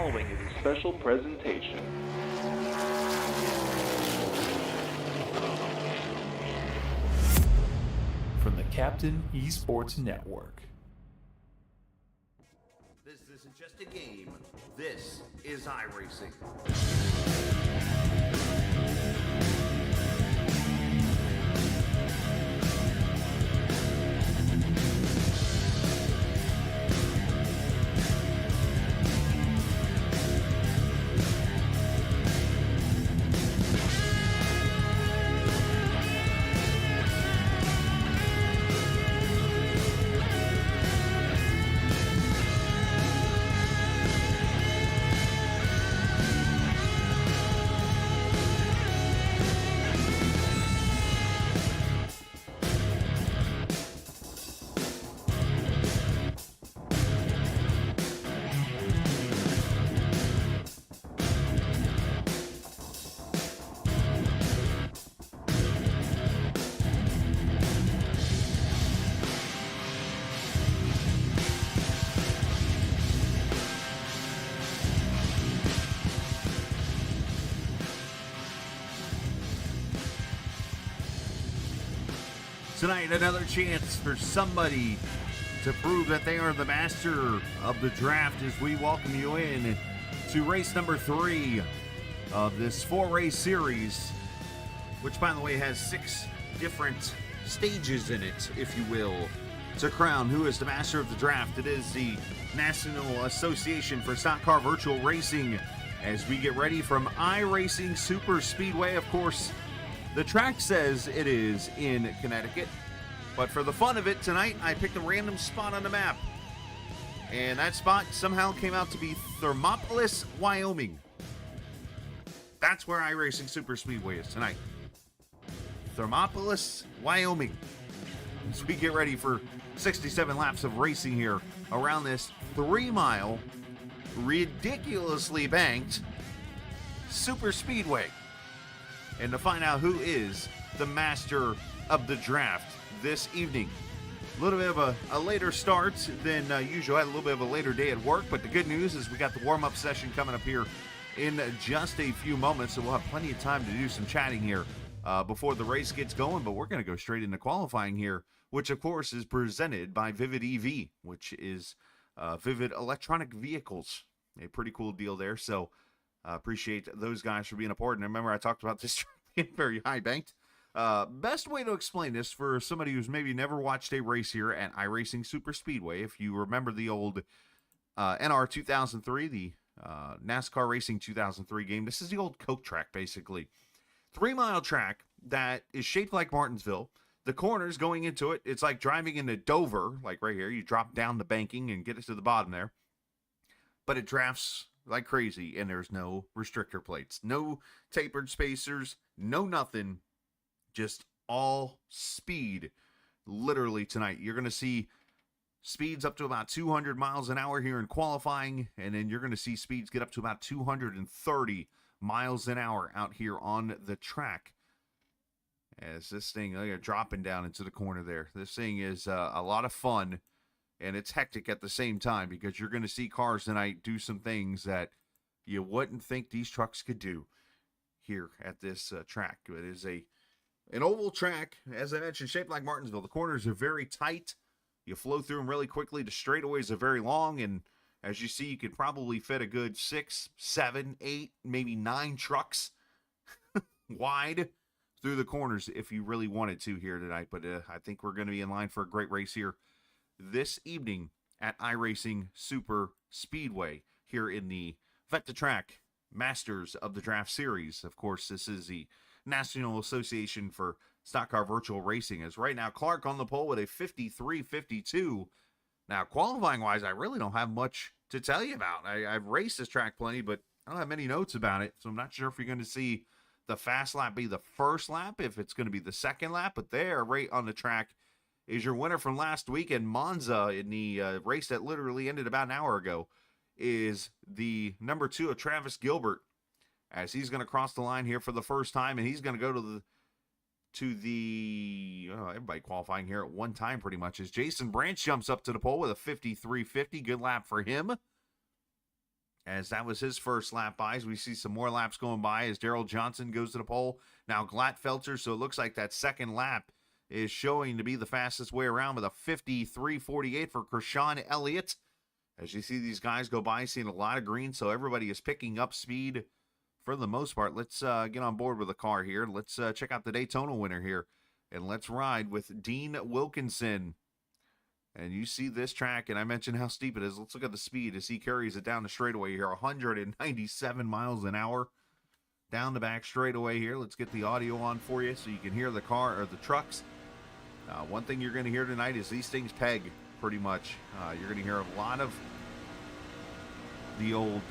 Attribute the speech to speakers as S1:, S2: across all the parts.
S1: following is a special presentation. From the Captain eSports Network.
S2: This isn't just a game. This is iRacing. Tonight, another chance for somebody to prove that they are the master of the draft as we welcome you in to race number 3 of this 4-race series, which, by the way, has 6 different stages in it, if you will, to crown who is the master of the draft. It is the National Association for Stock Car Virtual Racing as we get ready from iRacing Superspeedway. Of course, the track says it is in Connecticut, but for the fun of it tonight, I picked a random spot on the map. And that spot somehow came out to be Thermopolis, Wyoming. That's where iRacing Superspeedway is tonight. Thermopolis, Wyoming. As we get ready for 67 laps of racing here around this 3-mile, ridiculously banked Superspeedway. And to find out who is the master of the draft this evening. A little bit of a later start than usual. I had a little bit of a later day at work, but the good news is we got the warm-up session coming up here in just a few moments, so we'll have plenty of time to do some chatting here before the race gets going, but we're going to go straight into qualifying here, which, of course, is presented by Vivid EV, which is Vivid Electronic Vehicles. A pretty cool deal there, so appreciate those guys for being a part. And remember, I talked about this being very high banked. Best way to explain this for somebody who's maybe never watched a race here at iRacing Superspeedway, if you remember the old NR 2003, the NASCAR Racing 2003 game, this is the old Coke track, basically. 3-mile track that is shaped like Martinsville. The corners going into it, it's like driving into Dover, like right here. You drop down the banking and get it to the bottom there. But it drafts like crazy, and there's no restrictor plates, no tapered spacers, no nothing, just all speed. Literally tonight, you're going to see speeds up to about 200 miles an hour here in qualifying, and then you're going to see speeds get up to about 230 miles an hour out here on the track. As this thing, dropping down into the corner there. This thing is a lot of fun. And it's hectic at the same time because you're going to see cars tonight do some things that you wouldn't think these trucks could do here at this track. It is an oval track, as I mentioned, shaped like Martinsville. The corners are very tight. You flow through them really quickly. The straightaways are very long. And as you see, you could probably fit a good 6, 7, 8, maybe 9 trucks wide through the corners if you really wanted to here tonight. But I think we're going to be in line for a great race here this evening at iRacing Superspeedway here in the Vet2Track Masters of the Draft Series. Of course, this is the National Association for Stock Car Virtual Racing. As right now, Clark on the pole with a 53.52. Now, qualifying-wise, I really don't have much to tell you about. I've raced this track plenty, but I don't have many notes about it, so I'm not sure if you're going to see the fast lap be the first lap, if it's going to be the second lap, but there, right on the track, is your winner from last week in Monza in the race that literally ended about an hour ago, is the number 2 of Travis Gilbert, as he's going to cross the line here for the first time, and he's going to go to the everybody qualifying here at one time pretty much, as Jason Branch jumps up to the pole with a 53.50. Good lap for him. as that was his first lap by. As we see some more laps going by as Daryl Johnson goes to the pole. Now Glatfelter, so it looks like that second lap is showing to be the fastest way around with a 53.48 for Kershawn Elliott. As you see these guys go by, seeing a lot of green, so everybody is picking up speed for the most part. Let's get on board with the car here. Let's check out the Daytona winner here, and let's ride with Dean Wilkinson. And you see this track, and I mentioned how steep it is. Let's look at the speed as he carries it down the straightaway here, 197 miles an hour down the back straightaway here. Let's get the audio on for you so you can hear the car or the trucks. One thing you're going to hear tonight is these things peg pretty much. You're going to hear a lot of the old,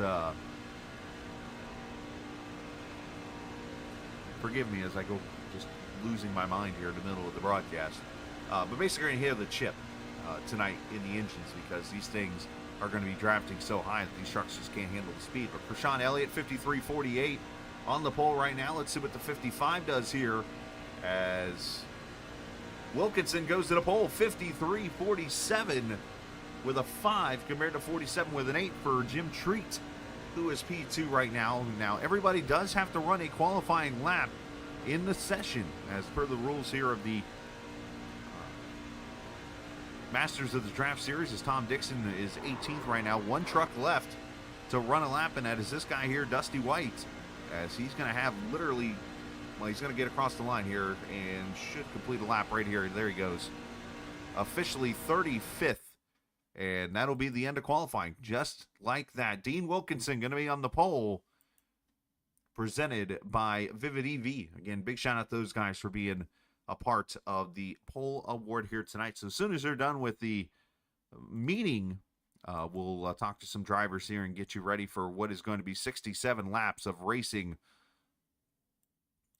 S2: forgive me as I go just losing my mind here in the middle of the broadcast. But basically, you're going to hear the chip tonight in the engines because these things are going to be drafting so high that these trucks just can't handle the speed. But Kershawn Elliott, 53.48 on the pole right now. Let's see what the 55 does here as Wilkinson goes to the pole, 53.47 with a 5 compared to 47 with an 8 for Jim Treat, who is P2 right now. Now, everybody does have to run a qualifying lap in the session as per the rules here of the Masters of the Draft Series, as Tom Dixon is 18th right now. One truck left to run a lap, and that is this guy here, Dusty White, as he's going to have literally, well, he's going to get across the line here and should complete a lap right here. There he goes. Officially 35th, and that'll be the end of qualifying. Just like that. Dean Wilkinson going to be on the pole, presented by Vivid EV. Again, big shout out to those guys for being a part of the pole award here tonight. So as soon as they're done with the meeting, we'll talk to some drivers here and get you ready for what is going to be 67 laps of racing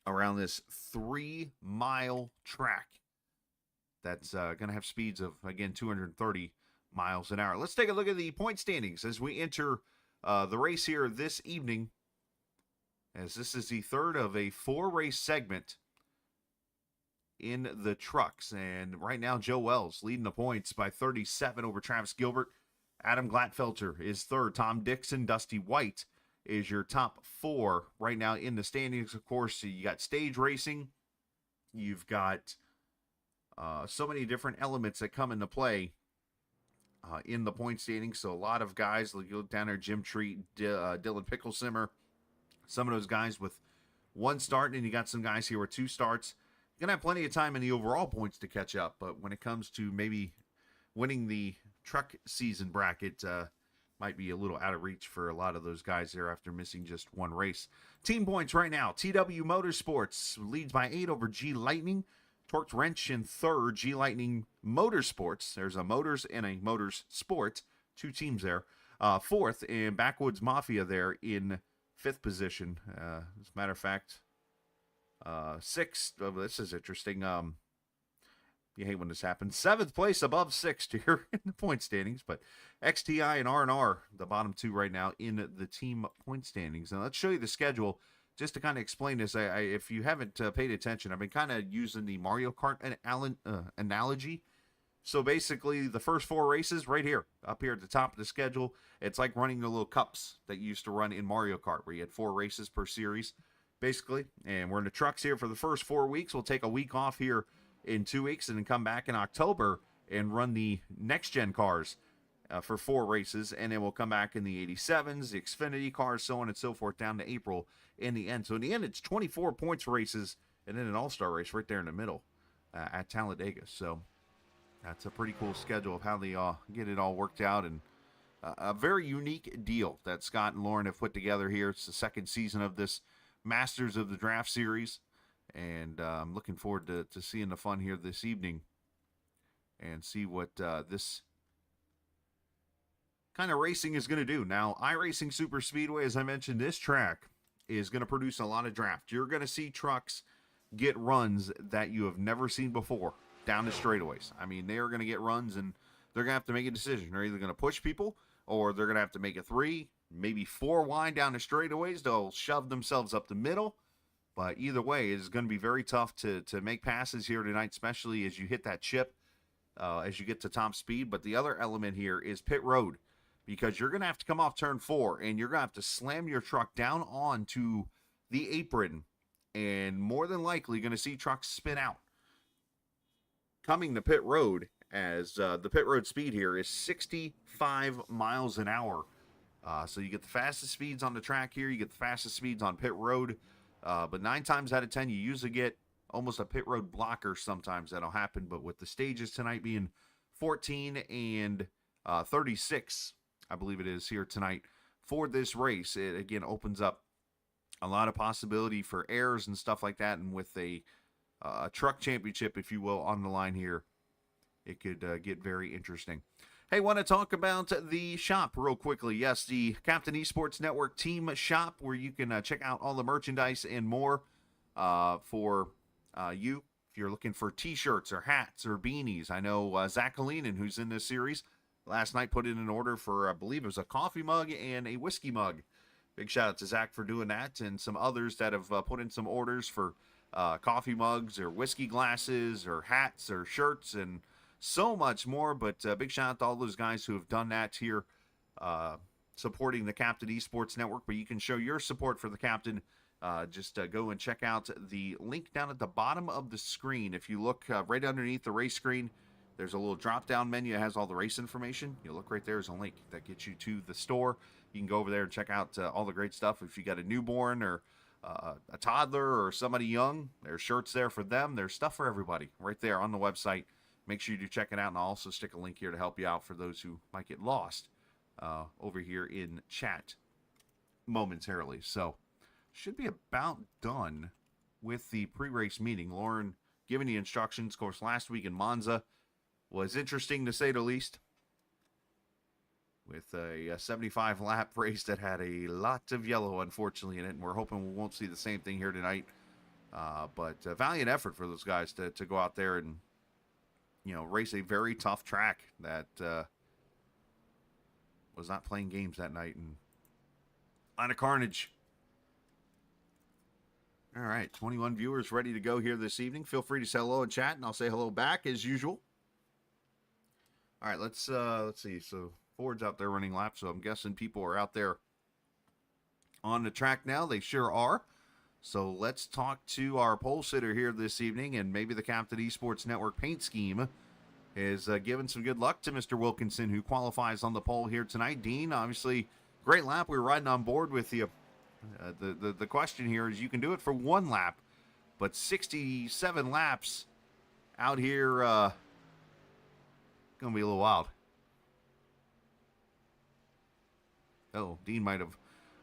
S2: around this 3-mile track that's going to have speeds of, again, 230 miles an hour. Let's take a look at the point standings as we enter the race here this evening, as this is the third of a 4-race segment in the trucks. And right now, Joe Wells leading the points by 37 over Travis Gilbert. Adam Glatfelter is third. Tom Dixon, Dusty White is your top 4 right now in the standings. Of course, you got stage racing. You've got so many different elements that come into play in the point standings. So a lot of guys, like you look down there, Jim Treat, Dylan Picklesimmer, some of those guys with 1 start, and you got some guys here with 2 starts. You're going to have plenty of time in the overall points to catch up, but when it comes to maybe winning the truck season bracket, might be a little out of reach for a lot of those guys there after missing just 1 race. Team points right now. TW Motorsports leads by 8 over G Lightning. Torqued Wrench in third. G Lightning Motorsports. There's a Motors and a Motors Sport. 2 teams there. Fourth, and Backwoods Mafia there in 5th position. As a matter of fact, 6th. Oh, this is interesting. You hate when this happens. 7th place above 6th here in the point standings, but XTI and R&R, the bottom 2 right now in the team point standings. Now let's show you the schedule just to kind of explain this. If you haven't paid attention, I've been kind of using the Mario Kart analogy. So basically, the first 4 races right here, up here at the top of the schedule, it's like running the little cups that you used to run in Mario Kart, where you had 4 races per series, basically. And we're in the trucks here for the first 4 weeks. We'll take a week off here in 2 weeks and then come back in October and run the next-gen cars for 4 races. And then we'll come back in the 87s, the Xfinity cars, so on and so forth, down to April in the end. So in the end, it's 24 points races and then an all-star race right there in the middle at Talladega. So that's a pretty cool schedule of how they get it all worked out, and a very unique deal that Scott and Lauren have put together here. It's the 2nd season of this Masters of the Draft Series, and I'm looking forward to seeing the fun here this evening and see what this kind of racing is going to do. Now, iRacing Superspeedway, as I mentioned, this track is going to produce a lot of draft. You're going to see trucks get runs that you have never seen before down the straightaways. I mean, they are going to get runs, and they're going to have to make a decision. They're either going to push people, or they're going to have to make a 3, maybe 4 wide down the straightaways. They'll shove themselves up the middle. But either way, it is going to be very tough to make passes here tonight, especially as you hit that chip, as you get to top speed. But the other element here is pit road. because you're going to have to come off turn 4 and you're going to have to slam your truck down onto the apron, and more than likely going to see trucks spin out. Coming to pit road, as the pit road speed here is 65 miles an hour. So you get the fastest speeds on the track here, you get the fastest speeds on pit road, but 9 times out of 10 you usually get almost a pit road blocker. Sometimes that'll happen, but with the stages tonight being 14 and 36, I believe it is here tonight for this race, it again opens up a lot of possibility for errors and stuff like that. And with a truck championship, if you will, on the line here, it could get very interesting. Hey, want to talk about the shop real quickly. Yes, the Captain Esports Network team shop, where you can check out all the merchandise and more for you. If you're looking for t-shirts or hats or beanies. I know Zach Kalinin, who's in this series, last night put in an order for, I believe it was a coffee mug and a whiskey mug. Big shout out to Zach for doing that, and some others that have put in some orders for coffee mugs or whiskey glasses or hats or shirts and so much more. But big shout out to all those guys who have done that here, supporting the Captain Esports Network. But you can show your support for the Captain. Just go and check out the link down at the bottom of the screen. If you look right underneath the race screen, there's a little drop-down menu that has all the race information. You look right there, there's a link that gets you to the store. You can go over there and check out all the great stuff. If you got a newborn or a toddler or somebody young, there's shirts there for them. There's stuff for everybody right there on the website. Make sure you do check it out, and I'll also stick a link here to help you out for those who might get lost over here in chat momentarily. So, should be about done with the pre-race meeting. Lauren giving the instructions. Of course, last week in Monza was interesting to say the least, with a 75-lap race that had a lot of yellow, unfortunately, in it, and we're hoping we won't see the same thing here tonight. But a valiant effort for those guys to go out there and, race a very tough track that was not playing games that night, and line of carnage. All right, 21 viewers ready to go here this evening. Feel free to say hello in chat, and I'll say hello back as usual. All right, let's see. So Ford's out there running laps, so I'm guessing people are out there on the track now. They sure are. So let's talk to our pole sitter here this evening, and maybe the Captain Esports Network paint scheme is giving some good luck to Mr. Wilkinson, who qualifies on the pole here tonight. Dean, obviously, great lap. We were riding on board with you. The question here is, you can do it for one lap, but 67 laps out here going to be a little wild. Oh, Dean might have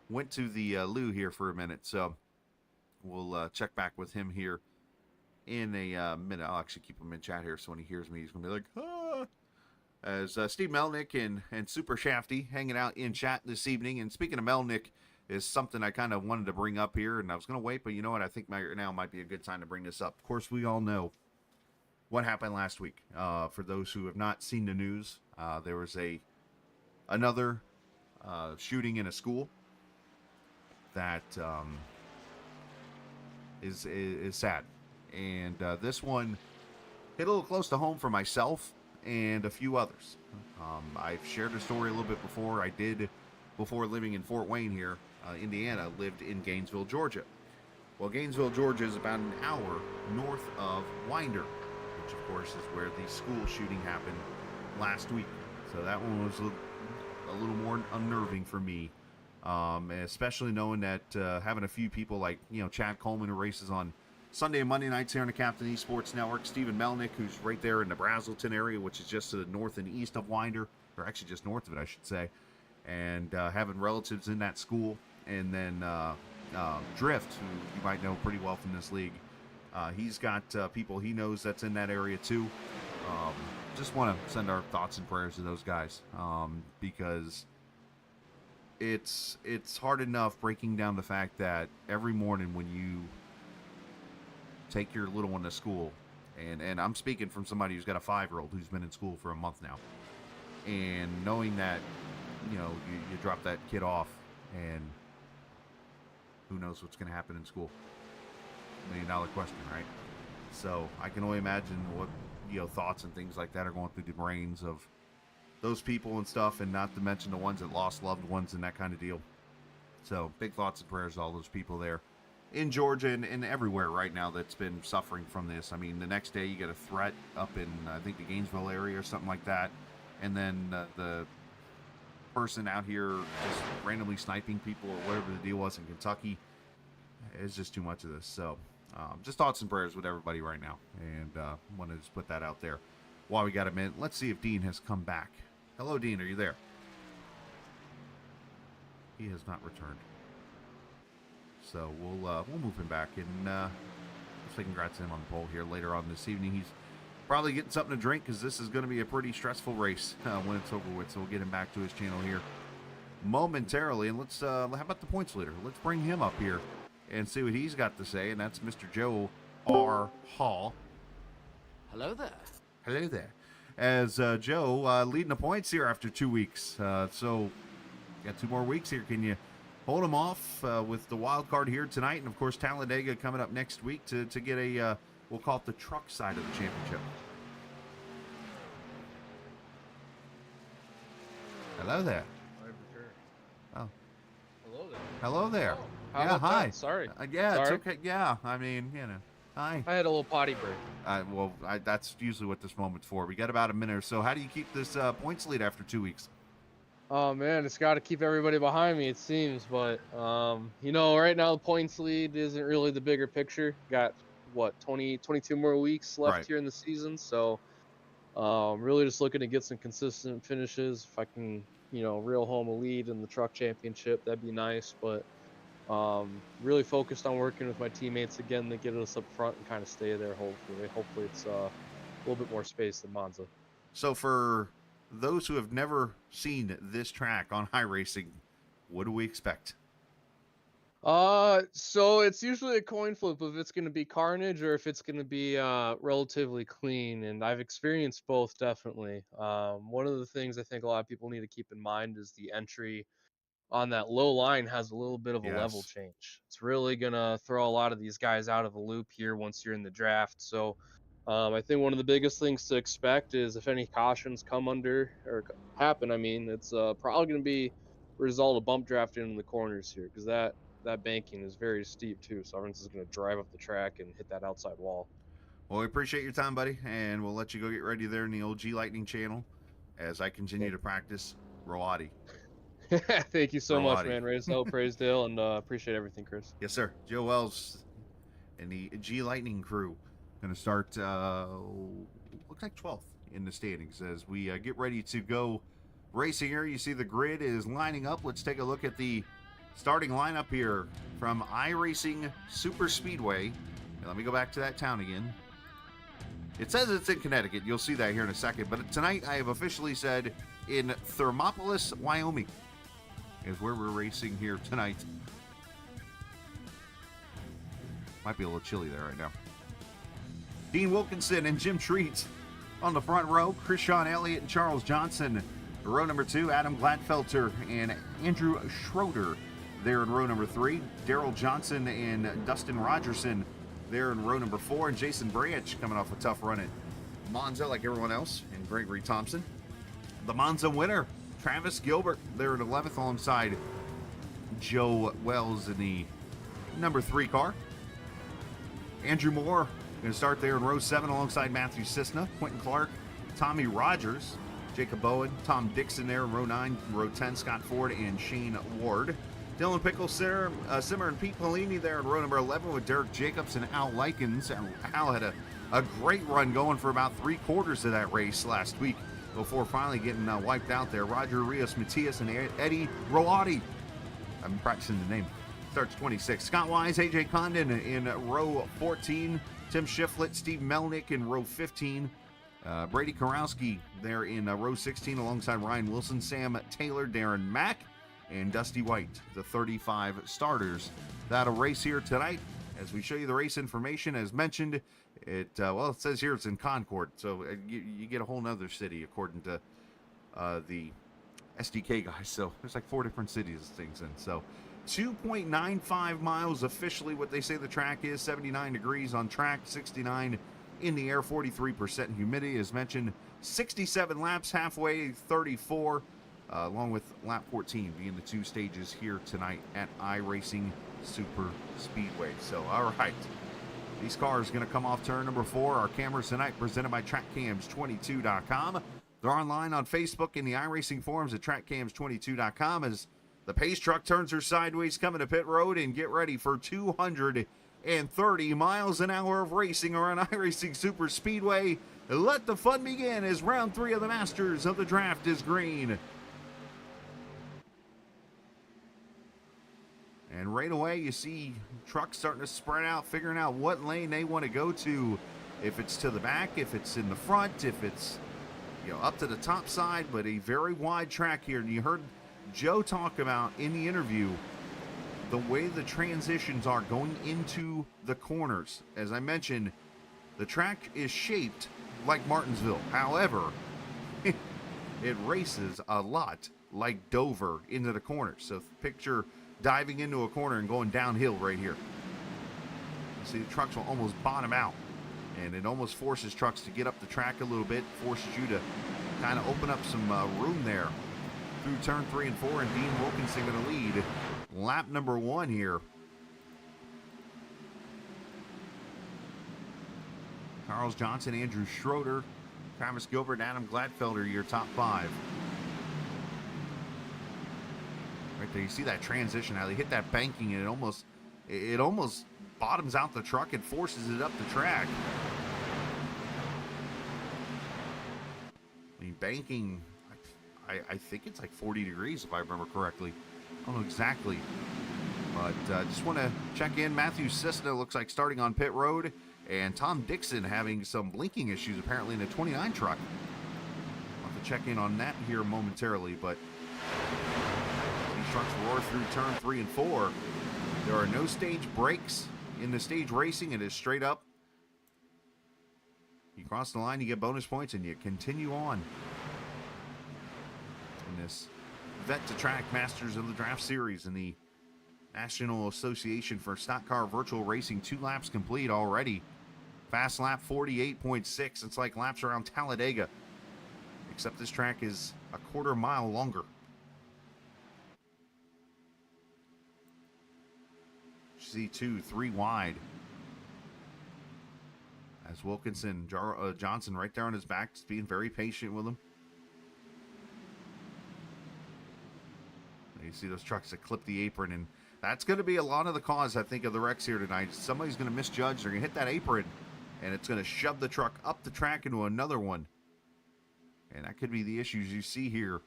S2: went to the loo here for a minute, so we'll check back with him here in a minute. I'll actually keep him in chat here, so when he hears me, he's going to be like, ah! As Steve Melnick and Super Shafty hanging out in chat this evening. And speaking of Melnick, is something I kind of wanted to bring up here, and I was going to wait, but you know what? I think now might be a good time to bring this up. Of course, we all know what happened last week. For those who have not seen the news, there was another shooting in a school that is sad, and this one hit a little close to home for myself and a few others. I've shared the story a little bit before. I did, before living in Fort Wayne here, Indiana, lived in Gainesville, Georgia. Well, Gainesville, Georgia is about an hour north of Winder, which of course is where the school shooting happened last week. So that one was a little more unnerving for me, especially knowing that having a few people like, Chad Coleman, who races on Sunday and Monday nights here on the Captain Esports Network, Stephen Melnick, who's right there in the Brazelton area, which is just to the north and east of Winder, or actually just north of it, I should say, and having relatives in that school, and then Drift, who you might know pretty well from this league. He's got people he knows that's in that area too. Just want to send our thoughts and prayers to those guys, because it's hard enough breaking down the fact that every morning when you take your little one to school, and I'm speaking from somebody who's got a 5-year-old who's been in school for a month now, and knowing that, you drop that kid off, and who knows what's going to happen in school. $1 million question, right? So I can only imagine what, thoughts and things like that are going through the brains of those people and stuff, and not to mention the ones that lost loved ones and that kind of deal. So big thoughts and prayers to all those people there in Georgia and everywhere right now that's been suffering from this. I mean, the next day you get a threat up in, I think, the Gainesville area or something like that. And then the person out here just randomly sniping people or whatever the deal was in Kentucky. It's just too much of this. So just thoughts and prayers with everybody right now. And want to just put that out there. While we got a minute, let's see if Dean has come back. Hello, Dean. Are you there? He has not returned. So we'll move him back, and let's say congrats to him on the pole here later on this evening. He's probably getting something to drink because this is going to be a pretty stressful race when it's over with. So we'll get him back to his channel here momentarily, and let's how about the points leader? Let's bring him up here and see what he's got to say, and that's Mr. Joe R. Hall.
S3: Hello there.
S2: Hello there. As Joe leading the points here after 2 weeks. So got 2 more weeks here. Can you hold them off with the wild card here tonight? And, of course, Talladega coming up next week to get a, we'll call it the truck side of the championship. Hello there. Oh.
S3: Hello there.
S2: Hello there.
S3: Oh, how
S2: yeah,
S3: about
S2: hi.
S3: that? Sorry.
S2: Yeah,
S3: Sorry.
S2: it's okay. Yeah, I mean, you know. Hi.
S3: I had a little potty break.
S2: Well, that's usually what this moment's for. We got about a minute or so. How do you keep this points lead after 2 weeks?
S3: Oh man, it's got to keep everybody behind me, it seems. But you know, right now the points lead isn't really the bigger picture. Got what 22 more weeks left here in the season, so really just looking to get some consistent finishes. If I can, you know, reel home a lead in the truck championship, that'd be nice. But really focused on working with my teammates again to get us up front and kind of stay there. Hopefully it's a little bit more space than Monza.
S2: So for those who have never seen this track on iRacing, what do we expect?
S3: So it's usually a coin flip if it's going to be carnage or if it's going to be relatively clean, and I've experienced both definitely. One of the things I think a lot of people need to keep in mind is the entry on that low line has a little bit of a level change. It's really going to throw a lot of these guys out of the loop here once you're in the draft. So I think one of the biggest things to expect is if any cautions come under or happen, I mean, it's probably going to be a result of bump drafting in the corners here because that banking is very steep too. So everyone's just going to drive up the track and hit that outside wall.
S2: Well, we appreciate your time, buddy, and we'll let you go get ready there in the old G Lightning channel as I continue to practice Roati.
S3: Thank you so much, man. Raise hell, praise Dale, and appreciate everything, Chris.
S2: Yes, sir. Joe Wells and the G Lightning crew going to start, looks like 12th in the standings as we get ready to go racing here. You see the grid is lining up. Let's take a look at the starting lineup here from iRacing Superspeedway. Now, let me go back to that town again. It says it's in Connecticut. You'll see that here in a second. But tonight, I have officially said in Thermopolis, Wyoming is where we're racing here tonight. Might be a little chilly there right now. Dean Wilkinson and Jim Treat on the front row. Krishan Elliott and Charles Johnson. Row number 2, Adam Gladfelter and Andrew Schroeder there in row number 3. Daryl Johnson and Dustin Rogerson there in row number 4. And Jason Branch coming off a tough run at Monza like everyone else. And Gregory Thompson. The Monza winner, Travis Gilbert, there in 11th alongside Joe Wells in the number 3 car. Andrew Moore going to start there in row 7 alongside Matthew Cisna, Quentin Clark, Tommy Rogers, Jacob Bowen, Tom Dixon there in row 9, row 10, Scott Ford and Shane Ward. Dylan Pickle, Simmer, and Pete Polini there in row number 11 with Derek Jacobs and Al Likens. Al had a great run going for about 3/4 of that race last week before finally getting wiped out there. Roger Rios Matias and Eddie Roati. I'm practicing the name. Starts 26. Scott Wise, AJ Condon in row 14. Tim Shiflett, Steve Melnick in row 15. Brady Karowski there in row 16 alongside Ryan Wilson, Sam Taylor, Darren Mack, and Dusty White, the 35 starters. That'll race here tonight. As we show you the race information, as mentioned, it says here it's in Concord, so you get a whole nother city according to the SDK guys. So there's like 4 different cities things in. So 2.95 miles officially what they say the track is. 79 degrees on track, 69 in the air, 43% humidity. As mentioned, 67 laps, halfway 34, along with lap 14 being the 2 stages here tonight at iRacing Superspeedway. So, all right. These cars are going to come off turn number 4. Our cameras tonight presented by TrackCams22.com. They're online on Facebook in the iRacing forums at TrackCams22.com as the pace truck turns her sideways coming to pit road, and get ready for 230 miles an hour of racing around iRacing Superspeedway. Let the fun begin as round 3 of the Masters of the Draft is green. And right away, you see trucks starting to spread out, figuring out what lane they want to go to. If it's to the back, if it's in the front, if it's up to the top side, but a very wide track here. And you heard Joe talk about in the interview the way the transitions are going into the corners. As I mentioned, the track is shaped like Martinsville. However, it races a lot like Dover into the corners. So picture diving into a corner and going downhill right here. You see the trucks will almost bottom out, and it almost forces trucks to get up the track a little bit, forces you to kind of open up some room there through turn 3 and 4, and Dean Wilkinson going to lead lap number 1 here. Charles Johnson, Andrew Schroeder, Travis Gilbert, Adam Gladfelder, your top 5. Right there, you see that transition, how they hit that banking, and it almost bottoms out the truck and forces it up the track. I mean, banking, I think it's like 40 degrees if I remember correctly. I don't know exactly, but just want to check in. Matthew Cessna looks like starting on pit road, and Tom Dixon having some blinking issues apparently in the 29 truck. I'll have to check in on that here momentarily, but trucks roar through turn 3 and 4. There are no stage breaks in the stage racing. It is straight up. You cross the line, you get bonus points, and you continue on in this Vet to Track Masters of the Draft Series in the National Association for Stock Car Virtual Racing. 2 laps complete already. Fast lap 48.6. It's like laps around Talladega, except this track is a quarter mile longer. C2, 3 wide. As Wilkinson, Johnson right there on his back, just being very patient with him. You see those trucks that clip the apron, and that's going to be a lot of the cause, I think, of the wrecks here tonight. Somebody's going to misjudge. They're going to hit that apron, and it's going to shove the truck up the track into another one. And that could be the issues you see here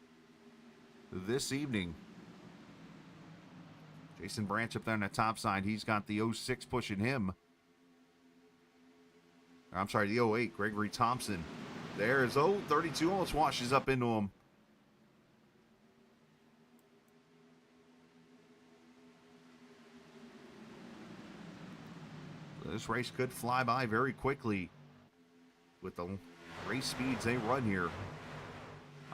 S2: this evening. Jason Branch up there on the top side. He's got the 06 pushing him. I'm sorry, the 08, Gregory Thompson. There's 32, almost washes up into him. So this race could fly by very quickly with the race speeds they run here.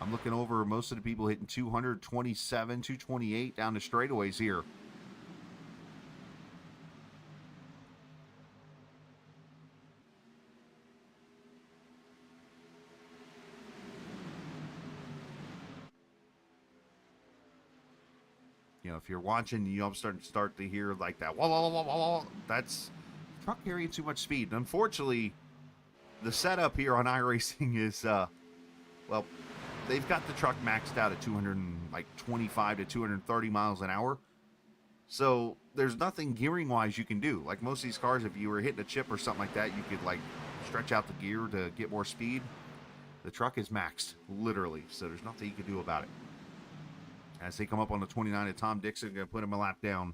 S2: I'm looking over most of the people hitting 227, 228 down the straightaways here. If you're watching, you'll start to hear like that. Whoa, whoa, whoa, whoa, whoa. That's truck carrying too much speed. And unfortunately, the setup here on iRacing is, well, they've got the truck maxed out at 225 to 230 miles an hour. So there's nothing gearing wise you can do. Like most of these cars, if you were hitting a chip or something like that, you could like stretch out the gear to get more speed. The truck is maxed, literally. So there's nothing you can do about it. As they come up on the 29, and Tom Dixon going to put him a lap down.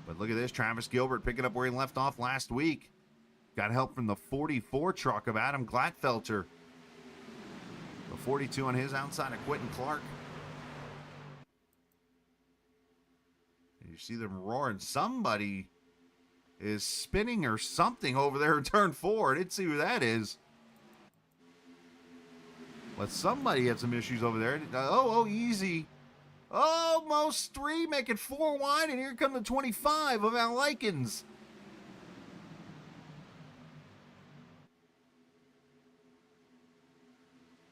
S2: But look at this, Travis Gilbert picking up where he left off last week. Got help from the 44 truck of Adam Gladfelter. The 42 on his outside of Quentin Clark. And you see them roaring. Somebody is spinning or something over there in turn 4. I didn't see who that is. But somebody had some issues over there. Easy. Almost 3, make it 4 wide, and here come the 25 of Al Likens.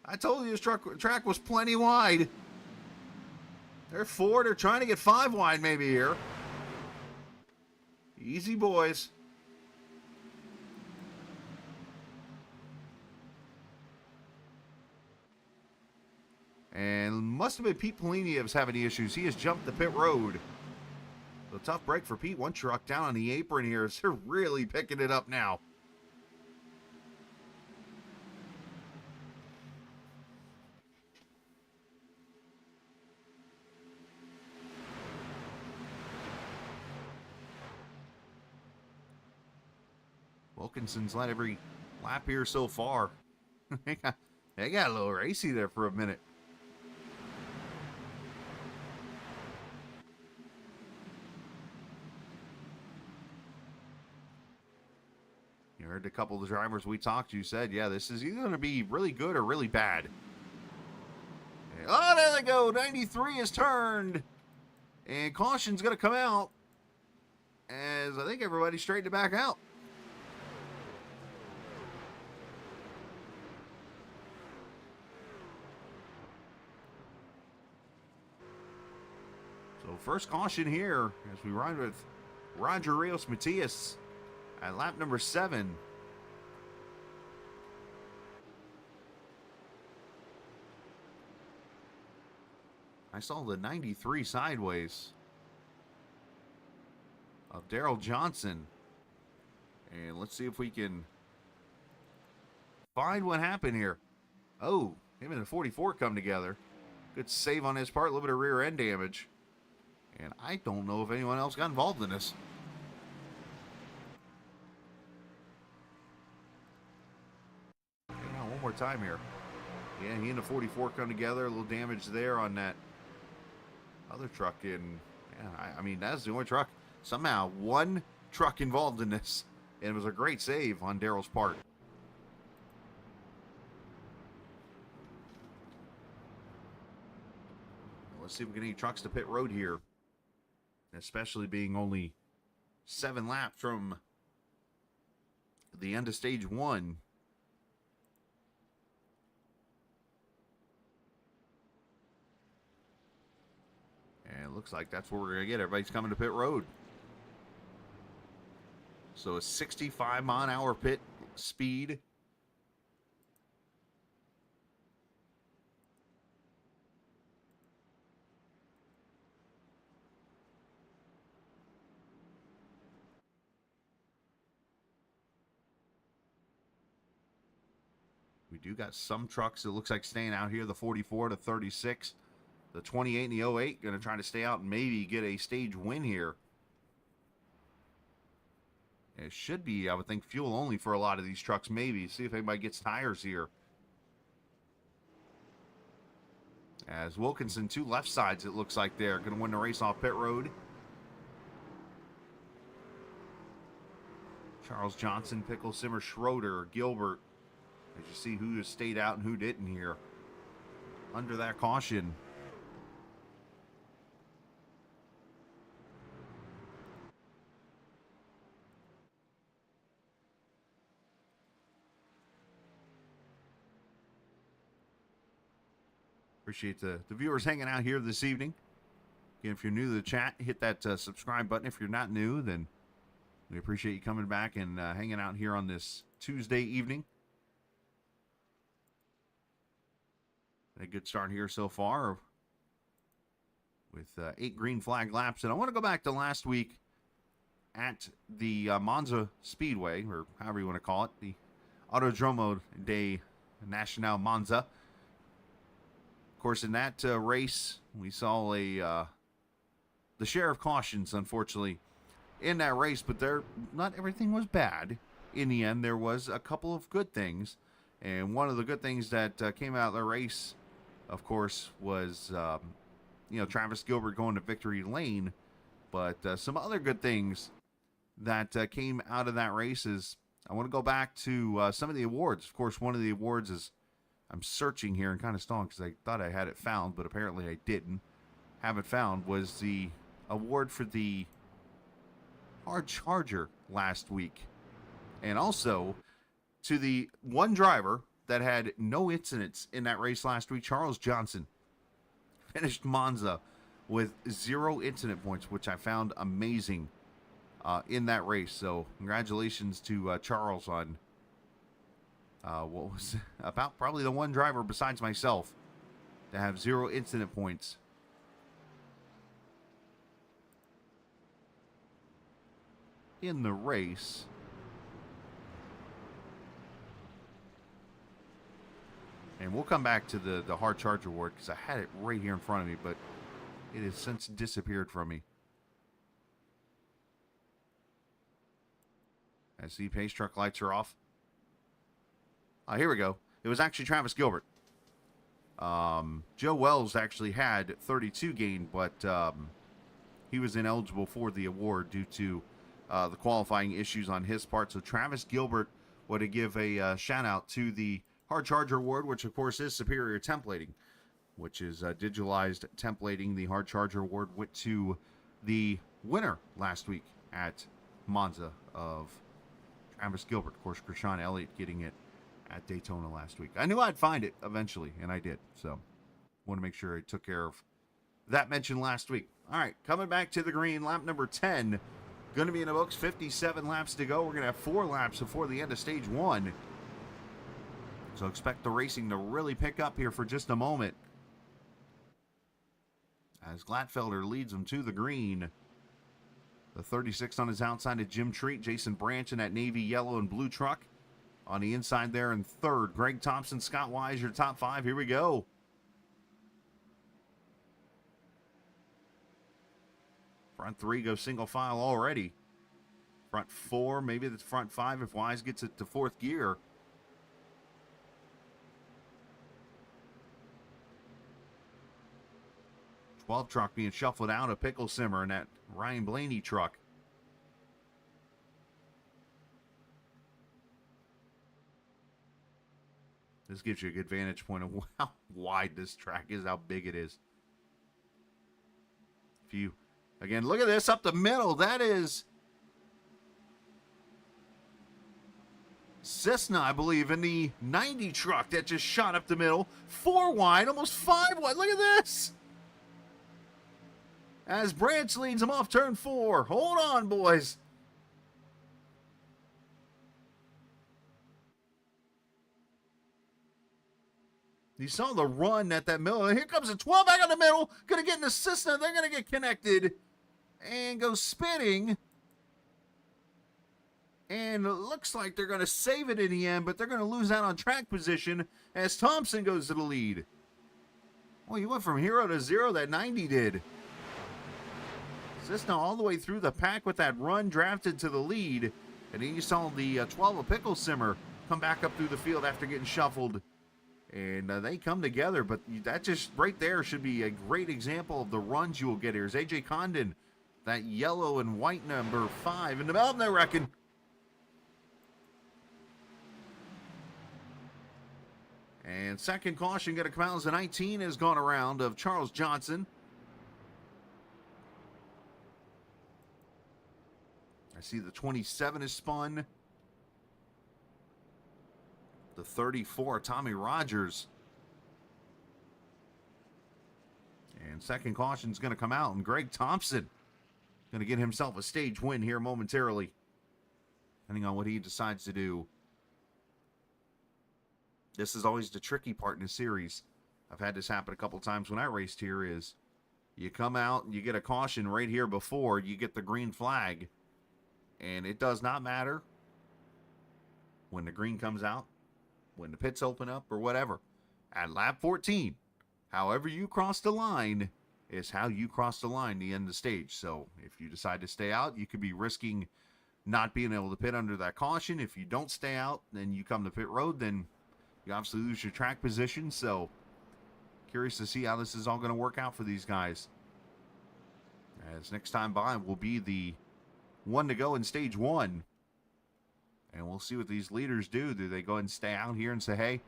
S2: I told you this track was plenty wide. They're 4. They're trying to get 5 wide maybe here. Easy, boys. And must have been Pete Polini was having the issues. He has jumped the pit road. So tough break for Pete. One truck down on the apron here. So they're really picking it up now. Wilkinson's led every lap here so far. They got a little racy there for a minute. You heard a couple of the drivers we talked to said, yeah, this is either going to be really good or really bad. Oh, there they go. 93 is turned. And caution's going to come out as I think everybody straightened it back out. So first caution here as we ride with Roger Rios Matias at lap number 7. I saw the 93 sideways of Daryl Johnson. And let's see if we can find what happened here. Oh, him and the 44 come together. Good save on his part, a little bit of rear end damage. And I don't know if anyone else got involved in this. Hang on one more time here. Yeah, he and the 44 come together. A little damage there on that other truck. And yeah, I mean, that's the only truck. Somehow, one truck involved in this. And it was a great save on Daryl's part. Let's see if we can get any trucks to pit road here. Especially being only 7 laps from the end of stage 1. And it looks like that's where we're going to get. Everybody's coming to pit road. So a 65-mile-an-hour pit speed. We do got some trucks, it looks like, staying out here. The 44 to 36. The 28 and the 08 going to try to stay out and maybe get a stage win here. It should be, I would think, fuel only for a lot of these trucks, maybe. See if anybody gets tires here. As Wilkinson, 2 left sides, it looks like they're going to win the race off pit road. Charles Johnson, Pickle, Simmer, Schroeder, Gilbert. As you see who stayed out and who didn't here. Under that caution. Appreciate the viewers hanging out here this evening. Again, if you're new to the chat, hit that subscribe button. If you're not new, then we appreciate you coming back and hanging out here on this Tuesday evening. A good start here so far with 8 green flag laps. And I want to go back to last week at the Monza Speedway, or however you want to call it, the Autodromo de Nacional Monza. Of course, in that race, we saw the share of cautions, unfortunately, in that race. But not everything was bad. In the end, there was a couple of good things. And one of the good things that came out of the race, of course, was, Travis Gilbert going to victory lane. But some other good things that came out of that race is, I want to go back to some of the awards. Of course, one of the awards is, I'm searching here and kind of stalling because I thought I had it found, but apparently I didn't. Have it found, was the award for the hard charger last week. And also, to the one driver that had no incidents in that race last week, Charles Johnson, finished Monza with 0 incident points, which I found amazing in that race. So congratulations to Charles on what was about probably the one driver besides myself to have 0 incident points. In the race. And we'll come back to the hard charge award because I had it right here in front of me, but it has since disappeared from me. As the pace truck lights are off. Here we go. It was actually Travis Gilbert. Joe Wells actually had 32 gained, but he was ineligible for the award due to the qualifying issues on his part. So Travis Gilbert would to give a shout out to the Hard Charger Award, which of course is superior templating, which is digitalized templating. The Hard Charger Award went to the winner last week at Monza of Travis Gilbert. Of course, Krishan Elliott getting it at Daytona last week. I knew I'd find it eventually, and I did. So want to make sure I took care of that mention last week. All right, coming back to the green, lap number 10. Going to be in the books, 57 laps to go. We're going to have 4 laps before the end of stage 1. So expect the racing to really pick up here for just a moment. As Glatfelder leads them to the green. The 36 on his outside of Jim Treat. Jason Branch in that navy yellow and blue truck. On the inside there in third. Greg Thompson, Scott Wise, your top 5. Here we go. Front 3 go single file already. Front 4, maybe the front 5 if Wise gets it to 4th gear. Truck being shuffled out of Pickle Simmer in that Ryan Blaney truck. This gives you a good vantage point of how wide this track is, how big it is. If you, again, look at this up the middle. That is Cessna, I believe, in the 90 truck that just shot up the middle. 4 wide, almost 5 wide. Look at this. As Branch leads him off turn 4. Hold on, boys. You saw the run at that middle. Here comes a 12 back on the middle. Going to get an assistant. They're going to get connected and go spinning. And it looks like they're going to save it in the end, but they're going to lose out on track position as Thompson goes to the lead. Well, you went from 0 to 0, that 90 did. Cisna all the way through the pack with that run, drafted to the lead. And then you saw the 12 of Pickle Simmer come back up through the field after getting shuffled. And they come together, but that just right there should be a great example of the runs you will get here. Here's A.J. Condon, that yellow and white number 5 in the mountain, I reckon. And second caution going to come out as the 19 has gone around of Charles Johnson. I see the 27 is spun. The 34, Tommy Rogers. And second caution is going to come out, and Greg Thompson going to get himself a stage win here momentarily, depending on what he decides to do. This is always the tricky part in the series. I've had this happen a couple times when I raced here, is you come out and you get a caution right here before you get the green flag. And it does not matter when the green comes out, when the pits open up, or whatever. At lap 14, however you cross the line is how you cross the line to end the stage. So if you decide to stay out, you could be risking not being able to pit under that caution. If you don't stay out, then you come to pit road, then you obviously lose your track position. So curious to see how this is all going to work out for these guys. As next time by will be the 1 to go in stage 1. And we'll see what these leaders do. Do they go ahead and stay out here and say, hey,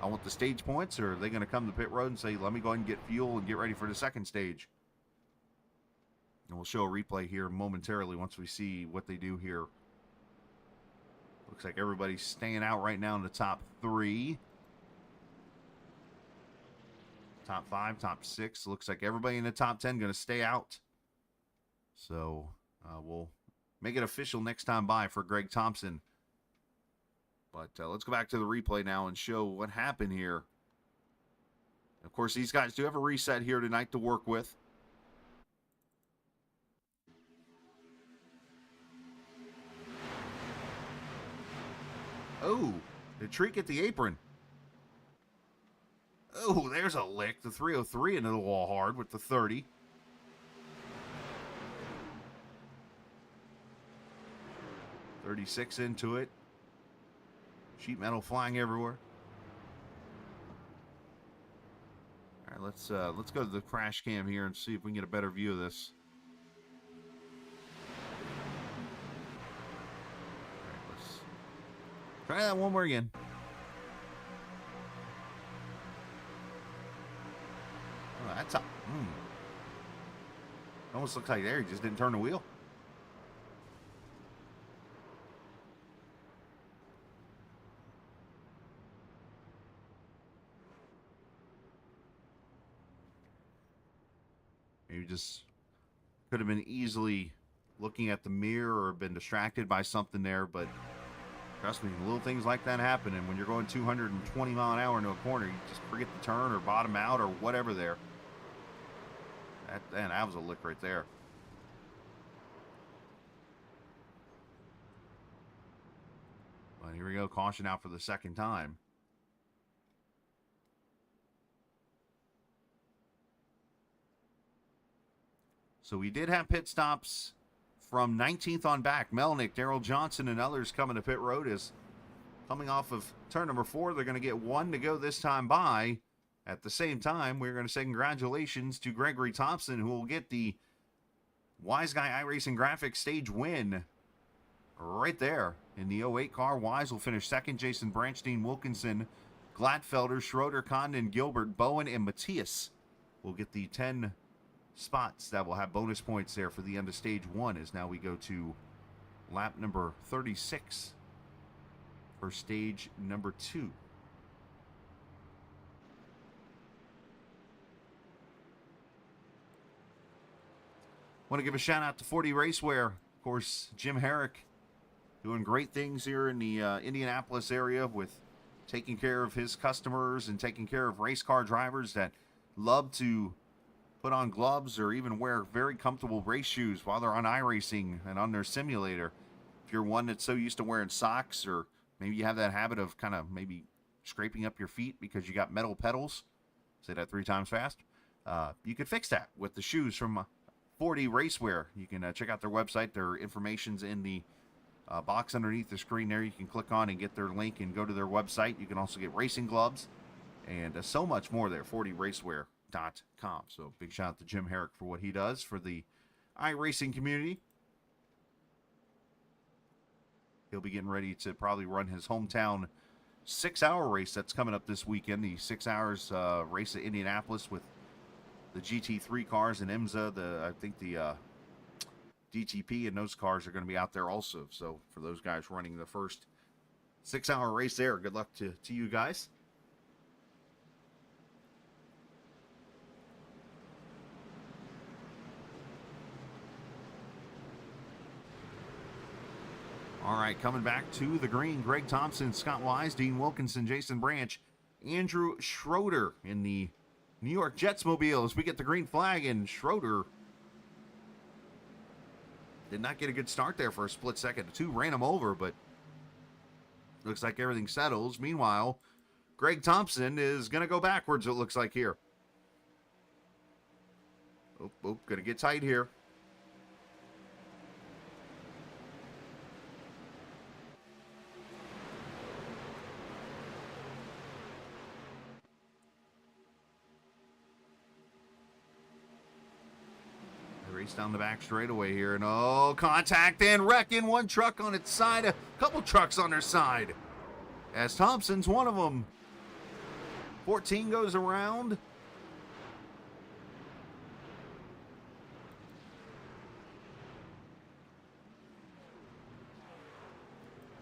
S2: I want the stage points? Or are they going to come to pit road and say, let me go ahead and get fuel and get ready for the second stage? And we'll show a replay here momentarily once we see what they do here. Looks like everybody's staying out right now in the top 3. top 5, top 6. Looks like everybody in the top 10 going to stay out. So we'll make it official next time by for Greg Thompson. But let's go back to the replay now and show what happened here. Of course, these guys do have a reset here tonight to work with. Oh, the Treek at the apron. Oh, there's a lick. The 303 into the wall hard with the 30. .36 into it. Sheet metal flying everywhere. All right, let's go to the crash cam here and see if we can get a better view of this. All right, let's try that one more again. Oh, that's a almost looks like there he just didn't turn the wheel. Maybe just could have been easily looking at the mirror or been distracted by something there, but trust me, little things like that happen, and when you're going 220 mile an hour into a corner, you just forget to turn or bottom out or whatever there. That was a lick right there. But here we go, caution out for the second time. So we did have pit stops from 19th on back. Melnick, Daryl Johnson, and others coming to pit road is coming off of turn number 4. They're going to get 1 to go this time by. At the same time, we're going to say congratulations to Gregory Thompson, who will get the Wise Guy iRacing Graphics stage win right there in the 08 car. Wise will finish second. Jason Branstein, Wilkinson, Gladfelder, Schroeder, Condon, Gilbert, Bowen, and Matthias will get the 10 spots that will have bonus points there for the end of stage 1, as now we go to lap number 36 for stage number 2. Want to give a shout out to 40 Racewear. Of course, Jim Herrick doing great things here in the Indianapolis area with taking care of his customers and taking care of race car drivers that love to put on gloves or even wear very comfortable race shoes while they're on iRacing and on their simulator. If you're one that's so used to wearing socks, or maybe you have that habit of kind of maybe scraping up your feet because you got metal pedals, say that 3 times fast, you could fix that with the shoes from 40 Racewear. You can check out their website. Their information's in the box underneath the screen there. You can click on and get their link and go to their website. You can also get racing gloves and so much more there, 40Racewear.com. So big shout out to Jim Herrick for what he does for the iRacing community. He'll be getting ready to probably run his hometown 6-hour race that's coming up this weekend. The 6 hours race at Indianapolis with the GT3 cars and IMSA. I think the DTP and those cars are going to be out there also. So for those guys running the first 6-hour race there, good luck to you guys. All right, coming back to the green, Greg Thompson, Scott Wise, Dean Wilkinson, Jason Branch, Andrew Schroeder in the New York Jets mobile as we get the green flag, and Schroeder did not get a good start there for a split second. The 2 ran him over, but looks like everything settles. Meanwhile, Greg Thompson is going to go backwards, it looks like here. Oh, going to get tight here. Race down the back straightaway here, and oh, contact and wrecking. One truck on its side, a couple trucks on their side, as Thompson's one of them. 14 goes around.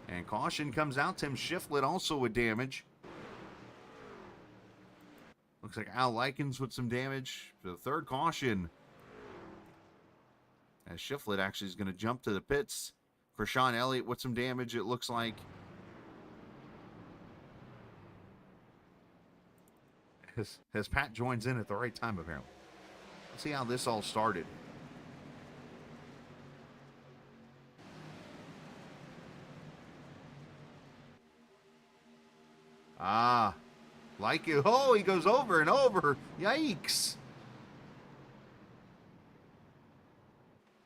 S2: And caution comes out. Tim Shiflett also with damage. Looks like Al Likens with some damage. The third caution. As Shiflett actually is going to jump to the pits. Krishan Elliott with some damage, it looks like. As Pat joins in at the right time, apparently. Let's see how this all started. Like it. Oh, he goes over and over. Yikes.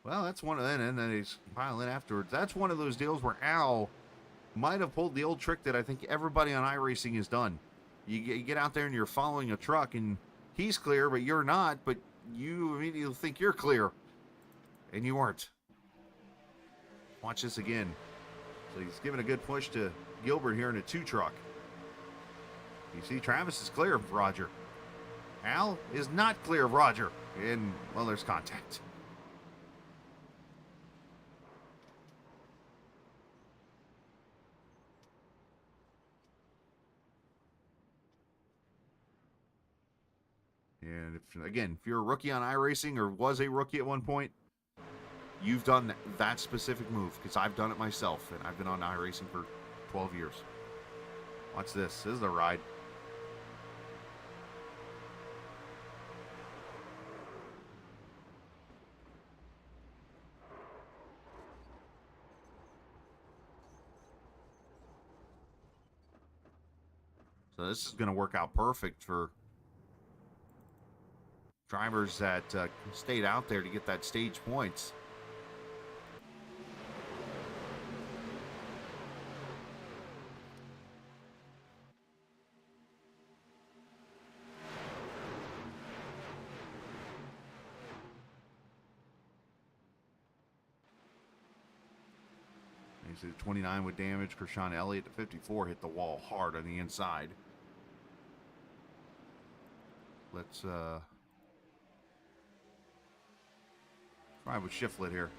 S2: Well, that's one of them, and then he's piling afterwards. That's one of those deals where Al might have pulled the old trick that I think everybody on iRacing has done. You get out there and you're following a truck, and he's clear, but you're not, but you immediately think you're clear, and you aren't. Watch this again. So he's giving a good push to Gilbert here in a 2-truck. You see Travis is clear of Roger. Al is not clear of Roger. And, well, there's contact. And, if you're a rookie on iRacing or was a rookie at one point, you've done that specific move, because I've done it myself, and I've been on iRacing for 12 years. Watch this. This is the ride. So this is going to work out perfect for drivers that stayed out there to get that stage points. He's at 29 with damage. Krishan Elliott at 54 hit the wall hard on the inside. Let's try with Shiflett here.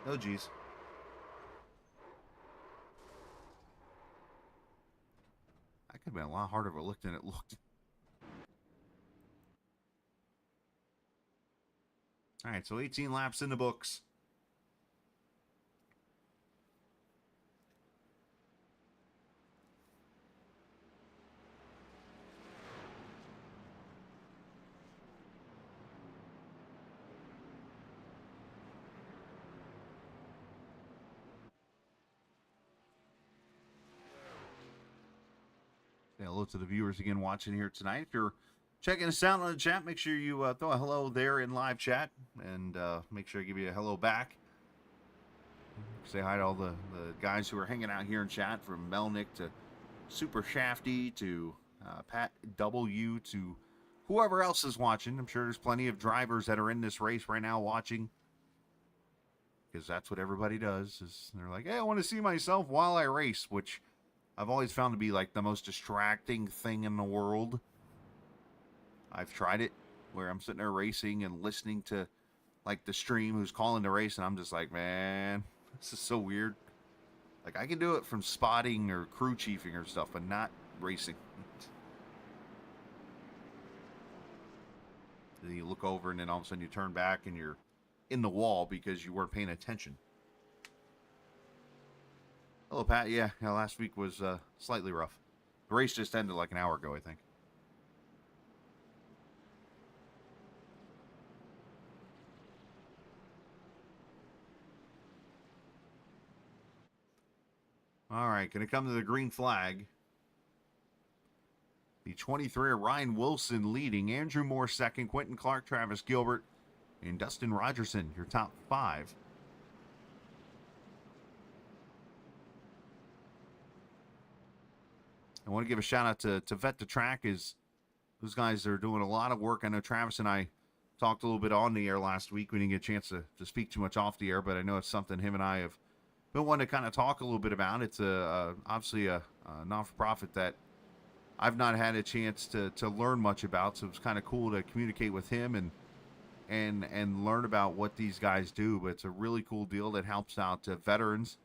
S2: Oh, geez. That could have been a lot harder of a look than it looked. All right, so 18 laps in the books. Say hello to the viewers again watching here tonight. If you're checking us out on the chat, make sure you throw a hello there in live chat, and make sure I give you a hello back. Say hi to all the guys who are hanging out here in chat, from Melnick to Super Shafty to Pat W to whoever else is watching. I'm sure there's plenty of drivers that are in this race right now watching, because that's what everybody does. Is they're like, hey, I want to see myself while I race, which I've always found to be like the most distracting thing in the world. I've tried it where I'm sitting there racing and listening to like the stream who's calling the race, and I'm just like, man, this is so weird. Like, I can do it from spotting or crew chiefing or stuff, but not racing. Then you look over, and then all of a sudden you turn back and you're in the wall because you weren't paying attention. Hello, Pat. Yeah, last week was slightly rough. The race just ended like an hour ago, I think. All right, going to come to the green flag. The 23, Ryan Wilson leading. Andrew Moore second. Quentin Clark, Travis Gilbert, and Dustin Rogerson, your top 5. I want to give a shout out to Vet the Track. Those guys are doing a lot of work. I know Travis and I talked a little bit on the air last week. We didn't get a chance to speak too much off the air, but I know it's something him and I have been wanting to kind of talk a little bit about. It's obviously a not-for-profit that I've not had a chance to learn much about, so it's kind of cool to communicate with him and learn about what these guys do. But it's a really cool deal that helps out veterans.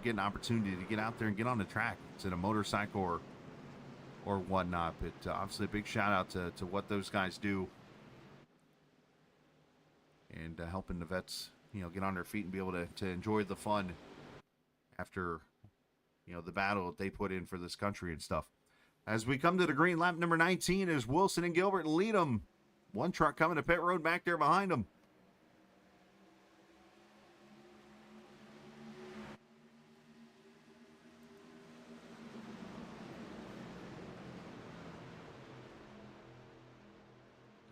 S2: Get an opportunity to get out there and get on the track. It's in a motorcycle or whatnot. But obviously a big shout out to what those guys do. And helping the vets, get on their feet and be able to enjoy the fun after, the battle that they put in for this country and stuff. As we come to the green, lap number 19 is Wilson and Gilbert lead them. One truck coming to pit road back there behind them.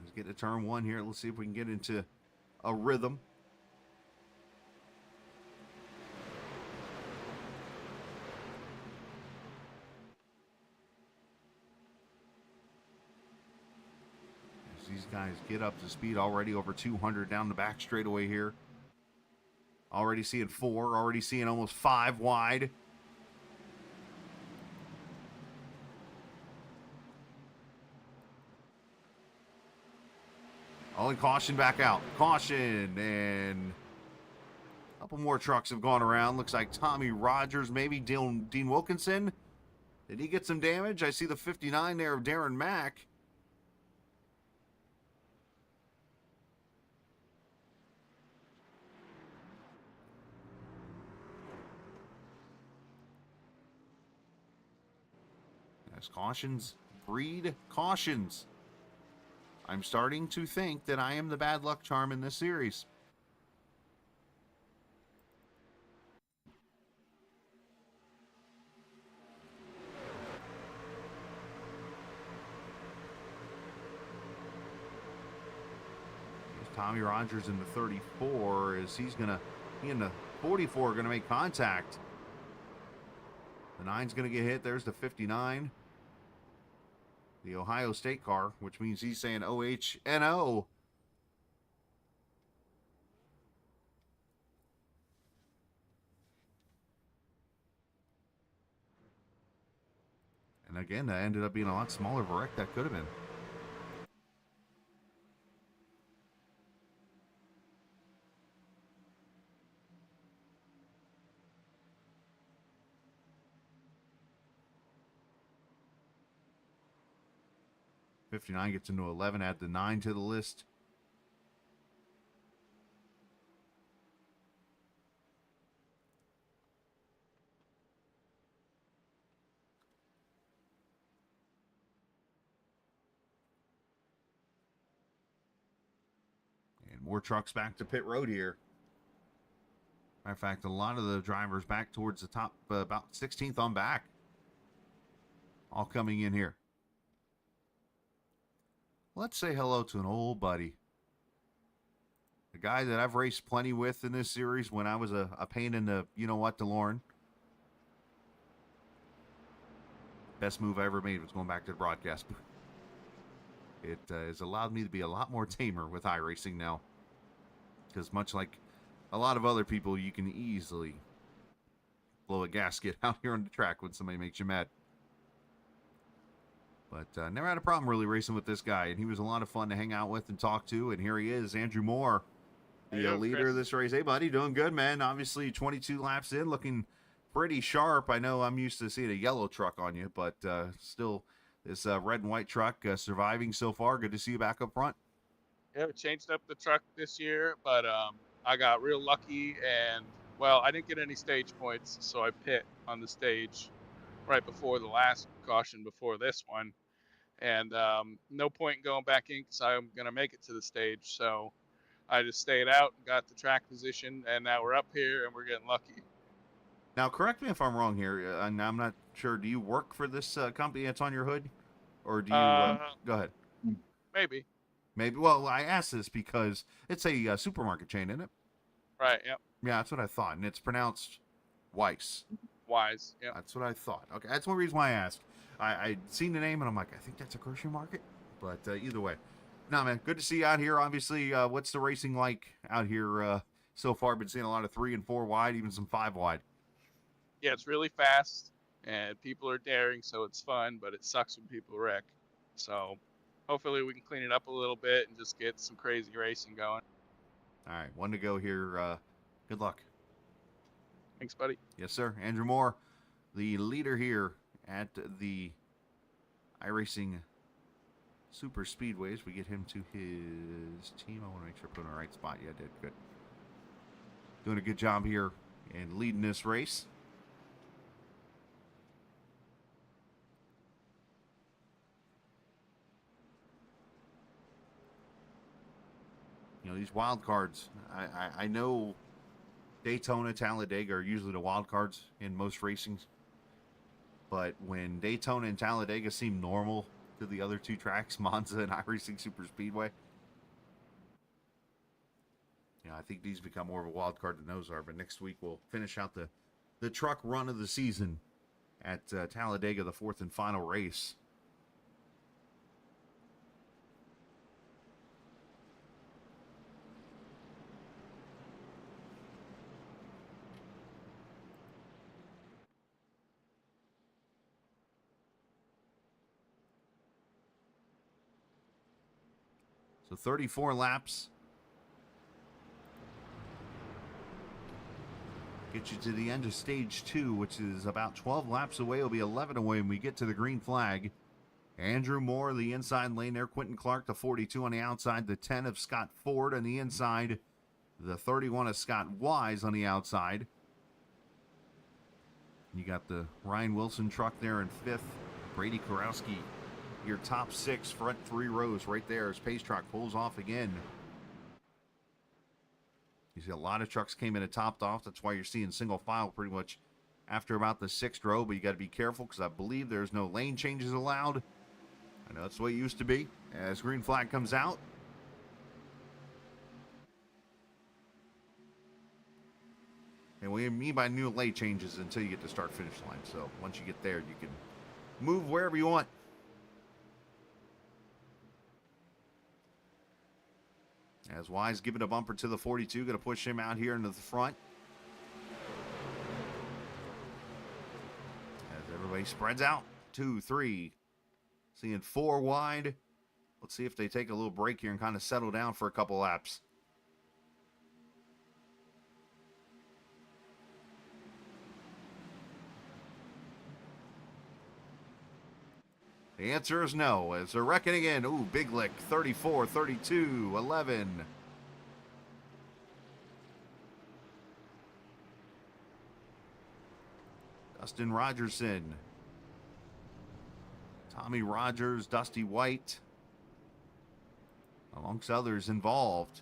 S2: Let's get to turn one here. Let's see if we can get into a rhythm. As these guys get up to speed, already over 200 down the back straightaway here. Already seeing 4, already seeing almost 5 wide. Only caution back out. Caution, and a couple more trucks have gone around. Looks like Tommy Rogers, maybe Dean Wilkinson. Did he get some damage? I see the 59 there of Darren Mack. As cautions breed cautions. I'm starting to think that I am the bad luck charm in this series. Here's Tommy Rogers in the 34 as he in the 44 gonna make contact. The 9's gonna get hit. There's the 59. The Ohio State car, which means he's saying OHNO. And again, that ended up being a lot smaller of a wreck that could have been. '59 gets into 11, add the 9 to the list. And more trucks back to pit road here. Matter of fact, a lot of the drivers back towards the top, about 16th on back. All coming in here. Let's say hello to an old buddy. A guy that I've raced plenty with in this series when I was a pain in the, DeLorean. Best move I ever made was going back to the broadcast booth. It has allowed me to be a lot more tamer with iRacing now. Because much like a lot of other people, you can easily blow a gasket out here on the track when somebody makes you mad. But never had a problem really racing with this guy, and he was a lot of fun to hang out with and talk to. And here he is, Andrew Moore, the leader of this race. Hey, buddy, doing good, man. Obviously, 22 laps in, looking pretty sharp. I know I'm used to seeing a yellow truck on you, but still, this red and white truck surviving so far. Good to see you back up front.
S4: Yeah, we changed up the truck this year, but I got real lucky, and, well, I didn't get any stage points, so I pit on the stage right before the last caution before this one. And no point in going back in because I'm going to make it to the stage. So I just stayed out and got the track position, and now we're up here and we're getting lucky.
S2: Now, correct me if I'm wrong here, and I'm not sure. Do you work for this company that's on your hood? Or do you... go ahead.
S4: Maybe.
S2: Maybe. Well, I asked this because it's a supermarket chain, isn't it?
S4: Right, yep.
S2: Yeah, that's what I thought. And it's pronounced Weiss.
S4: Wise, yeah.
S2: That's what I thought. Okay, that's one reason why I asked. I'd seen the name, and I'm like, I think that's a grocery market. But either way. No, man, good to see you out here. Obviously, what's the racing like out here so far? Been seeing a lot of 3 and 4 wide, even some 5 wide.
S4: Yeah, it's really fast, and people are daring, so it's fun. But it sucks when people wreck. So hopefully we can clean it up a little bit and just get some crazy racing going.
S2: All right, one to go here. Good luck.
S4: Thanks, buddy.
S2: Yes, sir. Andrew Moore, the leader here at the iRacing Superspeedways. We get him to his team. I want to make sure I put him in the right spot. Yeah, I did. Good. Doing a good job here and leading this race. You know, these wild cards, I know Daytona, Talladega are usually the wild cards in most racings. But when Daytona and Talladega seem normal to the other two tracks, Monza and iRacing Superspeedway, you know, I think these become more of a wild card than those are. But next week we'll finish out the truck run of the season at Talladega, the fourth and final race. So 34 laps. Get you to the end of stage 2, which is about 12 laps away. It'll be 11 away when we get to the green flag. Andrew Moore, the inside lane there. Quentin Clark, the 42 on the outside. The 10 of Scott Ford on the inside. The 31 of Scott Wise on the outside. You got the Ryan Wilson truck there in 5th. Brady Kurowski, your top 6, front 3 rows right there as Pace Truck pulls off again. You see a lot of trucks came in and topped off. That's why you're seeing single file pretty much after about the 6th row. But you got to be careful because I believe there's no lane changes allowed. I know that's the way it used to be. As green flag comes out. And what we mean by new lane changes until you get to start finish line. So once you get there, you can move wherever you want. As Wise giving a bumper to the 42. Going to push him out here into the front. As everybody spreads out. 2, 3. Seeing 4 wide. Let's see if they take a little break here and kind of settle down for a couple laps. The answer is no, as they're wrecking again. Ooh, big lick. 34, 32, 11. Dustin Rogerson. Tommy Rogers, Dusty White. Amongst others involved.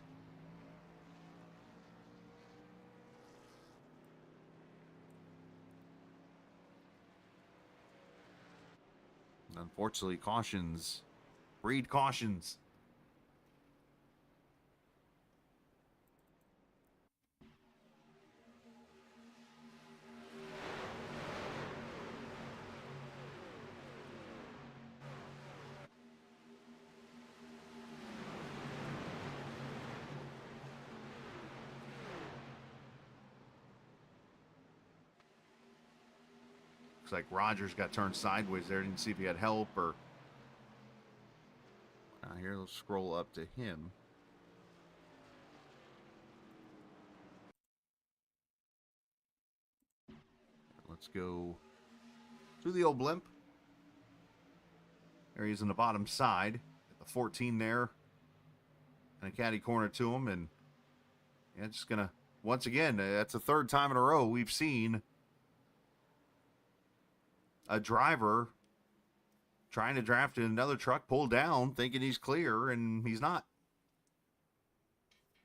S2: Unfortunately, cautions. Breed cautions. Looks like Rogers got turned sideways there. Didn't see if he had help or... here, let's scroll up to him. Let's go to the old blimp. There he is on the bottom side. Got the 14 there. And a caddy corner to him. And yeah, just going to... Once again, that's the 3rd time in a row we've seen a driver trying to draft another truck, pull down, thinking he's clear, and he's not.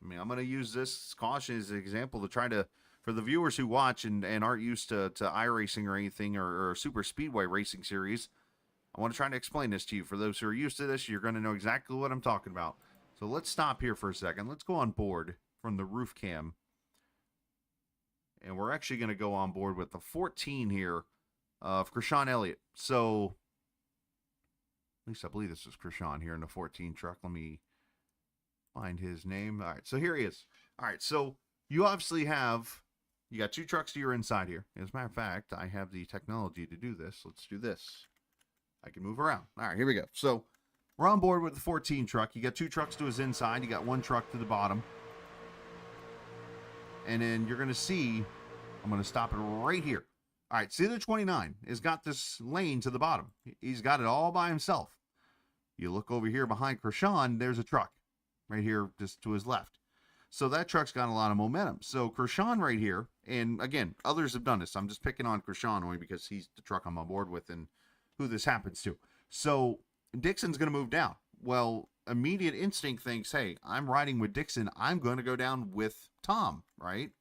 S2: I mean, I'm going to use this caution as an example to try to, for the viewers who watch and aren't used to iRacing or anything, or Super Speedway racing series, I want to try to explain this to you. For those who are used to this, you're going to know exactly what I'm talking about. So let's stop here for a second. Let's go on board from the roof cam. And we're actually going to go on board with the 14 here of Krishan Elliott. So, at least I believe this is Krishan here in the 14 truck. Let me find his name. All right, so here he is. All right, so you obviously have, You got 2 trucks to your inside here. As a matter of fact, I have the technology to do this. Let's do this. I can move around. All right, here we go. So we're on board with the 14 truck. You got 2 trucks to his inside. You got 1 truck to the bottom. And then you're going to see, I'm going to stop it right here. All right, see the 29 has got this lane to the bottom. He's got it all by himself. You look over here behind Krishan, there's a truck right here just to his left. So that truck's got a lot of momentum. So Krishan right here, and again, others have done this. I'm just picking on Krishan only because he's the truck I'm on board with and who this happens to. So Dixon's going to move down. Well, immediate instinct thinks, hey, I'm riding with Dixon. I'm going to go down with Tom, right?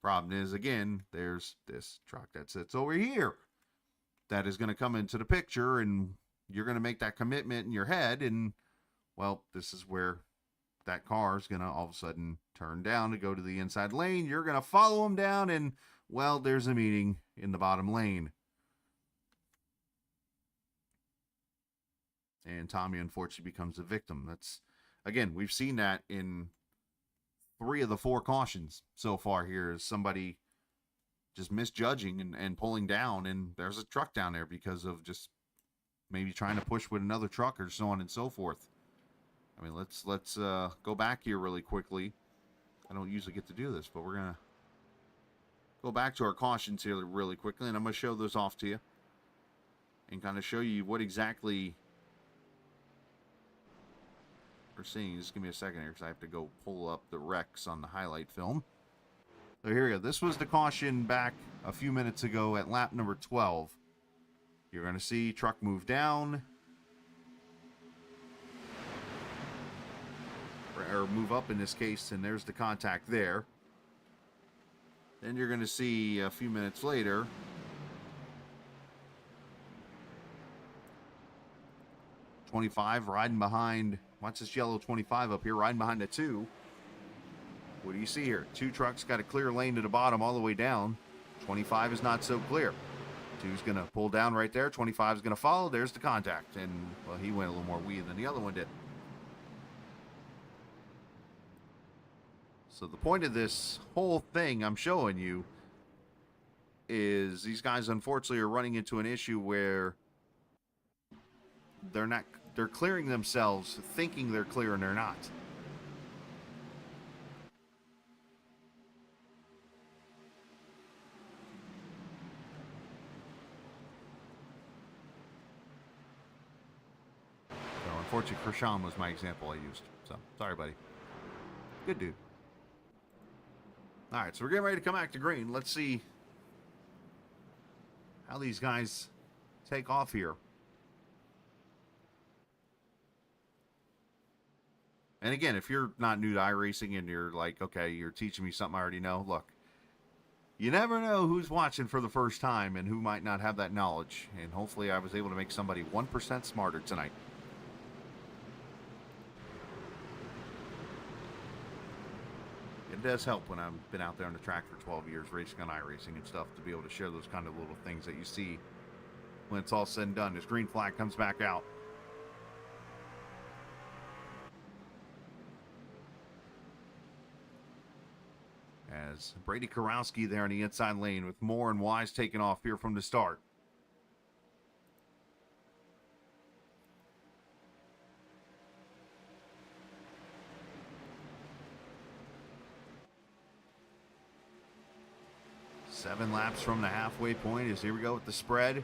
S2: Problem is, again, there's this truck that sits over here that is going to come into the picture, and you're going to make that commitment in your head, and, well, this is where that car is going to all of a sudden turn down to go to the inside lane. You're going to follow him down, and, well, there's a meeting in the bottom lane. And Tommy, unfortunately, becomes a victim. That's, again, we've seen that in 3 of the 4 cautions so far here, is somebody just misjudging and pulling down, and there's a truck down there because of just maybe trying to push with another truck or so on and so forth. I mean, let's go back here really quickly. I don't usually get to do this, but we're going to go back to our cautions here really quickly, and I'm going to show those off to you and kind of show you what exactly we're seeing. Just give me a second here because I have to go pull up the wrecks on the highlight film. So here we go. This was the caution back a few minutes ago at lap number 12. You're going to see truck move down. Or move up in this case, and there's the contact there. Then you're going to see a few minutes later, '25 riding behind. Watch this yellow 25 up here riding behind the 2. What do you see here? 2 trucks got a clear lane to the bottom all the way down. 25 is not so clear. 2's going to pull down right there. 25 is going to follow. There's the contact. And, well, he went a little more wee than the other one did. So the point of this whole thing I'm showing you is these guys, unfortunately, are running into an issue where they're clearing themselves, thinking they're clear, and they're not. So unfortunately, Krishan was my example I used. So sorry, buddy. Good dude. All right, so we're getting ready to come back to green. Let's see how these guys take off here. And again, if you're not new to iRacing and you're like, okay, you're teaching me something I already know, look, you never know who's watching for the first time and who might not have that knowledge. And hopefully I was able to make somebody 1% smarter tonight. It does help when I've been out there on the track for 12 years racing on iRacing and stuff to be able to share those kind of little things that you see when it's all said and done. This green flag comes back out. As Brady Karowski there in the inside lane with Moore and Wise taking off here from the start. Seven laps from the halfway point as here we go with the spread.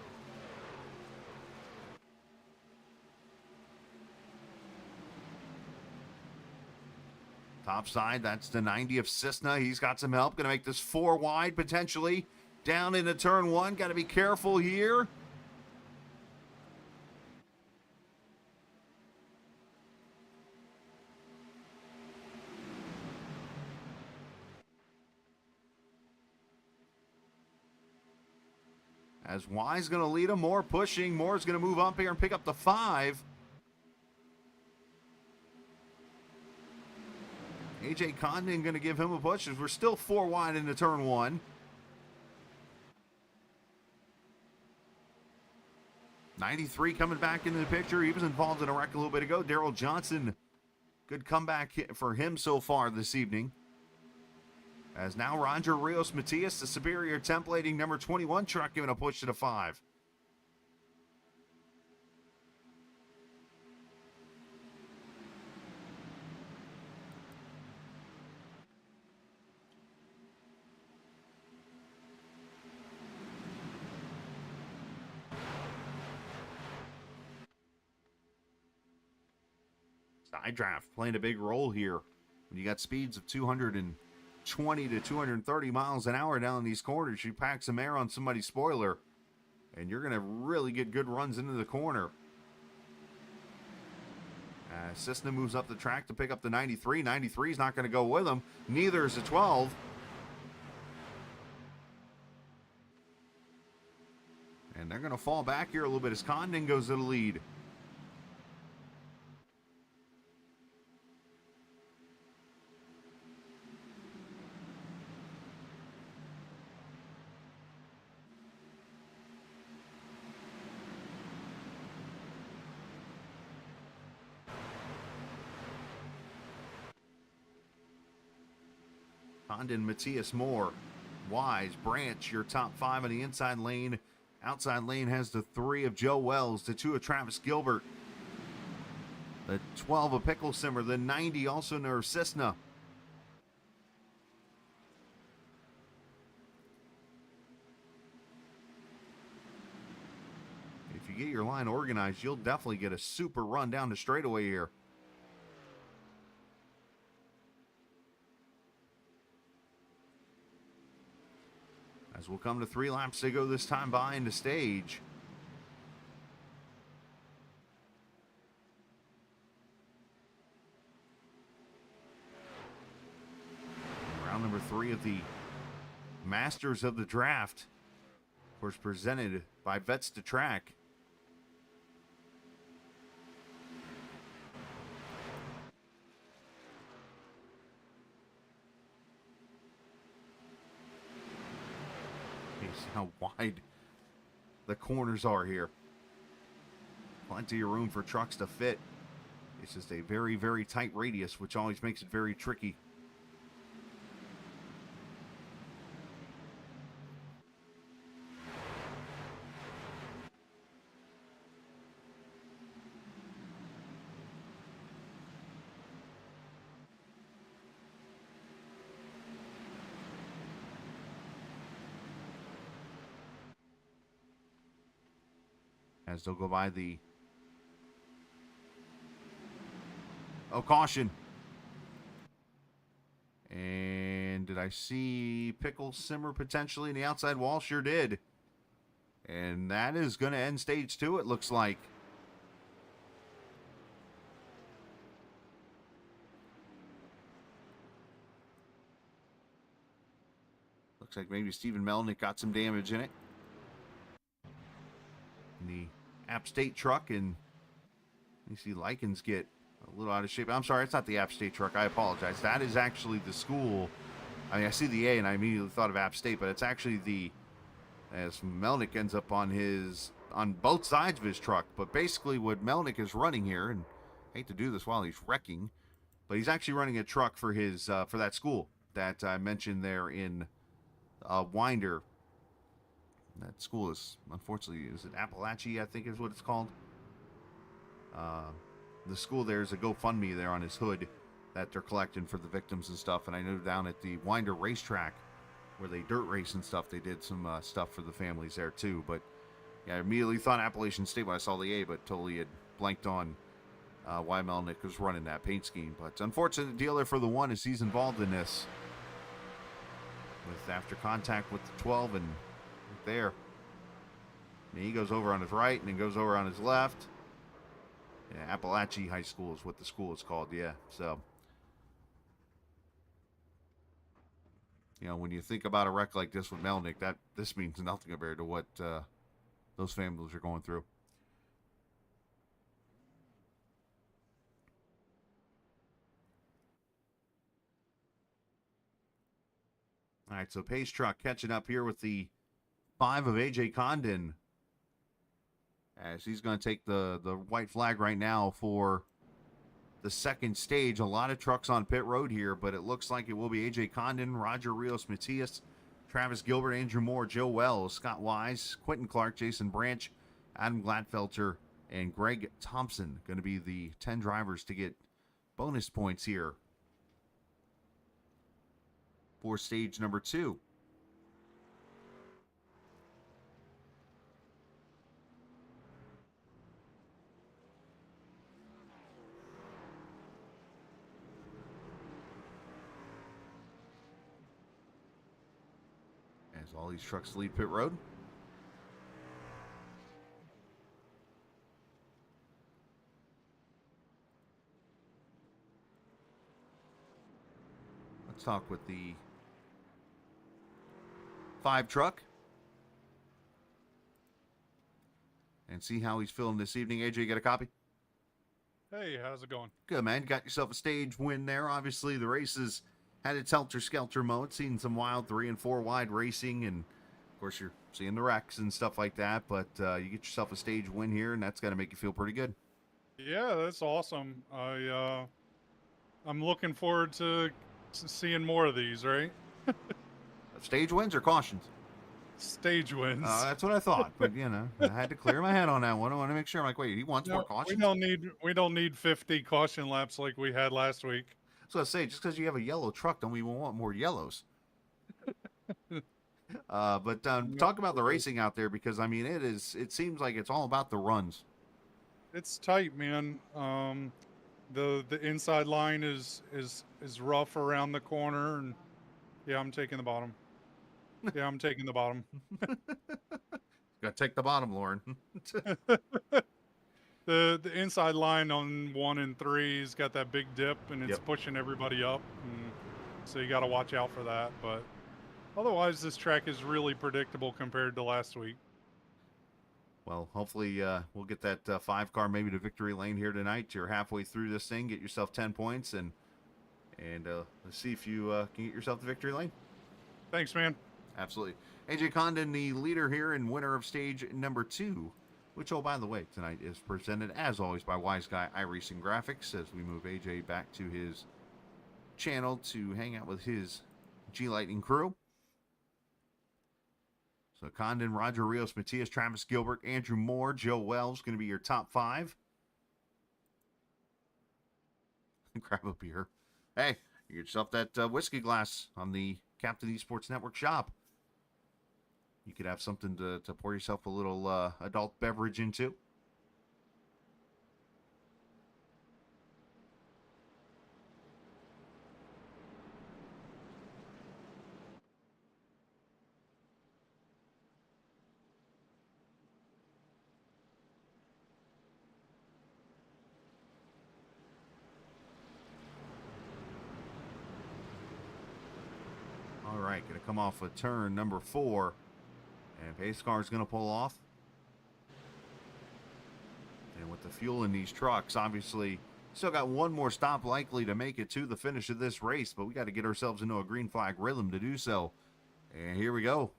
S2: Top side, that's the 90 of Cisna. He's got some help. Going to make this 4 wide potentially. Down into turn 1. Got to be careful here. As Y's going to lead him. Moore pushing. Moore's going to move up here and pick up the 5. AJ Condon going to give him a push as we're still 4 wide into turn 1. '93 coming back into the picture. He was involved in a wreck a little bit ago. Daryl Johnson, good comeback for him so far this evening. As now Roger Rios Matias, the superior templating number 21 truck, giving a push to the 5. Side draft playing a big role here when you got speeds of 220 to 230 miles an hour down these corners. You pack some air on somebody's spoiler, and you're going to really get good runs into the corner. Cisna moves up the track to pick up the 93. 93 is not going to go with him. Neither is the 12. And they're going to fall back here a little bit as Condon goes to the lead. Condon, Matthias Moore, Wise, Branch, your top 5 in the inside lane. Outside lane has the 3 of Joe Wells, the 2 of Travis Gilbert, the 12 of Pickle Simmer, the 90 also near Cisna. If you get your line organized, you'll definitely get a super run down the straightaway here. As we'll come to 3 laps to go this time behind the stage. Round number 3 of the Masters of the Draft. Of course, presented by Vets to Track. See how wide the corners are here. Plenty of room for trucks to fit. It's just a very, very tight radius, which always makes it very tricky. As they'll go by the... Oh, caution. And did I see Pickle Simmer potentially in the outside wall? Sure did. And that is going to end stage 2, it looks like. Looks like maybe Stephen Melnick got some damage in it. The App State truck, and you see Likens get a little out of shape. I'm sorry, it's not the App State truck. I apologize. That is actually the school. I mean, I see the A and I immediately thought of App State, but it's actually the, as Melnick ends up on both sides of his truck. But basically what Melnick is running here, and I hate to do this while he's wrecking, but he's actually running a truck for his, for that school that I mentioned there in Winder. That school is, unfortunately, is it Appalachia, I think is what it's called. The school there is a GoFundMe there on his hood that they're collecting for the victims and stuff. And I know down at the Winder racetrack where they dirt race and stuff, they did some stuff for the families there too. But yeah, I immediately thought Appalachian State when I saw the A, but totally had blanked on why Melnick was running that paint scheme. But unfortunate deal there for the 1 as he's involved in this. With after contact with the 12 and there. And he goes over on his right and then goes over on his left. Yeah, Appalachia High School is what the school is called, yeah. So, you know, when you think about a wreck like this with Melnick, this means nothing compared to what those families are going through. All right, so Pace Truck catching up here with the 5 of AJ Condon, as he's going to take the white flag right now for the second stage. A lot of trucks on pit road here, but it looks like it will be AJ Condon, Roger Rios Matias, Travis Gilbert, Andrew Moore, Joe Wells, Scott Wise, Quentin Clark, Jason Branch, Adam Gladfelter, and Greg Thompson. Going to be the 10 drivers to get bonus points here for stage number 2. As all these trucks leave pit road. Let's talk with the 5 truck and see how he's feeling this evening. AJ, you got a copy?
S5: Hey, how's it going?
S2: Good, man. Got yourself a stage win there. Obviously, the races had its helter-skelter mode. Seen some wild 3 and 4 wide racing, and of course, you're seeing the wrecks and stuff like that. But you get yourself a stage win here, and that's got to make you feel pretty good.
S5: Yeah, that's awesome. I'm looking forward to seeing more of these, right?
S2: Stage wins or cautions?
S5: Stage wins.
S2: That's what I thought, but you know, I had to clear my head on that one. I want to make sure. I'm like, wait, he wants more cautions?
S5: We don't need 50 caution laps like we had last week.
S2: So I say, just because you have a yellow truck, don't we want more yellows? But talk about the racing out there, because I mean, it seems like it's all about the runs.
S5: It's tight, man. The inside line is rough around the corner, and yeah, I'm taking the bottom. Yeah, I'm taking the bottom.
S2: Got to take the bottom, Lauren.
S5: The inside line on 1 and 3 has got that big dip, and it's pushing everybody up, and so you got to watch out for that. But otherwise, this track is really predictable compared to last week.
S2: Well, hopefully we'll get that 5 car maybe to victory lane here tonight. You're halfway through this thing. Get yourself 10 points, and let's see if you can get yourself the victory lane.
S5: Thanks, man.
S2: Absolutely. AJ Condon, the leader here and winner of stage number 2, which, oh, by the way, tonight is presented, as always, by Wise Guy iRacing Graphics, as we move AJ back to his channel to hang out with his G-Lightning crew. So Condon, Roger Rios, Matias, Travis Gilbert, Andrew Moore, Joe Wells going to be your top 5. Grab a beer. Hey, you get yourself that whiskey glass on the Captain eSports Network shop. You could have something to pour yourself a little adult beverage into. All right, going to come off of turn number 4. And pace car is going to pull off. And with the fuel in these trucks, obviously, still got one more stop likely to make it to the finish of this race, but we got to get ourselves into a green flag rhythm to do so. And here we go.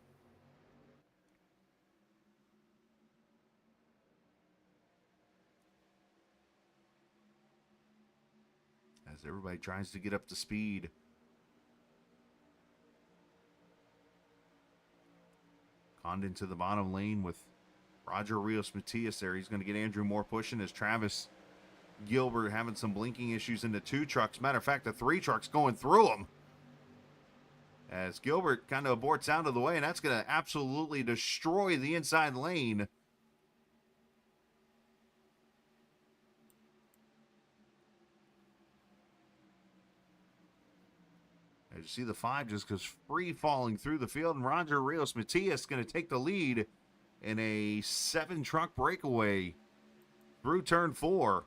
S2: As everybody tries to get up to speed. Condon to the bottom lane with Roger Rios Matias there. He's going to get Andrew Moore pushing as Travis Gilbert having some blinking issues into 2 trucks. Matter of fact, the 3 trucks going through him. As Gilbert kind of aborts out of the way, and that's going to absolutely destroy the inside lane. As you see the 5 just goes free falling through the field, and Roger Rios Matias going to take the lead in a 7-truck breakaway through turn 4.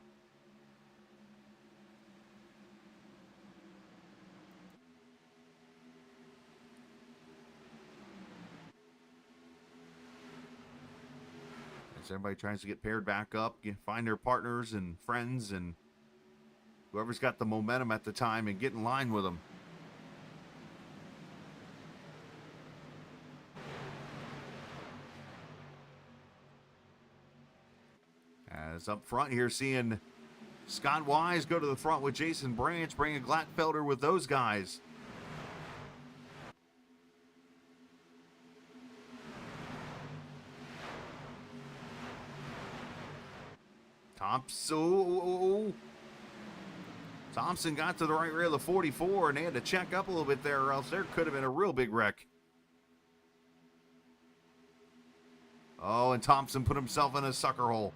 S2: As everybody tries to get paired back up, find their partners and friends and whoever's got the momentum at the time and get in line with them. As up front here, seeing Scott Wise go to the front with Jason Branch, bringing Glatfelder with those guys. Thompson got to the right rear of the 44, and they had to check up a little bit there, or else there could have been a real big wreck. Oh, and Thompson put himself in a sucker hole.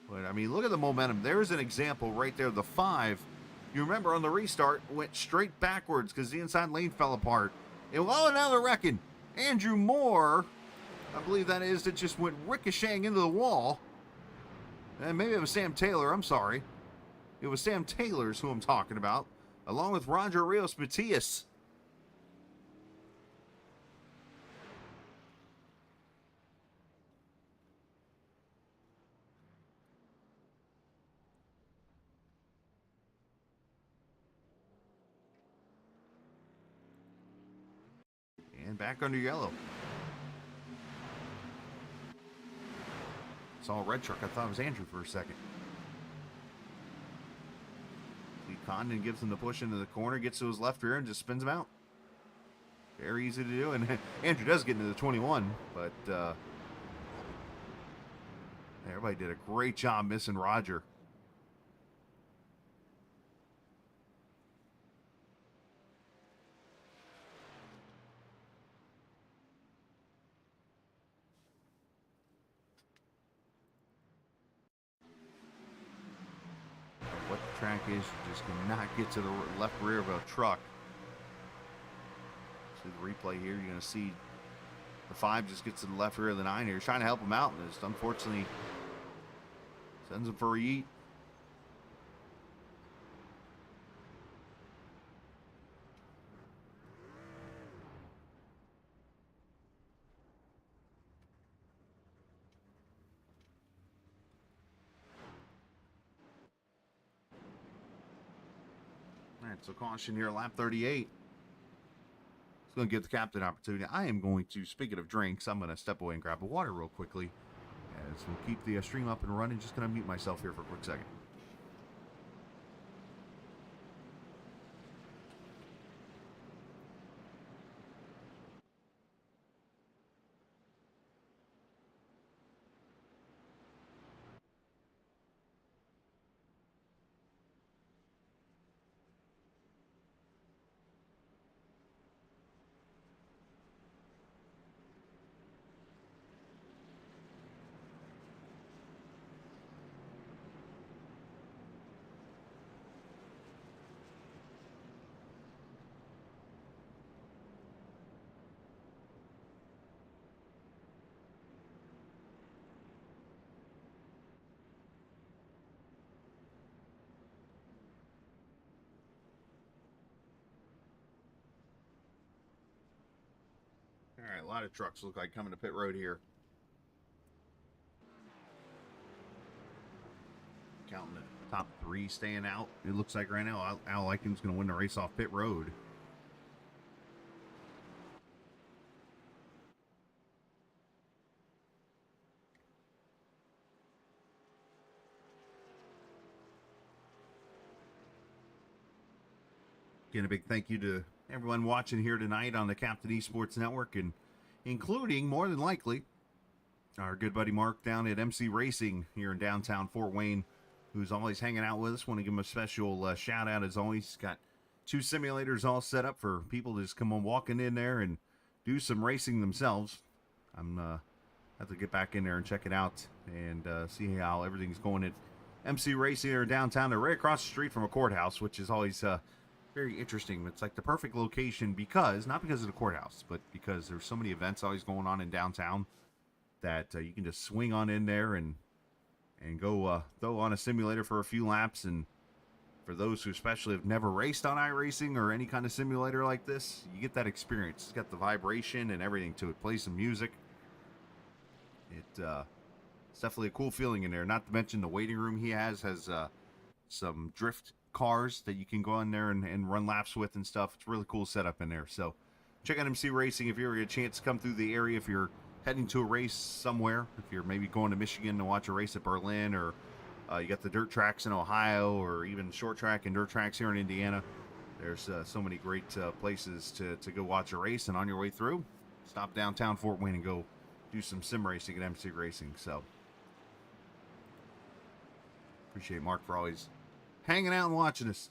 S2: But, I mean, look at the momentum. There's an example right there. The 5, you remember on the restart, went straight backwards because the inside lane fell apart. And, oh, now they're wrecking. Andrew Moore, I believe that is, that just went ricocheting into the wall. And maybe it was Sam Taylor. I'm sorry. It was Sam Taylor's who I'm talking about, along with Roger Rios Matias. And back under yellow. Saw a red truck. I thought it was Andrew for a second. Lee Condon gives him the push into the corner, gets to his left rear, and just spins him out. Very easy to do. And Andrew does get into the 21, but everybody did a great job missing Roger. What the track is, you just cannot get to the left rear of a truck. See the replay here, you're going to see the 5 just gets to the left rear of the 9 here. He's trying to help him out, and just unfortunately sends him for a yeet. All right, so caution here, lap 38. It's going to give the captain an opportunity. I am going to, speaking of drinks, I'm going to step away and grab a water real quickly. As we'll keep the stream up and running. Just going to mute myself here for a quick second. All right, a lot of trucks look like coming to pit road here. Counting the top 3 staying out. It looks like right now Al Likens going to win the race off pit road. Again, a big thank you to everyone watching here tonight on the Captain Esports Network, and including, more than likely, our good buddy Mark down at MC Racing here in downtown Fort Wayne, who's always hanging out with us. Want to give him a special shout out as always. He's got 2 simulators all set up for people to just come on walking in there and do some racing themselves. I'm have to get back in there and check it out and see how everything's going at MC Racing here in downtown. They're right across the street from a courthouse, which is always very interesting. It's like the perfect location because, not because of the courthouse, but because there's so many events always going on in downtown that you can just swing on in there and go throw on a simulator for a few laps. And for those who especially have never raced on iRacing or any kind of simulator like this, you get that experience. It's got the vibration and everything to it. Play some music. It's definitely a cool feeling in there. Not to mention the waiting room he has some drift cars that you can go in there and run laps with and stuff. It's really cool setup in there. So check out MC Racing if you ever get a chance to come through the area. If you're heading to a race somewhere, if you're maybe going to Michigan to watch a race at Berlin, or you got the dirt tracks in Ohio, or even short track and dirt tracks here in Indiana, there's so many great places to go watch a race. And on your way through, stop downtown Fort Wayne and go do some sim racing at MC Racing. So appreciate Mark for always hanging out and watching us.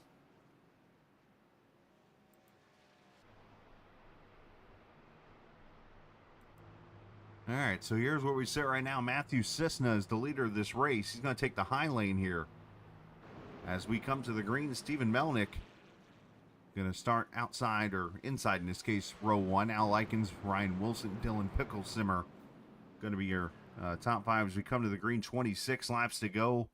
S2: All right, so here's where we sit right now. Matthew Cisna is the leader of this race. He's going to take the high lane here. As we come to the green, Stephen Melnick going to start outside, or inside in this case, row 1. Al Likens, Ryan Wilson, Dylan Picklesimmer going to be your top 5 as we come to the green. 26 laps to go.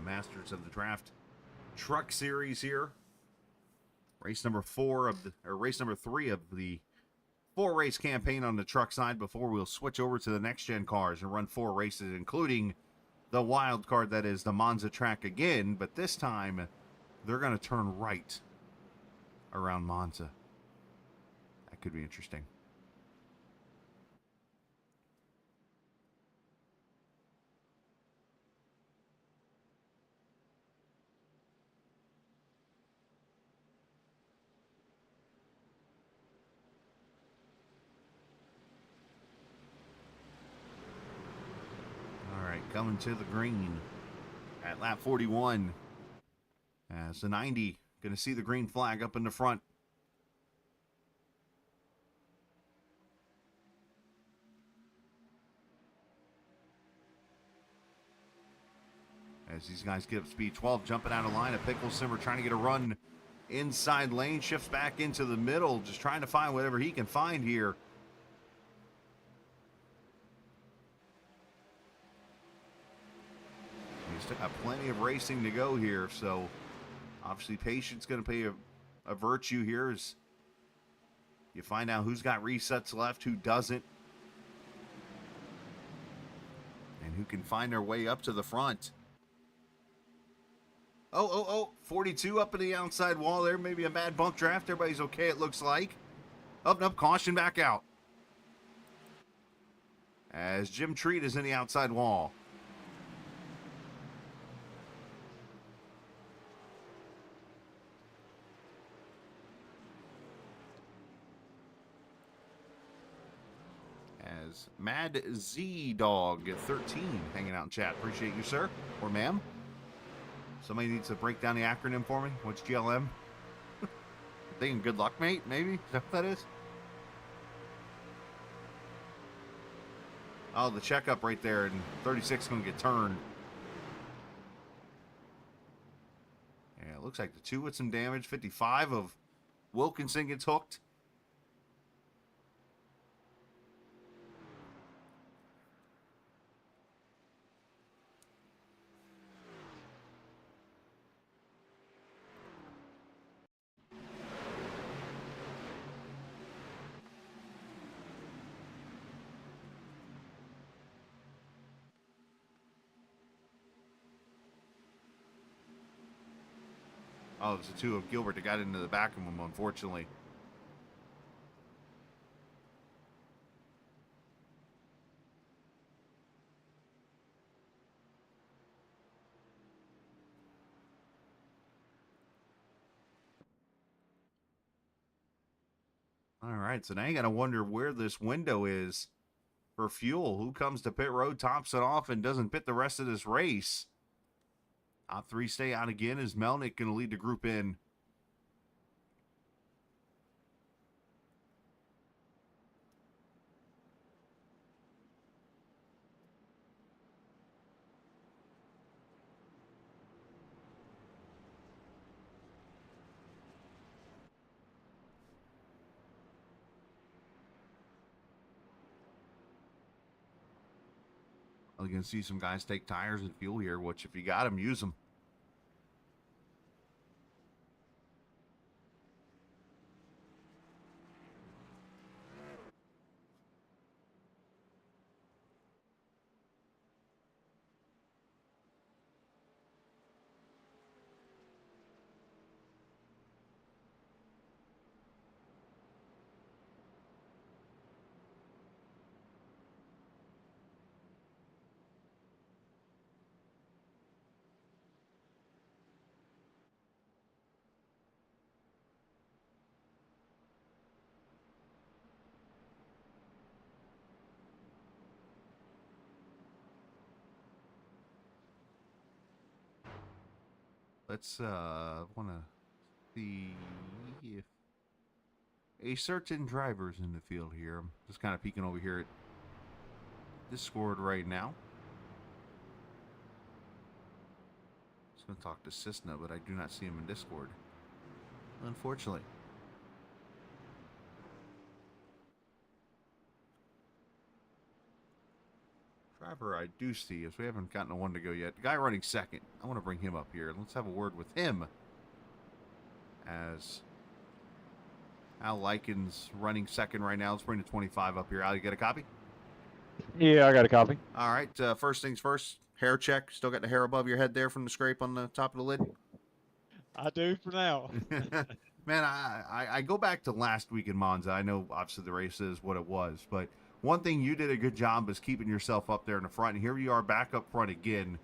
S2: Masters of the Draft Truck Series here. Race number 3 of the 4-race campaign on the truck side before we'll switch over to the next gen cars and run 4 races, including the wild card that is the Monza track again, but this time they're going to turn right around Monza. That could be interesting. Coming to the green at lap 41 as the 90 going to see the green flag up in the front. As these guys get up speed. 12 jumping out of line. A Picklesimmer trying to get a run inside lane, shifts back into the middle, just trying to find whatever he can find here. Still got plenty of racing to go here, so obviously patience going to pay a virtue here as you find out who's got resets left, who doesn't, and who can find their way up to the front. Oh, 42 up in the outside wall there. Maybe a bad bunk draft. Everybody's okay, it looks like. Up, caution back out. As Jim Treat is in the outside wall. As Mad Z Dog 13 hanging out in chat. Appreciate you, sir, or ma'am. Somebody needs to break down the acronym for me. What's GLM? Thinking good luck, mate, maybe? Is that what that is? Oh, the checkup right there, and 36 is going to get turned. Yeah, it looks like the 2 with some damage. 55 of Wilkinson gets hooked. Oh, it's the 2 of Gilbert that got into the back of him, unfortunately. All right, so now you got to wonder where this window is for fuel. Who comes to pit road, tops it off, and doesn't pit the rest of this race? Top 3 stay out again. Is Melnick going to lead the group in? Well, you can see some guys take tires and fuel here, which if you got them, use them. Let's want to see if a certain driver's in the field here. I'm just kind of peeking over here at Discord right now. Just going to talk to Cisna, but I do not see him in Discord, unfortunately. Driver I do see is we haven't gotten a one to go yet. The guy running second, I want to bring him up here. Let's have a word with him as Al Likens running second right now. Let's bring the 25 up here. Al, you get a copy?
S6: Yeah, I got a copy.
S2: All right. First things first, hair check. Still got the hair above your head there from the scrape on the top of the lid?
S6: I do for now.
S2: Man, I go back to last week in Monza. I know, obviously, the race is what it was, but one thing you did a good job is keeping yourself up there in the front. And here you are back up front again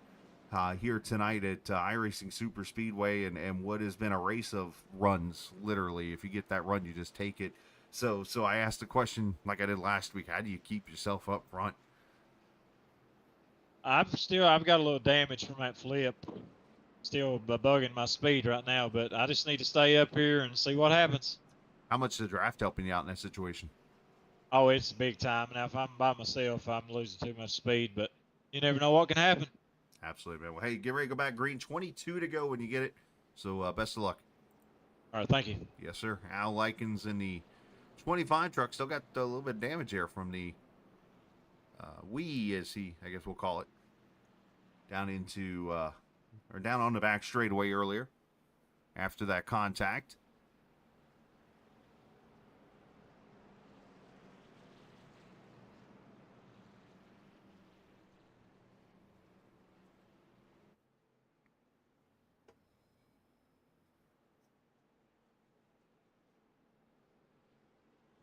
S2: here tonight at iRacing Superspeedway and what has been a race of runs, literally. If you get that run, you just take it. So I asked the question like I did last week, how do you keep yourself up front?
S6: I've got a little damage from that flip. Still bugging my speed right now, but I just need to stay up here and see what happens.
S2: How much is the draft helping you out in that situation?
S6: Oh, it's big time. Now, if I'm by myself, I'm losing too much speed, but you never know what can happen.
S2: Absolutely, man. Well, hey, get ready to go back green. 22 to go when you get it. So best of luck.
S6: All right, thank you.
S2: Yes, sir. Al Likens in the 25 truck. Still got a little bit of damage here from the as I guess we'll call it, down into, or down on the back straightaway earlier after that contact.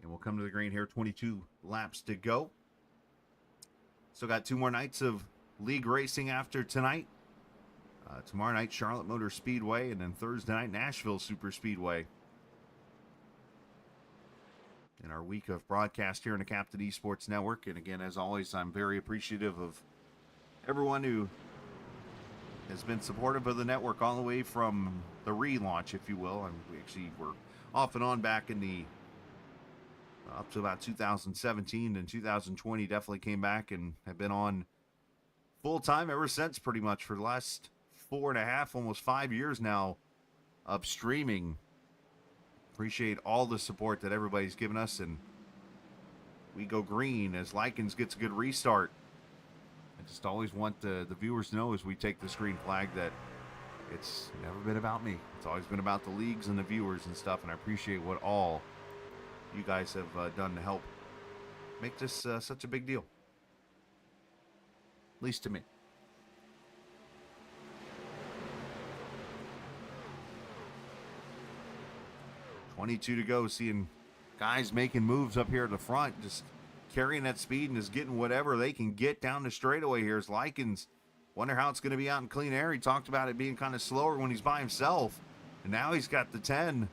S2: And we'll come to the green here. 22 laps to go. Still got 2 more nights of league racing after tonight. Tomorrow night, Charlotte Motor Speedway, and then Thursday night, Nashville Superspeedway. In our week of broadcast here in the Captain eSports Network. And again, as always, I'm very appreciative of everyone who has been supportive of the network all the way from the relaunch, if you will. And we actually were off and on back in the up to about 2017, and 2020 definitely came back and have been on full time ever since, pretty much for the last 4.5, almost 5 years now of streaming. Appreciate all the support that everybody's given us, and we go green as Likens gets a good restart. I just always want the viewers to know as we take this green flag that it's never been about me. It's always been about the leagues and the viewers and stuff, and I appreciate what all you guys have done to help make this such a big deal. At least to me. $22 to go, seeing guys making moves up here at the front, just carrying that speed and just getting whatever they can get down the straightaway here. As Likens, wonder how it's going to be out in clean air. He talked about it being kind of slower when he's by himself, and now he's got the 10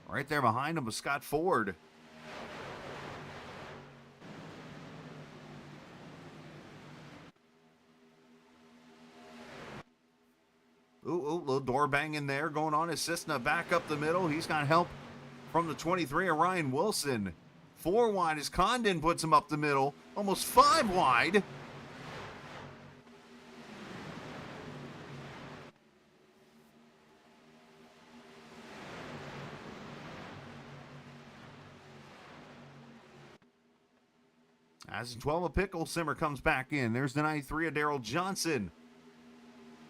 S2: right there behind him with Scott Ford. Ooh, little door banging there going on. As Cisna back up the middle. He's got help from the 23 of Ryan Wilson. 4 wide as Condon puts him up the middle. Almost 5 wide. As 12 of Pickle Simmer comes back in. There's the 93 of Daryl Johnson.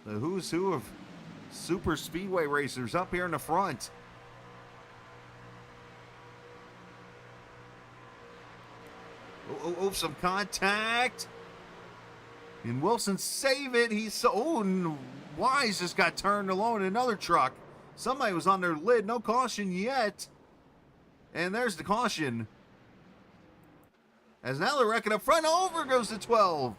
S2: The who's who of super speedway racers up here in the front. Oh, some contact. And Wilson save it. He's so, and Wise just got turned alone in another truck. Somebody was on their lid. No caution yet. And there's the caution. As now they're wrecking up front. Over goes the 12.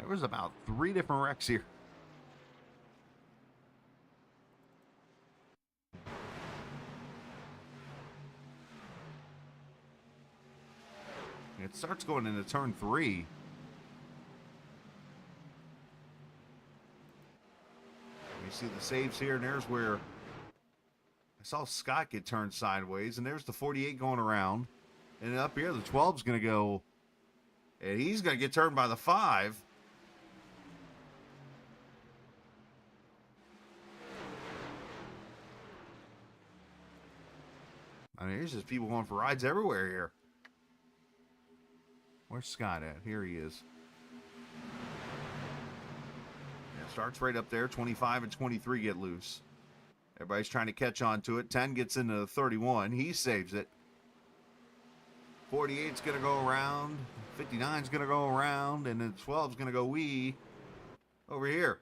S2: There was about 3 different wrecks here. It starts going into turn 3. You see the saves here, and there's where I saw Scott get turned sideways, and there's the 48 going around. And up here, the 12's going to go, and he's going to get turned by the 5. I mean, there's just people going for rides everywhere here. Where's Scott at? Here he is. Yeah, starts right up there. 25 and 23 get loose. Everybody's trying to catch on to it. 10 gets into the 31. He saves it. 48's going to go around. 59's going to go around. And then 12's going to go over here.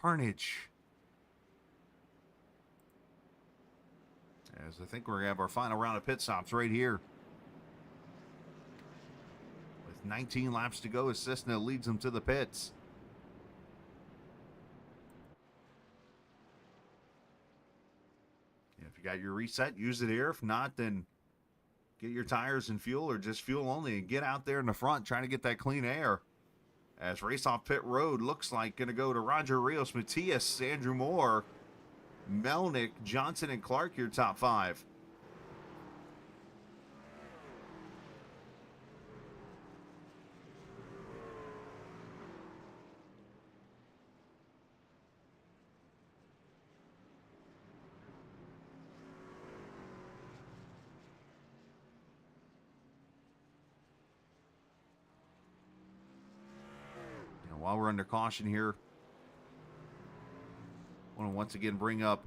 S2: Carnage. As I think we're going to have our final round of pit stops right here. With 19 laps to go, Cessna leads them to the pits. If you got your reset, use it here. If not, then get your tires and fuel, or just fuel only, and get out there in the front trying to get that clean air. As race off pit road looks like going to go to Roger Rios, Matias, Andrew Moore, Melnick, Johnson, and Clark, your top 5. While we're under caution here, I want to once again bring up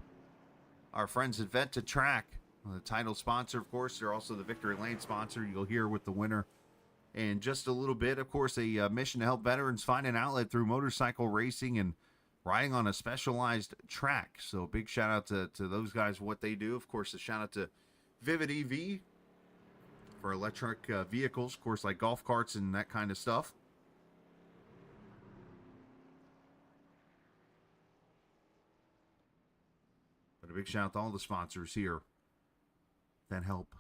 S2: our friends at Vet to Track, the title sponsor, of course. They're also the Victory Lane sponsor. You'll hear with the winner in just a little bit. Of course, a mission to help veterans find an outlet through motorcycle racing and riding on a specialized track. So big shout out to those guys, what they do. Of course, a shout out to Vivid EV for electric vehicles, of course, like golf carts and that kind of stuff. A big shout out to all the sponsors here that help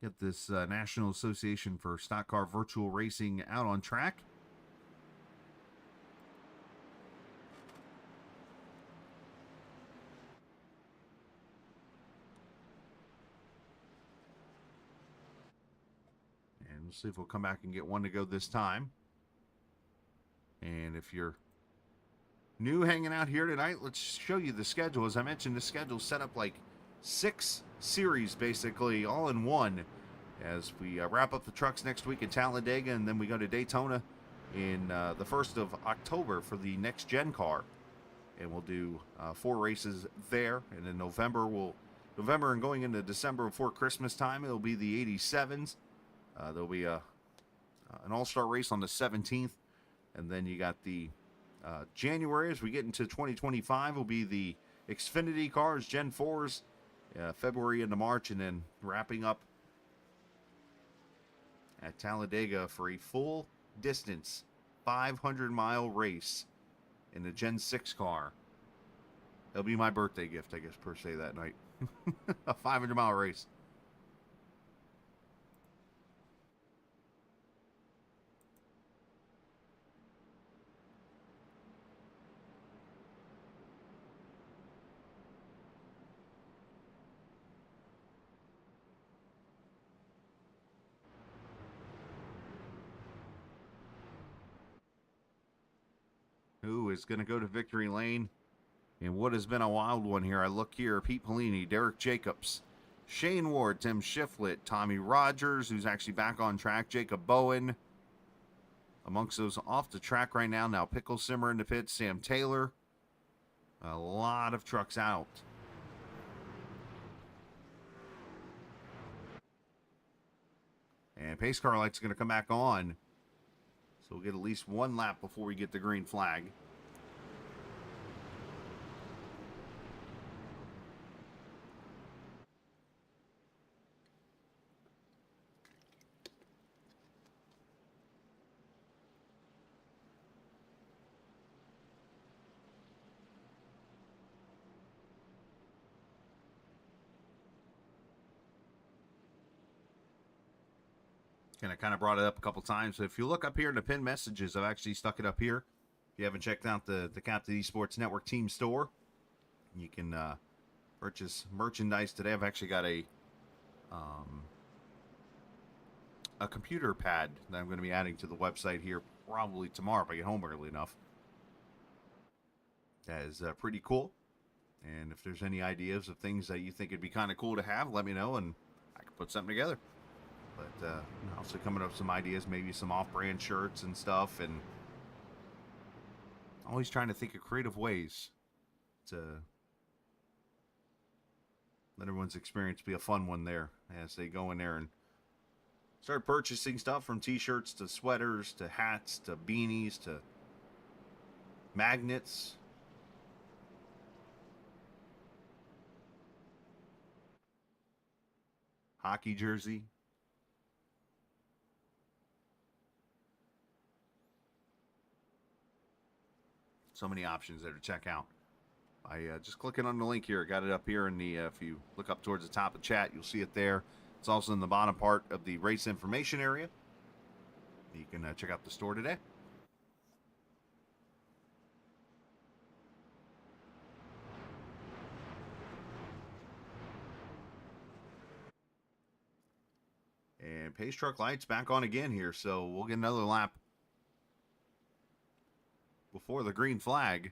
S2: get this National Association for Stock Car Virtual Racing out on track. And we'll see if we'll come back and get one to go this time. And if you're new hanging out here tonight, let's show you the schedule. As I mentioned, the schedule's set up like 6 series basically all in one, as we wrap up the trucks next week in Talladega, and then we go to Daytona in the 1st of October for the next gen car, and we'll do 4 races there. And in November and going into December before Christmas time, it'll be the 87s. There'll be an all-star race on the 17th, and then you got the January, as we get into 2025, will be the Xfinity cars, Gen 4s, February into March, and then wrapping up at Talladega for a full distance 500-mile race in the Gen 6 car. It'll be my birthday gift, I guess, per se, that night. A 500-mile race. Who is going to go to victory lane in what has been a wild one here? I look here: Pete Polini, Derek Jacobs, Shane Ward, Tim Shiflett, Tommy Rogers, who's actually back on track, Jacob Bowen. Amongst those off the track right now Pickle Simmer in the pit, Sam Taylor. A lot of trucks out. And pace car light's going to come back on. So we'll get at least one lap before we get the green flag. And I kind of brought it up a couple times. So if you look up here in the pinned messages, I've actually stuck it up here. If you haven't checked out the Captain eSports Network team store, you can purchase merchandise today. I've actually got a computer pad that I'm going to be adding to the website here probably tomorrow if I get home early enough. That is pretty cool. And if there's any ideas of things that you think it'd be kind of cool to have, let me know and I can put something together. But also coming up with some ideas, maybe some off-brand shirts and stuff, and always trying to think of creative ways to let everyone's experience be a fun one there as they go in there and start purchasing stuff from t-shirts to sweaters to hats to beanies to magnets. Hockey jersey. So many options there to check out. By just clicking on the link here. Got it up here in the, if you look up towards the top of the chat, you'll see it there. It's also in the bottom part of the race information area. You can check out the store today. And Pace Truck Lights back on again here, so we'll get another lap before the green flag.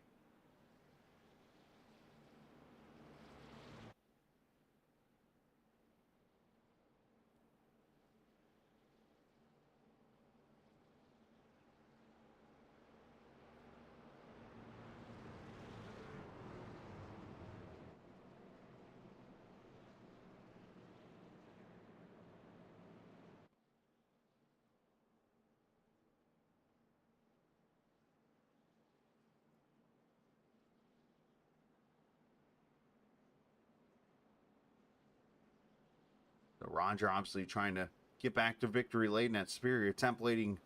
S2: So Roger obviously trying to get back to victory lane in that Superior templating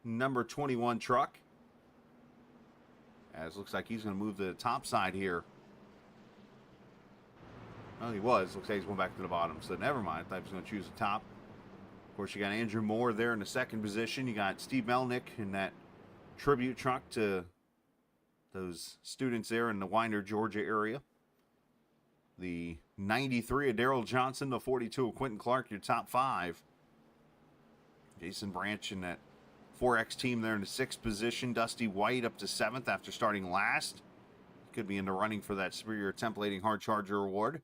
S2: number 21 truck. As looks like he's going to move to the top side here. Well, he was. Looks like he's going back to the bottom. So never mind. I thought he was going to choose the top. Of course, you got Andrew Moore there in the second position. You got Steve Melnick in that tribute truck to those students there in the Winder, Georgia area. The 93 of Daryl Johnson, the 42 of Quentin Clark, your top five. Jason Branch in that 4X team there in the sixth position. Dusty White up to seventh after starting last. Could be in the running for that Superior Templating Hard Charger award.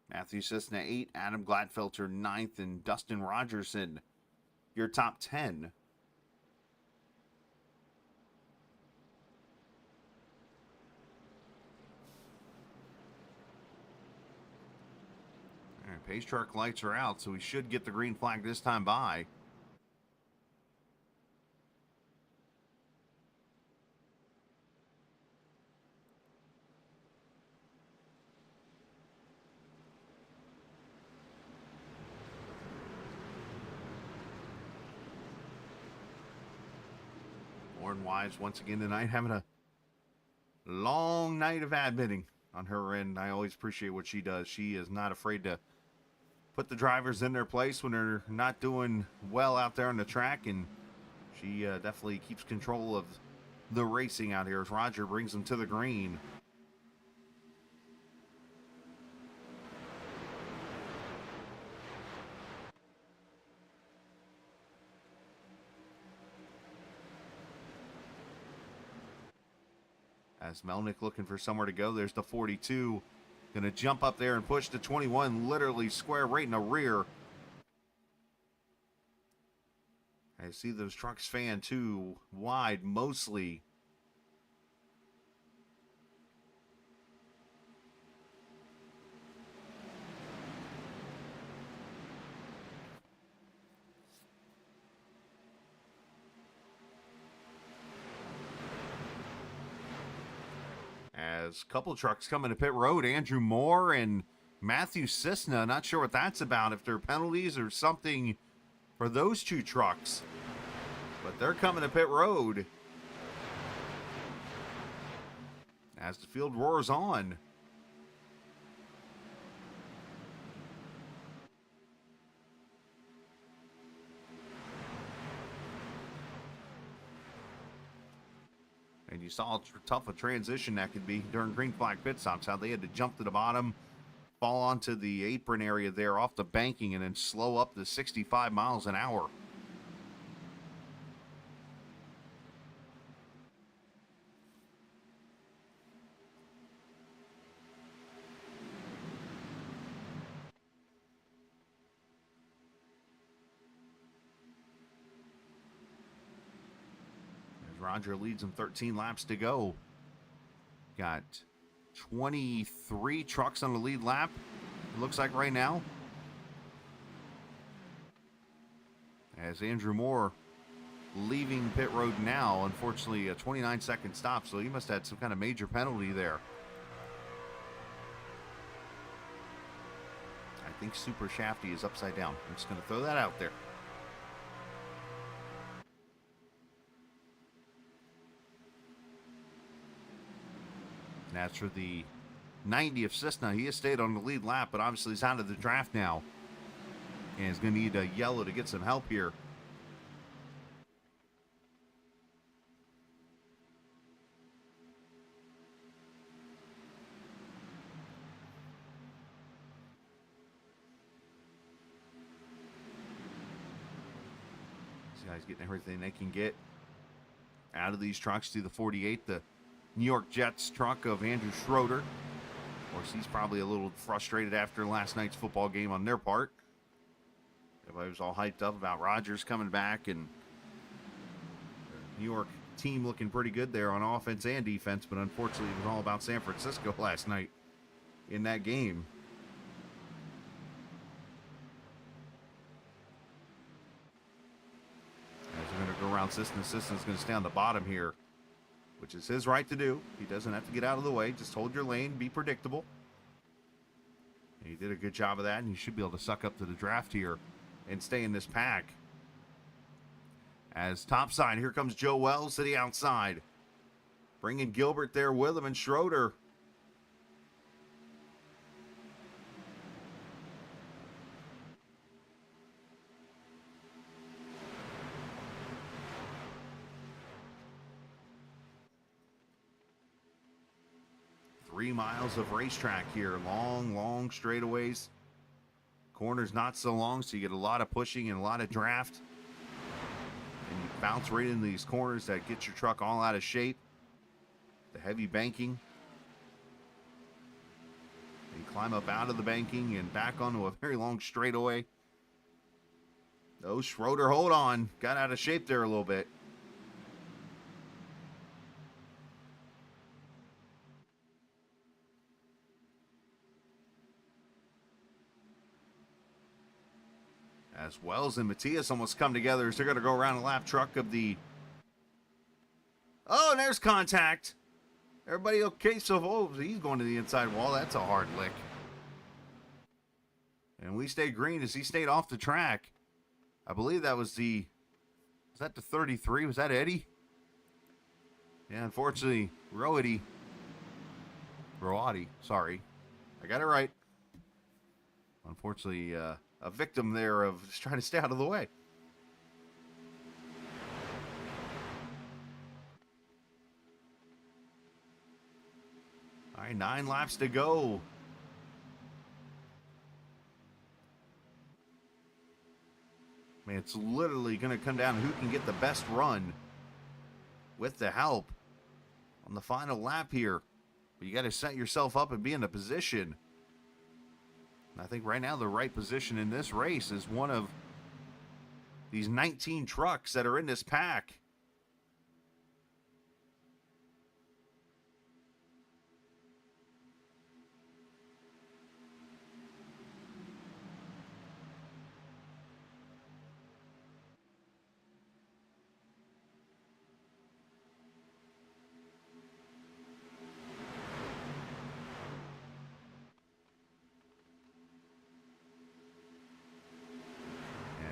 S2: Matthew Cisna 8, Adam Gladfelter 9th, and Dustin Rogerson, your top 10. All right, Pace Truck lights are out, so we should get the green flag this time by. Lauren Wise once again tonight having a long night of admitting on her end. I always appreciate what she does. She is not afraid to put the drivers in their place when they're not doing well out there on the track, and she definitely keeps control of the racing out here as Roger brings them to the green. As Melnick looking for somewhere to go, there's the 42. Going to jump up there and push the 21, literally square right in the rear. I see those trucks fan too wide, mostly. As a couple trucks coming to pit road, Andrew Moore and Matthew Cisna. Not sure what that's about, if there are penalties or something for those two trucks. But they're coming to pit road as the field roars on. And you saw how tough a transition that could be during green flag pit stops, how they had to jump to the bottom, fall onto the apron area there off the banking, and then slow up to 65 miles an hour. Roger leads him 13 laps to go. Got 23 trucks on the lead lap, it looks like right now. As Andrew Moore leaving pit road now, unfortunately a 29-second stop, so he must have had some kind of major penalty there. I think Super Shafty is upside down. I'm just going to throw that out there. That's for the 90th Cessna. He has stayed on the lead lap, but obviously he's out of the draft now. And he's going to need a yellow to get some help here. These guys getting everything they can get out of these trucks to the 48. The New York Jets truck of Andrew Schroeder. Of course, he's probably a little frustrated after last night's football game on their part. Everybody was all hyped up about Rodgers coming back, and the New York team looking pretty good there on offense and defense, but unfortunately it was all about San Francisco last night in that game. As we're going to go around Sisson, Sisson's going to stay on the bottom here, which is his right to do. He doesn't have to get out of the way. Just hold your lane, be predictable. And he did a good job of that, and you should be able to suck up to the draft here and stay in this pack. As topside, here comes Joe Wells to the outside. Bringing Gilbert there with him, and Schroeder. Three miles of racetrack here. Long straightaways. Corners not so long, so you get a lot of pushing and a lot of draft. And you bounce right into these corners that get your truck all out of shape. The heavy banking. And you climb up out of the banking and back onto a very long straightaway. Oh, Schroeder, hold on. Got out of shape there a little bit. As Wells and Matias almost come together as they're going to go around a lap truck of the... Oh, and there's contact. Everybody okay? So he's going to the inside wall. That's a hard lick. And we stayed green as he stayed off the track. I believe that was the... Was that the 33? Was that Eddie? Yeah, unfortunately, Roady, sorry. I got it right. Unfortunately, a victim there of just trying to stay out of the way. All right, 9 laps to go. Man, it's literally going to come down to who can get the best run with the help on the final lap here. But you got to set yourself up and be in a position. I think right now the right position in this race is one of these 19 trucks that are in this pack.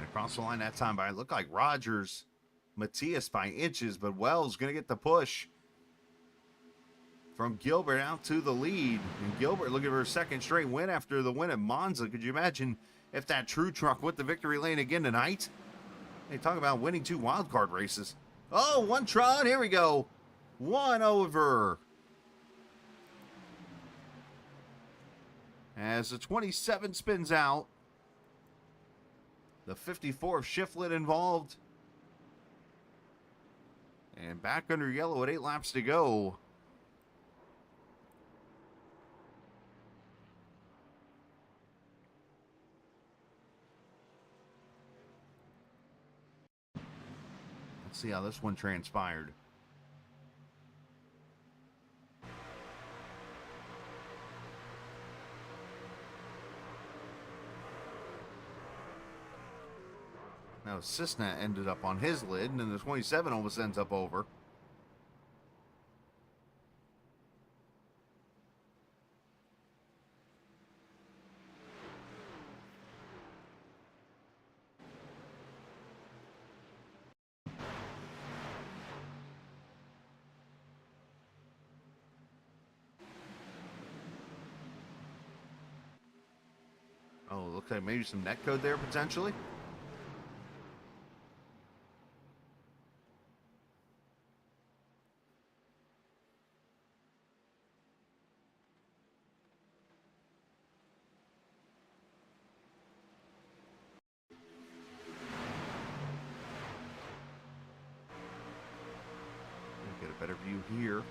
S2: Across the line that time, but it looked like Rodgers, Matias by inches, but Wells going to get the push from Gilbert out to the lead. And Gilbert looking for a second straight win after the win at Monza. Could you imagine if that true truck went the victory lane again tonight? They talk about winning 2 wildcard races. Oh, one try, here we go. 1 over. As the 27 spins out, the 54 of Shiflett involved. And back under yellow at 8 laps to go. Let's see how this one transpired. Now Cisna ended up on his lid, and then the 27 almost ends up over. Oh, looks like maybe some netcode there potentially. Get a better view here.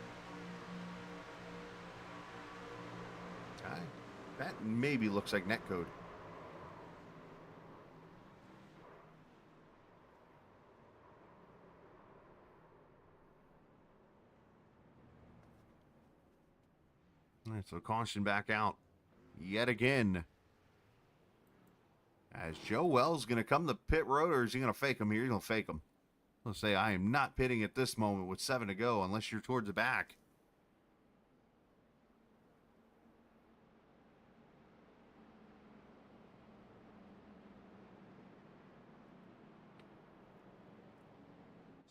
S2: That maybe looks like netcode. All right, so caution back out yet again. As Joe Wells going to come to pit road, or is he going to fake him here? He's going to fake him. He'll say, I am not pitting at this moment with 7 to go unless you're towards the back.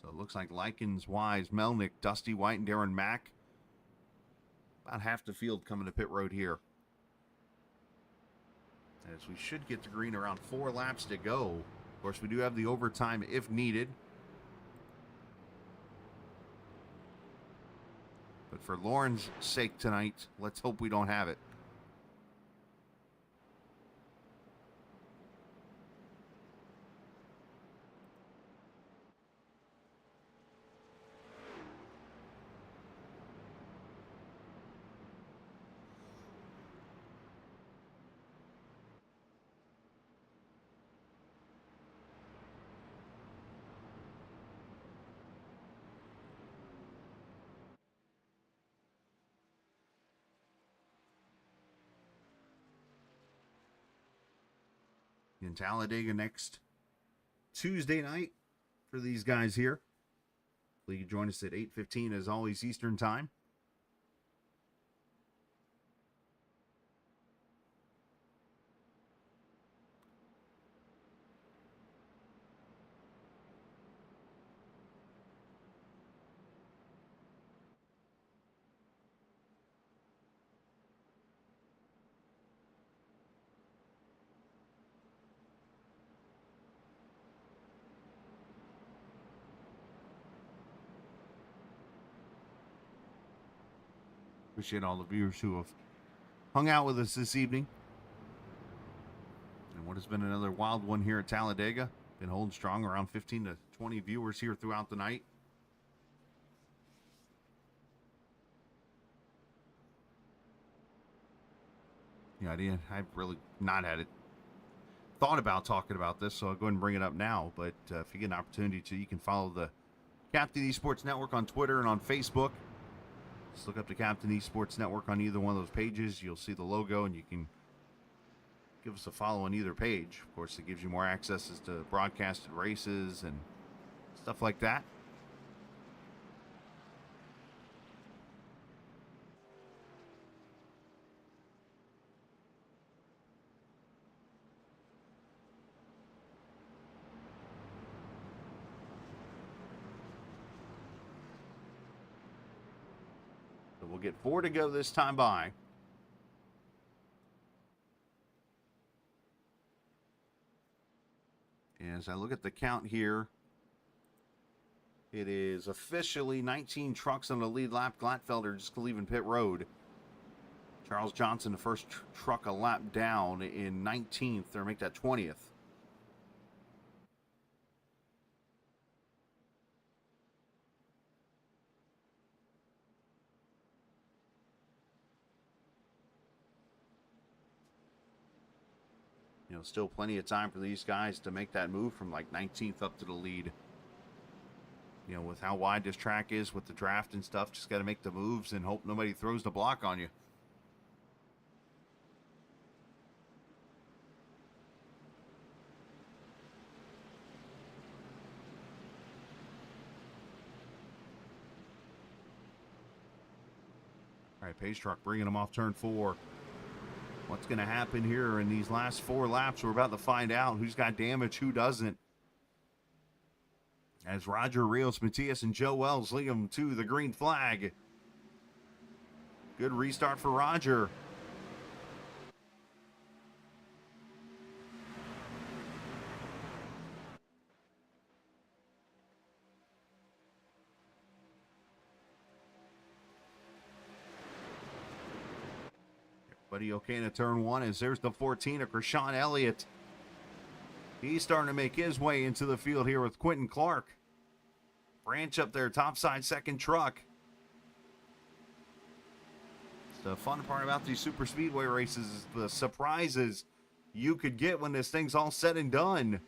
S2: So it looks like Likens, Wise, Melnick, Dusty White, and Darren Mack. About half the field coming to pit road here. As we should get to green around 4 laps to go. Of course, we do have the overtime if needed. But for Lauren's sake tonight, let's hope we don't have it. In Talladega next Tuesday night for these guys here. Please join us at 8:15 as always Eastern Time. Appreciate all the viewers who have hung out with us this evening. And what has been another wild one here at Talladega. Been holding strong, around 15 to 20 viewers here throughout the night. Yeah, I've really not had it thought about talking about this, so I'll go ahead and bring it up now. But if you get an opportunity to, you can follow the Captain eSports Network on Twitter and on Facebook. Just look up the Captain eSports Network on either one of those pages. You'll see the logo, and you can give us a follow on either page. Of course, it gives you more access to broadcasted races and stuff like that. So we'll get 4 to go this time by. As I look at the count here, It is officially 19 trucks on the lead lap. Glatfelder just leaving pit road. Charles Johnson, the first truck a lap down in 19th, or make that 20th. You know, still plenty of time for these guys to make that move from like 19th up to the lead. You know, with how wide this track is with the draft and stuff, just got to make the moves and hope nobody throws the block on you. All right, Pace Truck bringing them off turn 4. What's going to happen here in these last 4 laps? We're about to find out who's got damage, who doesn't. As Roger Rios, Matias, and Joe Wells lead them to the green flag. Good restart for Roger. Everybody okay in turn 1 as there's the 14 of Krishan Elliott. He's starting to make his way into the field here with Quentin Clark. Branch up there, topside second truck. It's the fun part about these super speedway races is the surprises you could get when this thing's all said and done.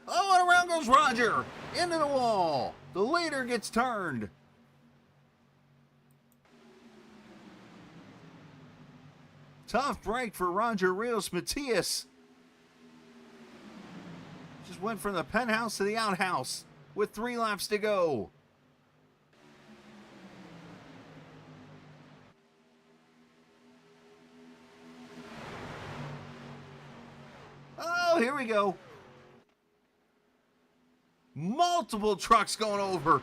S2: Oh, and around goes Roger. Into the wall. The leader gets turned. Tough break for Roger Rios Matias. Just went from the penthouse to the outhouse with 3 laps to go. Oh, here we go. Multiple trucks going over.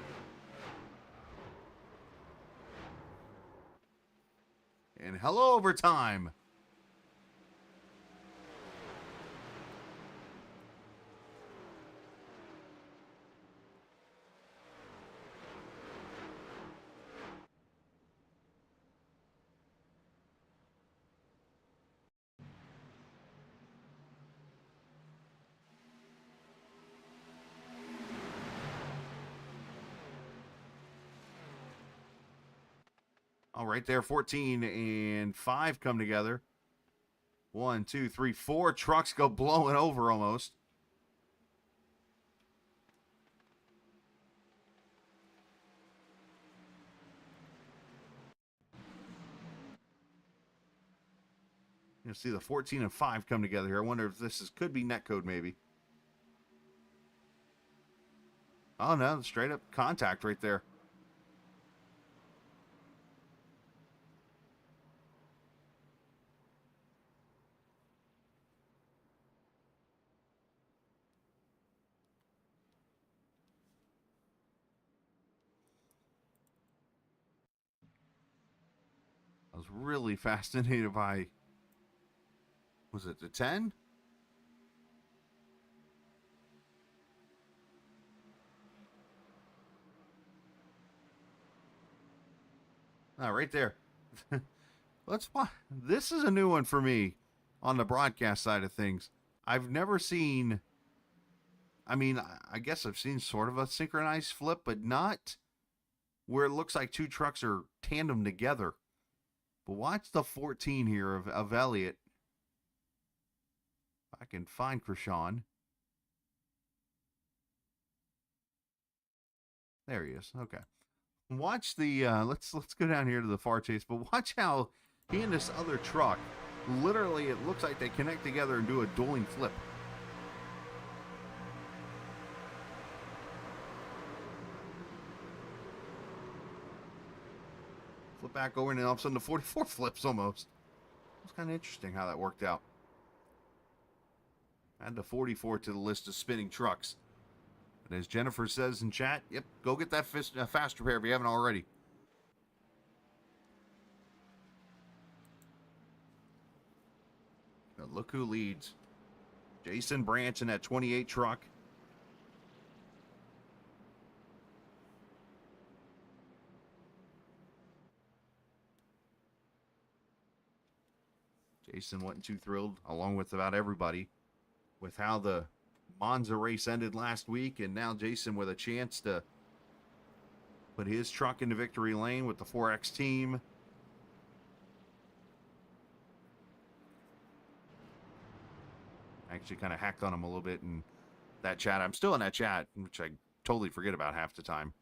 S2: And hello overtime. All right, there, 14 and 5 come together. 1, 2, 3, 4 trucks go blowing over almost. You see the 14 and 5 come together here. I wonder if this could be netcode maybe. Oh no, straight up contact right there. I was really fascinated by, was it the 10? Oh, right there. Let's watch. This is a new one for me on the broadcast side of things. I've never seen, I mean, I guess I've seen sort of a synchronized flip, but not where it looks like 2 trucks are tandem together. But watch the 14 here of Elliott. If I can find Krishan. There he is. Okay. Watch the, let's go down here to the far chase, but watch how he and this other truck, literally it looks like they connect together and do a dueling flip. Flip back over and then all of a sudden the 44 flips almost. It's kind of interesting how that worked out. Add the 44 to the list of spinning trucks. And as Jennifer says in chat, yep, go get that fast repair if you haven't already. But look who leads. Jason Branch in that 28 truck. Jason wasn't too thrilled, along with about everybody, with how the Monza race ended last week, and now Jason with a chance to put his truck into victory lane with the 4X team. I actually kind of hacked on him a little bit in that chat. I'm still in that chat, which I totally forget about half the time,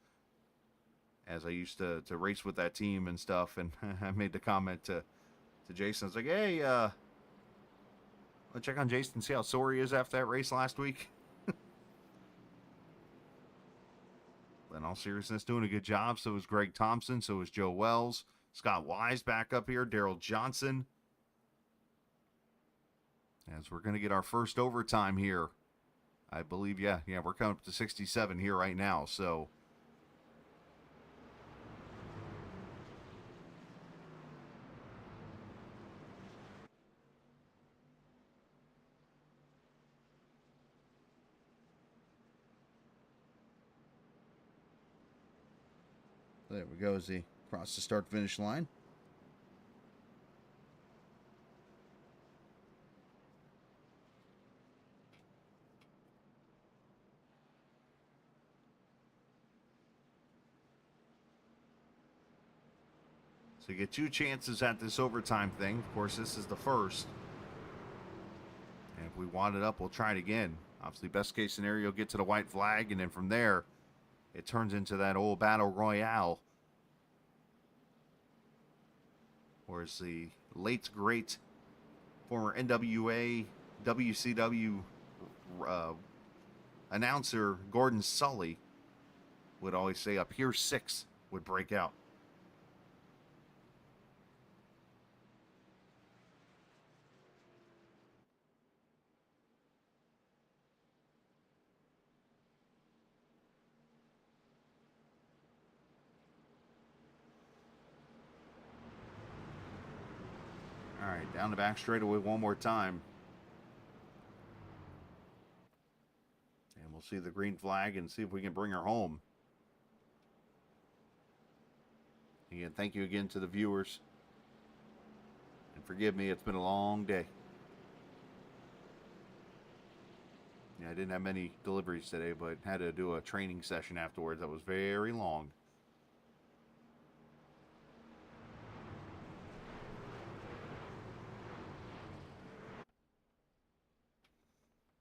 S2: as I used to race with that team and stuff, and I made the comment to Jason. I was like, hey, let's check on Jason and see how sore he is after that race last week. In all seriousness, doing a good job. So was Greg Thompson. So was Joe Wells. Scott Wise back up here. Daryl Johnson. As we're going to get our first overtime here. I believe, yeah, we're coming up to 67 here right now. So there we go as he crossed the start-finish line. So you get two chances at this overtime thing. Of course, this is the first. And if we wad it up, we'll try it again. Obviously, best case scenario, get to the white flag, and then from there, it turns into that old battle royale. Whereas the late, great former NWA, WCW announcer Gordon Sully would always say, up here 6 would break out. All right, down the back straightaway one more time. And we'll see the green flag and see if we can bring her home. Again, thank you again to the viewers. And forgive me, it's been a long day. Yeah, I didn't have many deliveries today, but had to do a training session afterwards that was very long.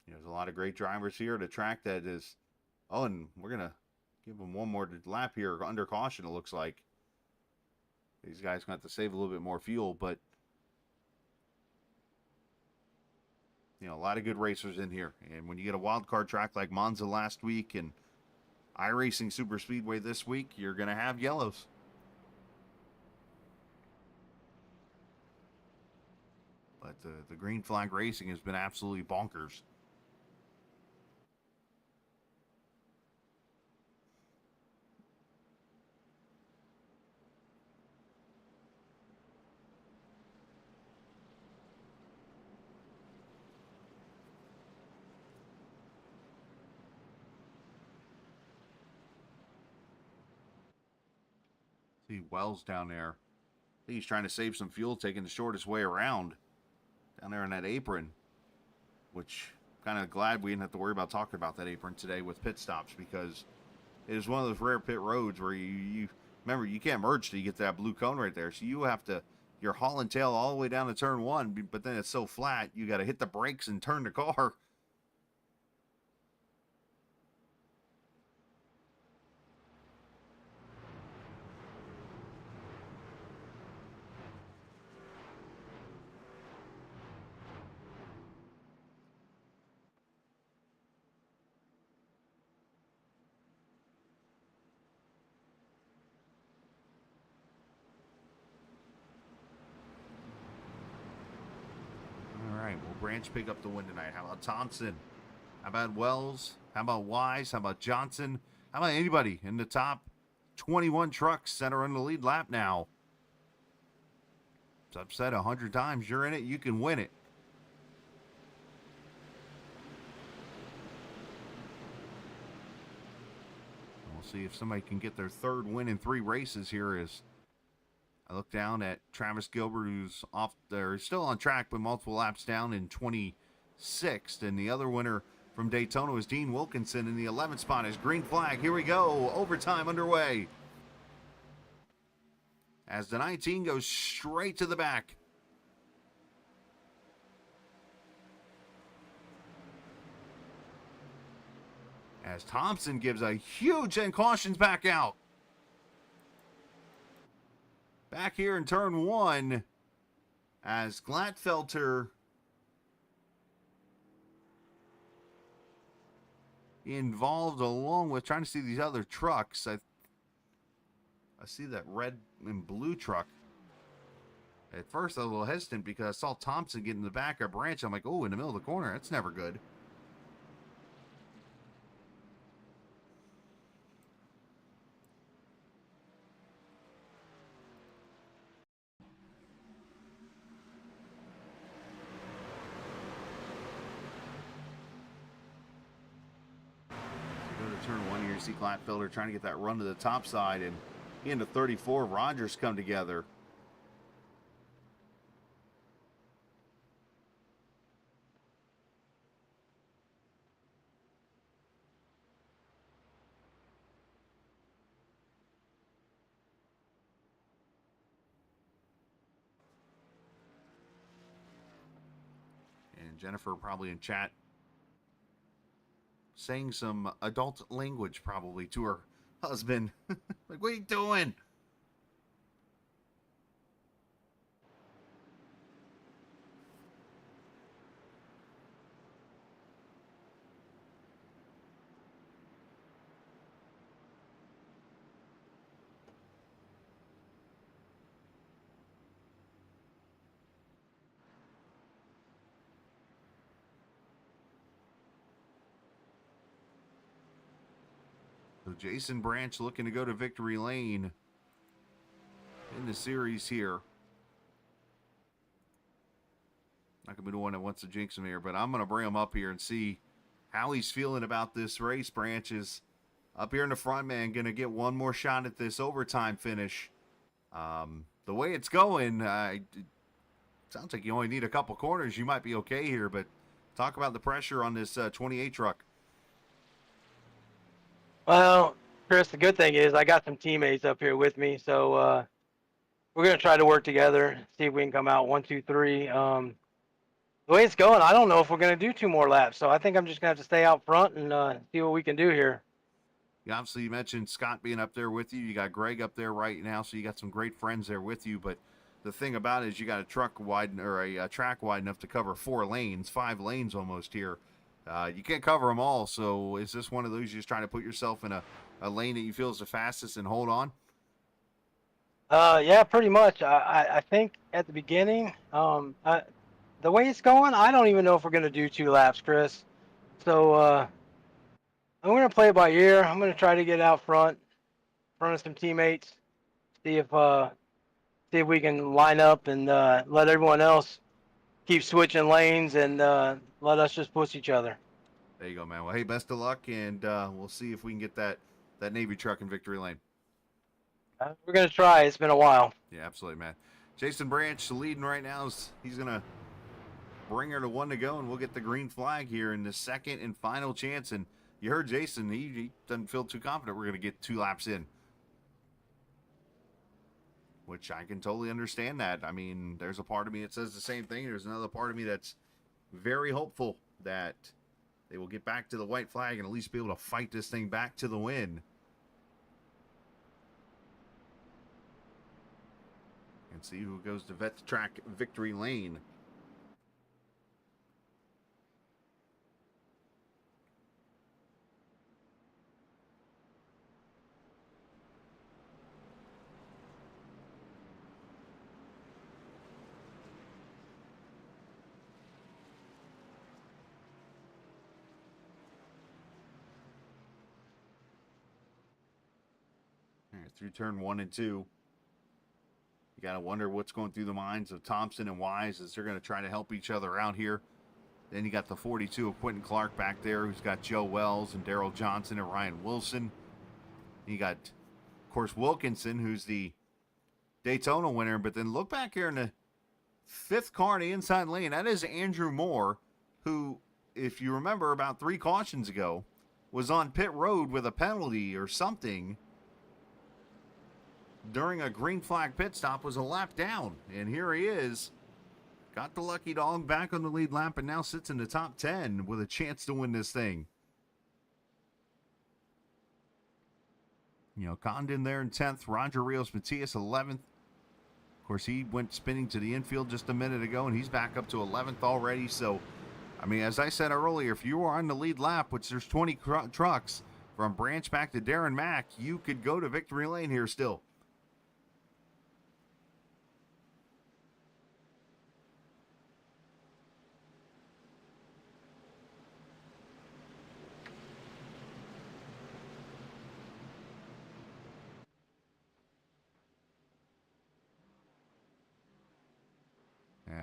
S2: There's a lot of great drivers here at a track that is... Oh, and we're going to give them one more lap here under caution, it looks like. These guys going to have to save a little bit more fuel, but... You know, a lot of good racers in here. And when you get a wild card track like Monza last week and iRacing Superspeedway this week, you're going to have yellows. But the green flag racing has been absolutely bonkers. See Wells down there. I think he's trying to save some fuel, taking the shortest way around down there in that apron, which I'm kind of glad we didn't have to worry about talking about that apron today with pit stops, because it is one of those rare pit roads where you remember, you can't merge till you get to that blue cone right there. So you have to, you're hauling tail all the way down to turn 1, but then it's so flat, you got to hit the brakes and turn the car. Branch pick up the win tonight. How about Thompson? How about Wells? How about Wise? How about Johnson? How about anybody in the top 21 trucks that are in the lead lap now? It's upset 100 times. You're in it, you can win it. see if somebody can get their third win in 3 races here as I look down at Travis Gilbert, who's off there, still on track, but multiple laps down in 26th. And the other winner from Daytona was Dean Wilkinson in the 11th spot. Is green flag. Here we go. Overtime underway. As the 19 goes straight to the back. As Thompson gives a huge and cautions back out. Back here in turn 1 as Glatfelter involved along with trying to see these other trucks. I see that red and blue truck. At first I was a little hesitant because I saw Thompson get in the back of a branch. I'm like, oh, in the middle of the corner. That's never good. Turn 1 here, you see Glatfelter trying to get that run to the top side, and into 34, Rogers come together. And Jennifer probably in chat saying some adult language probably to her husband. Like, what are you doing? So Jason Branch looking to go to victory lane in the series here. Not going to be the one that wants to jinx him here, but I'm going to bring him up here and see how he's feeling about this race. Branch is up here in the front, man, going to get one more shot at this overtime finish. The way it's going, it sounds like you only need a couple corners. You might be okay here, but talk about the pressure on this 28 truck.
S7: Well, Chris, the good thing is I got some teammates up here with me, so we're going to try to work together, see if we can come out 1, 2, 3. The way it's going, I don't know if we're going to do 2 more laps, so I think I'm just going to have to stay out front and see what we can do here.
S2: Yeah, obviously, you mentioned Scott being up there with you. You got Greg up there right now, so you got some great friends there with you. But the thing about it is you got a truck wide or a track wide enough to cover 4 lanes, 5 lanes almost here. You can't cover them all, so is this one of those you're just trying to put yourself in a lane that you feel is the fastest and hold on?
S7: Yeah, pretty much. I think at the beginning, the way it's going, I don't even know if we're going to do 2 laps, Chris. So I'm going to play it by ear. I'm going to try to get out front of some teammates, see if we can line up and let everyone else keep switching lanes and let us just push each other.
S2: There you go, man. Well, hey, best of luck, and we'll see if we can get that Navy truck in victory lane.
S7: We're going to try. It's been a while.
S2: Yeah, absolutely, man. Jason Branch leading right now. He's going to bring her to 1 to go, and we'll get the green flag here in the second and final chance. And you heard Jason. He doesn't feel too confident we're going to get 2 laps in, which I can totally understand that. I mean, there's a part of me that says the same thing. There's another part of me that's very hopeful that they will get back to the white flag and at least be able to fight this thing back to the win. And see who goes to vet the track victory lane. Through turn 1 and 2. You got to wonder what's going through the minds of Thompson and Wise as they're going to try to help each other out here. Then you got the 42 of Quentin Clark back there, who's got Joe Wells and Daryl Johnson and Ryan Wilson. You got, of course, Wilkinson, who's the Daytona winner. But then look back here in the 5th car in the inside lane. That is Andrew Moore, who, if you remember about 3 cautions ago, was on pit road with a penalty or something during a green flag pit stop, was a lap down. And here he is. Got the lucky dog back on the lead lap and now sits in the top 10 with a chance to win this thing. You know, Condon there in 10th. Roger Rios Matias 11th. Of course, he went spinning to the infield just a minute ago, and he's back up to 11th already. So, I mean, as I said earlier, if you are on the lead lap, which there's 20 trucks from Branch back to Darren Mack, you could go to victory lane here still.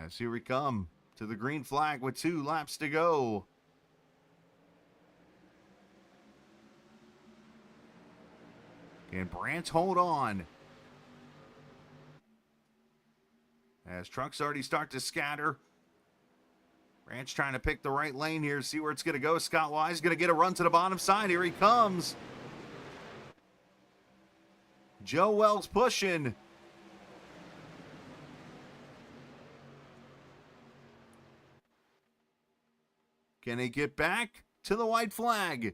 S2: As here we come to the green flag with 2 laps to go. Can Branch hold on? As trucks already start to scatter. Branch trying to pick the right lane here, see where it's going to go. Scott Wise going to get a run to the bottom side. Here he comes. Joe Wells pushing. Can he get back to the white flag?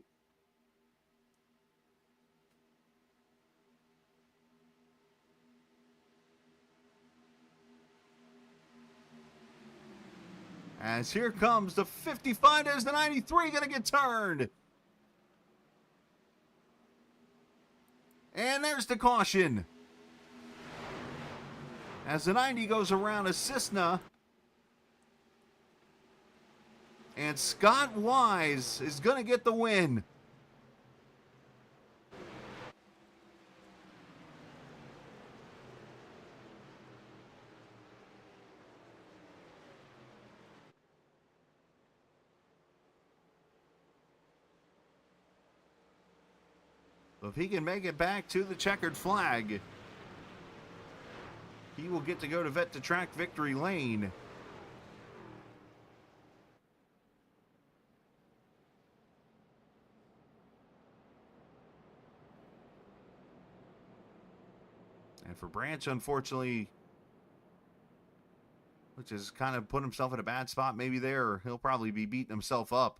S2: As here comes the 55, there's the 93 going to get turned. And there's the caution. As the 90 goes around a Cessna. And Scott Wise is going to get the win. If he can make it back to the checkered flag, he will get to go to Vet to Track victory lane. And for Branch, unfortunately, which has kind of put himself in a bad spot maybe there, or he'll probably be beating himself up.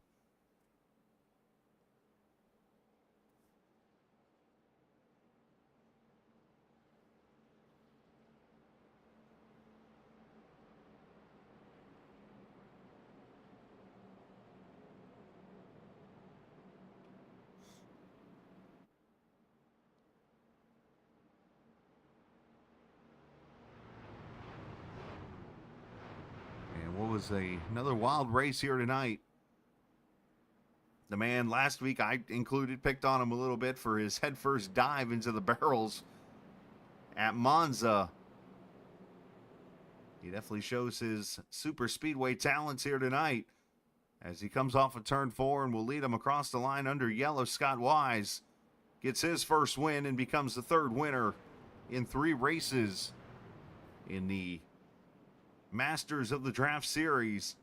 S2: Another wild race here tonight. The man last week I included, picked on him a little bit for his headfirst dive into the barrels at Monza. He definitely shows his Superspeedway talents here tonight as he comes off of turn 4 and will lead him across the line under yellow. Scott Wise gets his first win and becomes the 3rd winner in 3 races in the Masters of the Draft Series.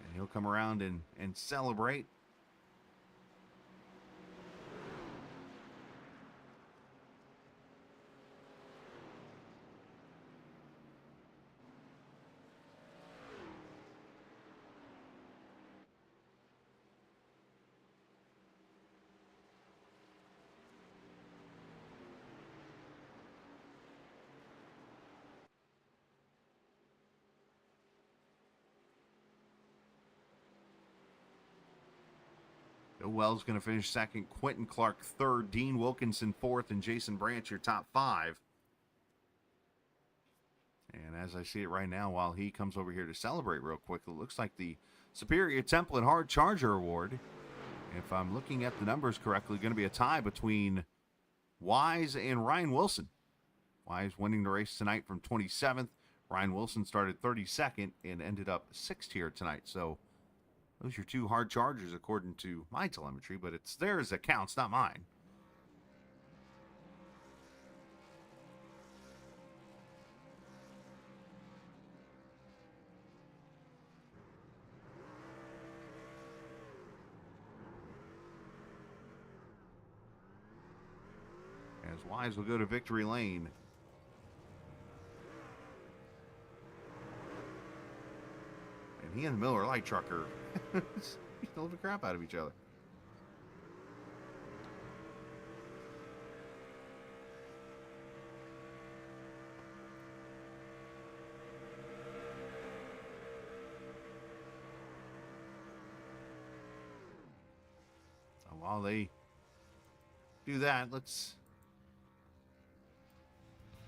S2: And he'll come around and celebrate. Joe Wells going to finish 2nd, Quentin Clark 3rd, Dean Wilkinson 4th, and Jason Branch your top 5. And as I see it right now, while he comes over here to celebrate real quick, it looks like the Superior Template Hard Charger Award, if I'm looking at the numbers correctly, going to be a tie between Wise and Ryan Wilson. Wise winning the race tonight from 27th. Ryan Wilson started 32nd and ended up 6th here tonight. So those are your two hard chargers according to my telemetry, but it's theirs that counts, not mine. As Wise will go to victory lane. And he and the Miller Light Truck are still the crap out of each other. So while they do that, let's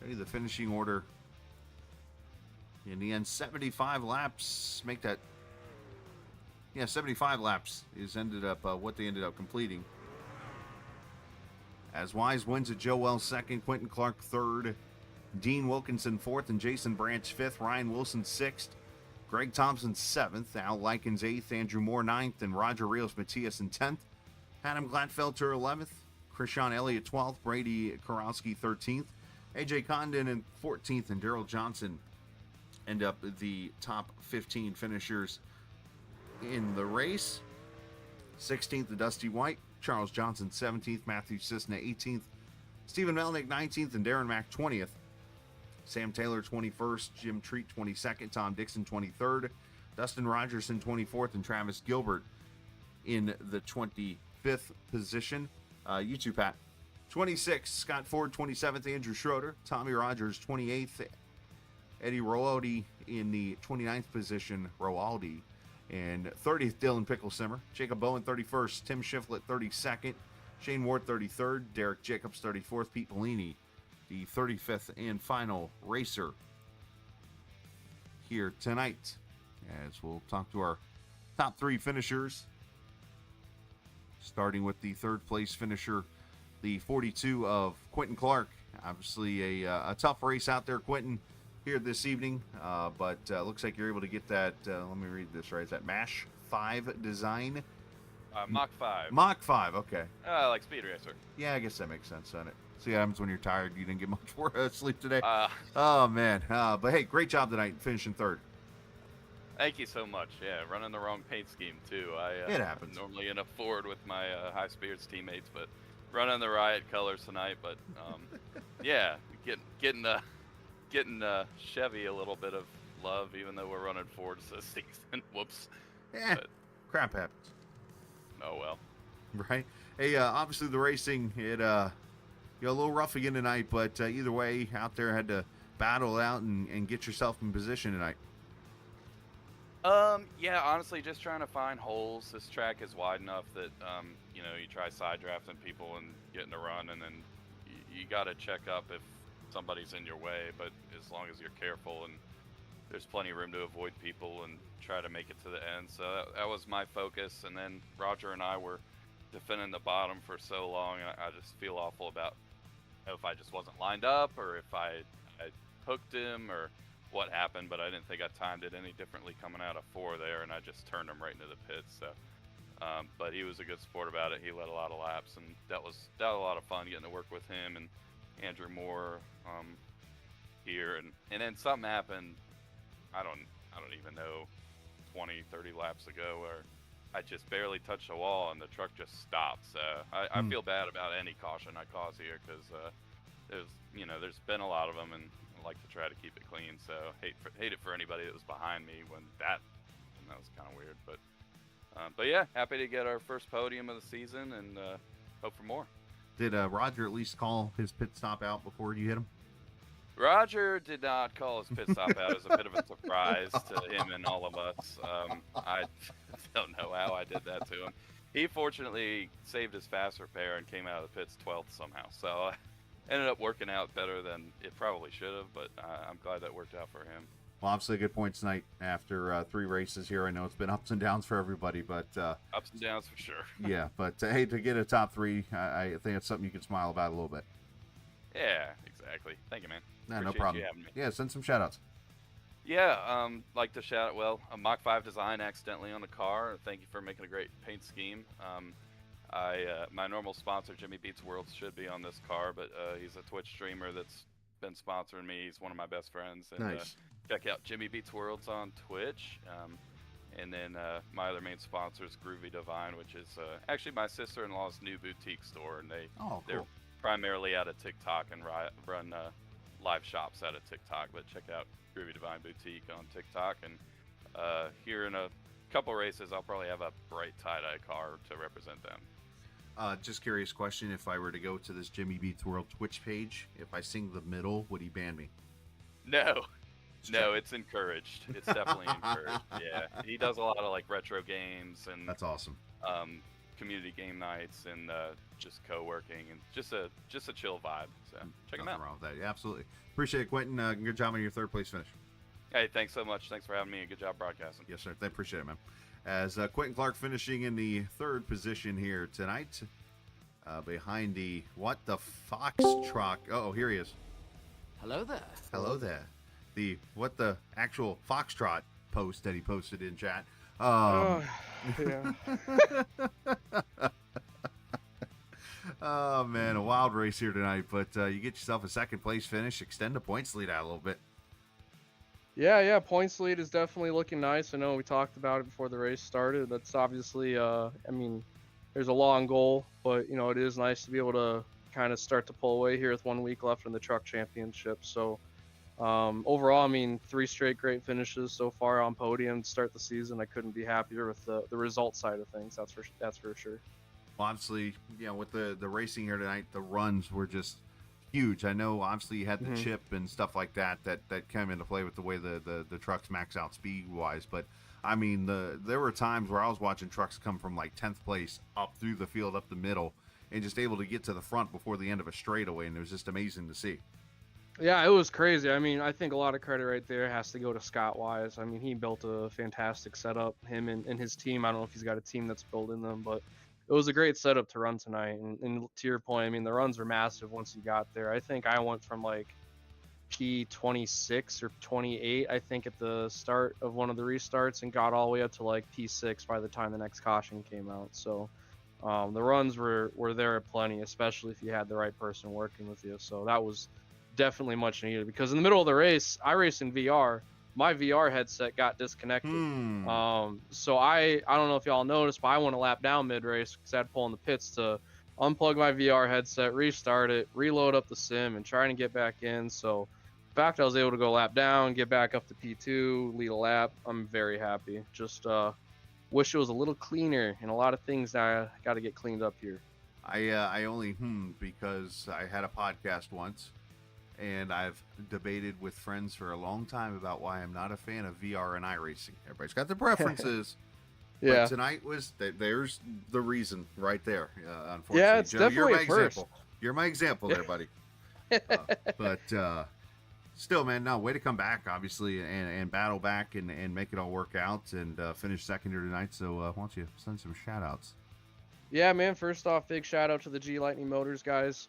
S2: show you the finishing order. In the end, 75 laps make that. Yeah, 75 laps is ended up what they ended up completing. As Wise wins at Joe Wells second, Quentin Clark third, Dean Wilkinson fourth, and Jason Branch fifth. Ryan Wilson sixth, Greg Thompson seventh, Al Likens eighth, Andrew Moore ninth, and Roger Rios Matias in 10th. Adam Gladfelter 11th, Krishan Elliott 12th, Brady Korowski 13th, AJ Condon in 14th, and Daryl Johnson end up the top 15 finishers in the race. 16th, the Dusty White, Charles Johnson 17th, Matthew Cisna 18th, Stephen Melnick 19th, and Darren Mack 20th. Sam Taylor 21st, Jim Treat 22nd, Tom Dixon 23rd, Dustin Rogerson 24th, and Travis Gilbert in the 25th position. You two, Pat. 26th, Scott Ford 27th, Andrew Schroeder, Tommy Rogers 28th, Eddie Roaldi in the 29th position, Roaldi, and 30th, Dylan Picklesimmer, Jacob Bowen 31st, Tim Shiflett 32nd, Shane Ward 33rd, Derek Jacobs 34th, Pete Bellini, the 35th and final racer here tonight. As we'll talk to our top three finishers, starting with the third place finisher, the 42 of Quentin Clark. Obviously a tough race out there, Quentin, here this evening, but looks like you're able to get that, let me read this right, is that MASH 5 design?
S8: Mach 5.
S2: Mach 5, okay.
S8: Like Speed Racer.
S2: Yeah, I guess that makes sense, doesn't it? See what happens when you're tired, you didn't get much more sleep today. Oh, man. But hey, great job tonight, finishing third.
S8: Thank you so much. Yeah, running the wrong paint scheme, too.
S2: It happens.
S8: Normally in a Ford with my high spirits teammates, but running the Riot colors tonight. But, yeah, getting Chevy a little bit of love, even though we're running Fords this season. Whoops.
S2: Yeah,
S8: but,
S2: crap happens.
S8: Oh, well.
S2: Right. Hey, obviously the racing, it a little rough again tonight, but either way, out there had to battle out and get yourself in position tonight.
S8: Yeah, honestly, just trying to find holes. This track is wide enough that, you try side drafting people and getting a run, and then you got to check up if somebody's in your way, but as long as you're careful and there's plenty of room to avoid people and try to make it to the end. So that was my focus. And then Roger and I were defending the bottom for so long, and I just feel awful about if I just wasn't lined up or if I hooked him or what happened, but I didn't think I timed it any differently coming out of 4 there, and I just turned him right into the pits. So but he was a good sport about it. He led a lot of laps, and that was a lot of fun getting to work with him and Andrew Moore here, and then something happened. I don't even know, 20, 30 laps ago, where I just barely touched the wall and the truck just stopped. So I feel bad about any caution I cause here, because there's been a lot of them, and I like to try to keep it clean. So hate it for anybody that was behind me when that was kind of weird. But yeah, happy to get our first podium of the season, and hope for more.
S2: Did Roger at least call his pit stop out before you hit him?
S8: Roger did not call his pit stop out. It was a bit of a surprise to him and all of us. I don't know how I did that to him. He fortunately saved his fast repair and came out of the pits 12th somehow. So ended up working out better than it probably should have, but I'm glad that worked out for him.
S2: Well, obviously a good point tonight after 3 races here. I know it's been ups and downs for everybody, but
S8: ups and downs for sure.
S2: Yeah, but hey, to get a top 3, I think it's something you can smile about a little bit.
S8: Yeah, exactly. Thank you, man.
S2: No
S8: Appreciate
S2: problem.
S8: you having me.
S2: Yeah, send some shout outs.
S8: Yeah, like to shout out, well, a Mach 5 design accidentally on the car. Thank you for making a great paint scheme. My normal sponsor, Jimmy Beats Worlds, should be on this car, but he's a Twitch streamer that's been sponsoring me. He's one of my best friends. And,
S2: Nice.
S8: check out Jimmy Beats Worlds on Twitch. And then my other main sponsor is Groovy Divine, which is actually my sister-in-law's new boutique store, and they're
S2: Cool.
S8: primarily out of TikTok and run live shops out of TikTok. But check out Groovy Divine Boutique on TikTok, and here in a couple races, I'll probably have a bright tie-dye car to represent them.
S2: Just curious question: if I were to go to this Jimmy Beats World Twitch page, if I sing the middle, would he ban me?
S8: No. No, it's encouraged. It's definitely encouraged. Yeah, he does a lot of like retro games and
S2: That's awesome.
S8: community game nights and just co-working and just a chill vibe. So check him
S2: Nothing
S8: out.
S2: wrong with that. Yeah, absolutely. Appreciate it, Quentin. Good job on your third place finish.
S8: Hey, thanks so much. Thanks for having me. Good job broadcasting.
S2: Yes, sir. I appreciate it, man. As Quentin Clark finishing in the third position here tonight, behind the What the Fox truck. Oh, here he is.
S9: Hello there.
S2: Hello there. The What the Actual Foxtrot post that he posted in chat.
S3: Yeah.
S2: Oh, man, a wild race here tonight, but you get yourself a second place finish, extend the points lead out a little bit.
S3: Yeah, points lead is definitely looking nice. I know we talked about it before the race started. That's obviously, I mean, there's a long goal, but, you know, it is nice to be able to kind of start to pull away here with 1 week left in the truck championship. So, overall, I mean, 3 straight great finishes so far on podium to start the season. I couldn't be happier with the result side of things. That's for sure.
S2: Well, obviously, you know, with the racing here tonight, the runs were just huge. I know, obviously, you had the chip and stuff like that came into play with the way the trucks max out speed-wise. But, I mean, there were times where I was watching trucks come from, like, 10th place up through the field, up the middle, and just able to get to the front before the end of a straightaway, and it was just amazing to see.
S3: Yeah, it was crazy. I mean, I think a lot of credit right there has to go to Scott Wise. I mean, he built a fantastic setup, him and his team. I don't know if he's got a team that's building them, but it was a great setup to run tonight. And to your point, I mean, the runs were massive once you got there. I think I went from like P26 or 28, I think, at the start of one of the restarts and got all the way up to like P6 by the time the next caution came out. So the runs were there plenty, especially if you had the right person working with you. So that was definitely much needed, because in the middle of the race, I race in VR. My VR headset got disconnected. So I don't know if y'all noticed, but I went a lap down mid-race because I had to pull in the pits to unplug my VR headset, restart it, reload up the sim, and trying to get back in. So the fact I was able to go lap down, get back up to P2, lead a lap, I'm very happy. Just wish it was a little cleaner, and a lot of things that I got to get cleaned up here.
S2: I only because I had a podcast once, and I've debated with friends for a long time about why I'm not a fan of VR and iRacing. Everybody's got their preferences.
S3: Yeah.
S2: But tonight there's the reason right there. Unfortunately,
S3: Yeah, it's
S2: Joe,
S3: definitely
S2: you're my
S3: a first.
S2: example. You're my example there, buddy. But still, man, no, way to come back, obviously, and battle back and make it all work out and finish second here tonight. So why don't you send some shout outs?
S3: Yeah, man, first off, big shout out to the G Lightning Motors guys.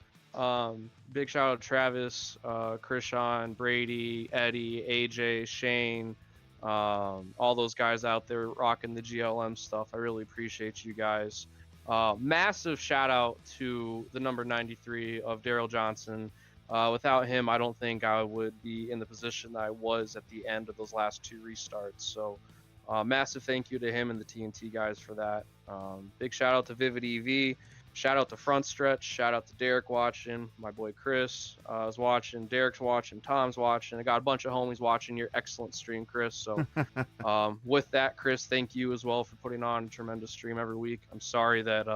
S3: Big shout out to Travis, Krishan, Brady, Eddie, AJ, Shane, all those guys out there rocking the GLM stuff. I really appreciate you guys. Massive shout out to the number 93 of Daryl Johnson. Without him, I don't think I would be in the position that I was at the end of those last 2 restarts. So massive thank you to him and the TNT guys for that. Big shout out to Vivid EV. Shout out to Front Stretch. Shout out to Derek watching. My boy Chris is watching. Derek's watching. Tom's watching. I got a bunch of homies watching your excellent stream, Chris. So with that, Chris, thank you as well for putting on a tremendous stream every week. I'm sorry that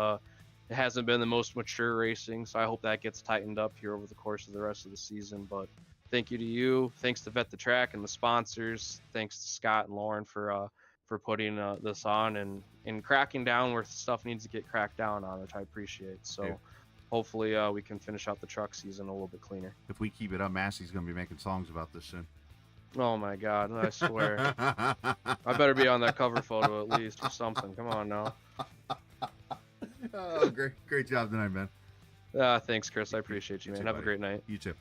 S3: it hasn't been the most mature racing, so I hope that gets tightened up here over the course of the rest of the season. But thank you to you. Thanks to Vet the Track and the sponsors. Thanks to Scott and Lauren for putting this on and cracking down where stuff needs to get cracked down on, which I appreciate. So
S2: Yeah.
S3: hopefully we can finish out the truck season a little bit cleaner.
S2: If we keep it up, Massey's going to be making songs about this soon.
S3: Oh my God, I swear. I better be on that cover photo at least or something. Come on now.
S2: Oh, great job tonight, man.
S3: Thanks, Chris. I appreciate you, man.
S2: too,
S3: Have a
S2: buddy.
S3: great night.
S2: You too.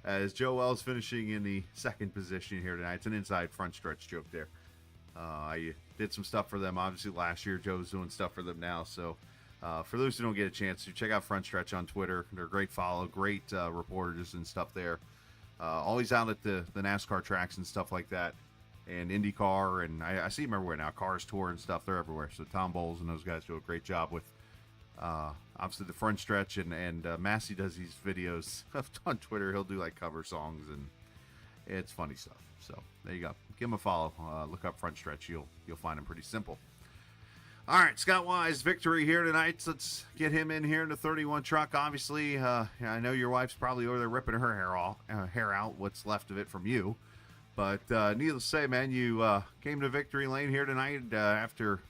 S2: As Joe Wells finishing in the second position here tonight. It's an inside front stretch joke there. I did some stuff for them, obviously, last year. Joe's doing stuff for them now. So for those who don't get a chance to, check out Front Stretch on Twitter. They're a great follow, great reporters and stuff there. Always out at the NASCAR tracks and stuff like that. And IndyCar, and I see them everywhere now. Cars Tour and stuff, they're everywhere. So Tom Bowles and those guys do a great job with obviously the Front Stretch. And Massey does these videos on Twitter. He'll do like cover songs, and it's funny stuff. So there you go. Give him a follow. Look up Front Stretch. You'll find him pretty simple. All right, Scott Wise, victory here tonight. So let's get him in here in the 31 truck. Obviously, I know your wife's probably over there ripping her hair out, what's left of it from you. But needless to say, man, you came to victory lane here tonight after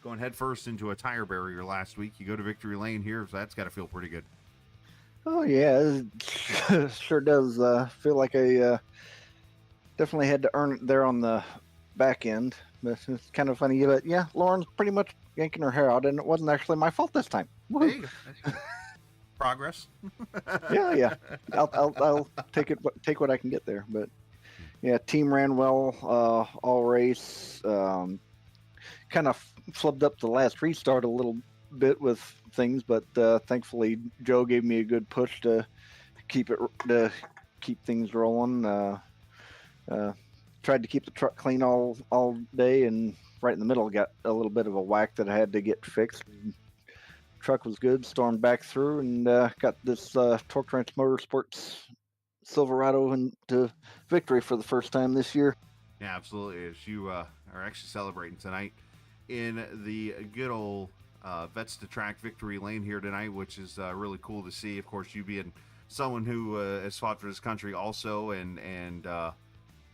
S2: going headfirst into a tire barrier last week. You go to victory lane here, so that's got to feel pretty good.
S9: Oh, yeah, it sure does feel like I definitely had to earn it there on the back end. But it's kind of funny. But yeah, Lauren's pretty much yanking her hair out, and it wasn't actually my fault this time.
S2: There you go. Progress.
S9: Yeah. I'll take what I can get there. But yeah, team ran well all race. Kind of flubbed up the last restart a little bit with things, but thankfully Joe gave me a good push to keep things rolling. Tried to keep the truck clean all day, and right in the middle got a little bit of a whack that I had to get fixed. Truck was good, stormed back through, and got this Torque Ranch Motorsports Silverado into victory for the first time this year.
S2: Yeah, absolutely. As you are actually celebrating tonight in the good old Vets to Track victory lane here tonight, which is really cool to see. Of course, you being someone who has fought for this country also, and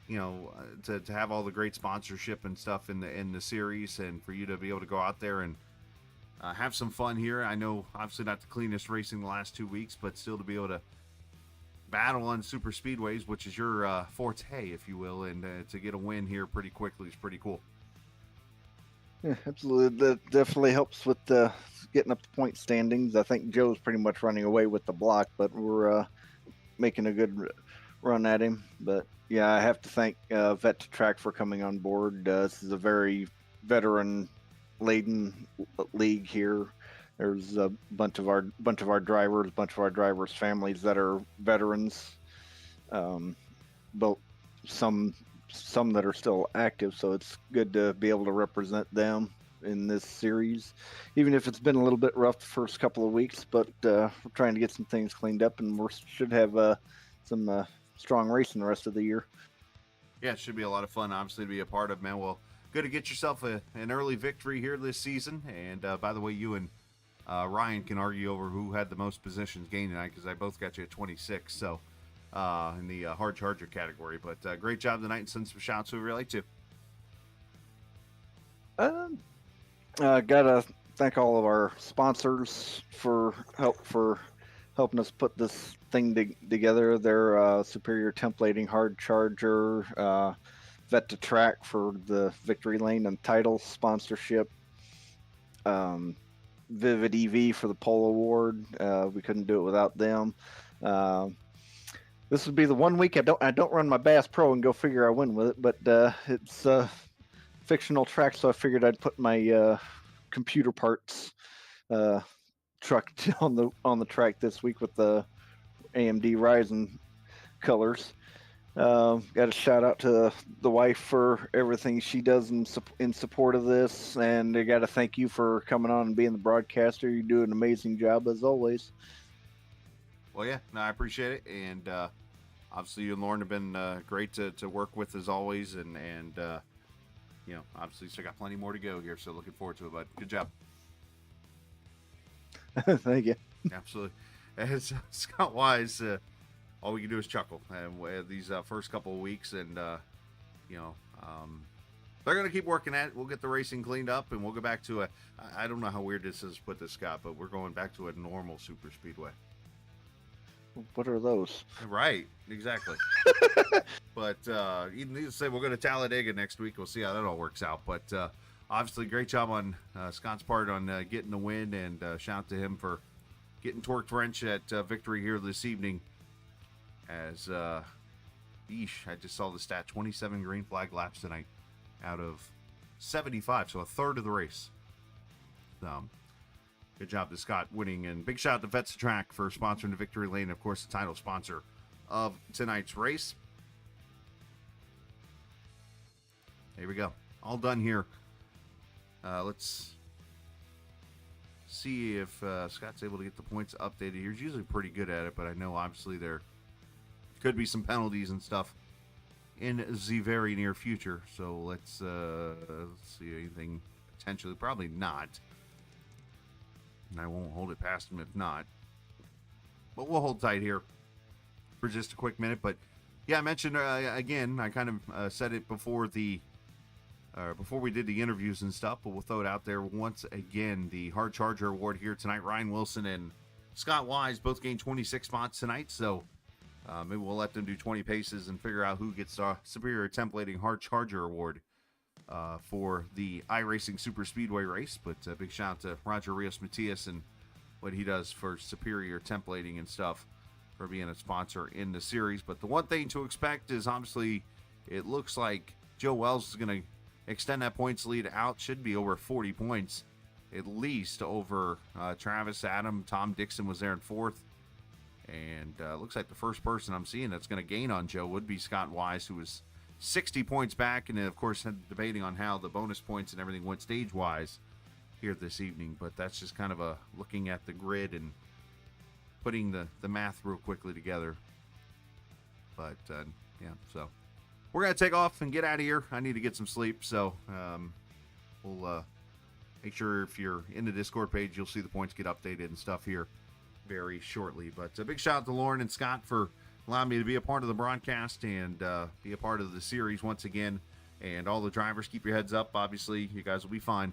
S2: you know, to have all the great sponsorship and stuff in the series, and for you to be able to go out there and have some fun here. I know, obviously, not the cleanest racing the last 2 weeks, but still to be able to battle on super speedways, which is your forte, if you will, and to get a win here pretty quickly is pretty cool.
S9: Yeah, absolutely. That definitely helps with getting up the point standings. I think Joe's pretty much running away with the block, but we're making a good run at him. But yeah, I have to thank Vet to Track for coming on board. This is a very veteran-laden league here. There's a bunch of our drivers' families that are veterans. But some that are still active, so it's good to be able to represent them in this series, even if it's been a little bit rough the first couple of weeks. But we're trying to get some things cleaned up, and we should have some strong racing the rest of the year.
S2: Yeah, it should be a lot of fun, obviously, to be a part of, man. Well, good to get yourself an early victory here this season. And by the way, you and Ryan can argue over who had the most positions gained tonight, because I both got you at 26. So in the hard charger category. But great job tonight, and send some shouts who we relate to.
S9: Gotta thank all of our sponsors for helping us put this thing together. They're Superior Templating, Hard Charger, Vet to Track for the Victory Lane and title sponsorship, Vivid EV for the Pole Award. We couldn't do it without them. This would be the 1 week I don't run my Bass Pro and go figure I win with it, but it's a fictional track, so I figured I'd put my computer parts truck on the track this week with the AMD Ryzen colors. Got a shout out to the wife for everything she does in support of this, and I got to thank you for coming on and being the broadcaster. You do an amazing job as always.
S2: Well, yeah, no, I appreciate it, and obviously you and Lauren have been great to work with as always, and you know, obviously still got plenty more to go here, so looking forward to it, bud. Good job.
S9: Thank you.
S2: Absolutely. As Scott Wise, all we can do is chuckle these first couple of weeks, and you know, they're going to keep working at it. We'll get the racing cleaned up, and we'll go back to I don't know how weird this is to put this, Scott, but we're going back to a normal super speedway.
S9: What are those?
S2: Right, exactly. But you need to say we're going to Talladega next week. We'll see how that all works out. But obviously, great job on Scott's part on getting the win, and shout out to him for getting torqued wrench at victory here this evening. As, I just saw the stat, 27 green flag laps tonight out of 75, so a third of the race. Good job to Scott winning, and big shout out to Vets Track for sponsoring the victory lane, of course, the title sponsor of tonight's race. Here we go. All done here. Let's see if Scott's able to get the points updated here. He's usually pretty good at it, but I know obviously there could be some penalties and stuff in the very near future. So let's see anything potentially. Probably not. And I won't hold it past him if not. But we'll hold tight here for just a quick minute. But yeah, I mentioned again, I kind of said it before we did the interviews and stuff, but we'll throw it out there once again. The Hard Charger Award here tonight. Ryan Wilson and Scott Wise both gained 26 spots tonight, so maybe we'll let them do 20 paces and figure out who gets the Superior Templating Hard Charger Award for the iRacing Superspeedway race. But big shout out to Roger Rios Matias and what he does for Superior Templating and stuff for being a sponsor in the series. But the one thing to expect is obviously it looks like Joe Wells is going to extend that points lead out. Should be over 40 points at least over Travis, Adam. Tom Dixon was there in fourth, and looks like the first person I'm seeing that's going to gain on Joe would be Scott Wise, who was 60 points back, and then of course debating on how the bonus points and everything went stage wise here this evening. But that's just kind of a looking at the grid and putting the math real quickly together. But yeah, so we're going to take off and get out of here. I need to get some sleep, so we'll make sure if you're in the Discord page, you'll see the points get updated and stuff here very shortly. But a big shout out to Lauren and Scott for allowing me to be a part of the broadcast and be a part of the series once again. And all the drivers, keep your heads up. Obviously, you guys will be fine.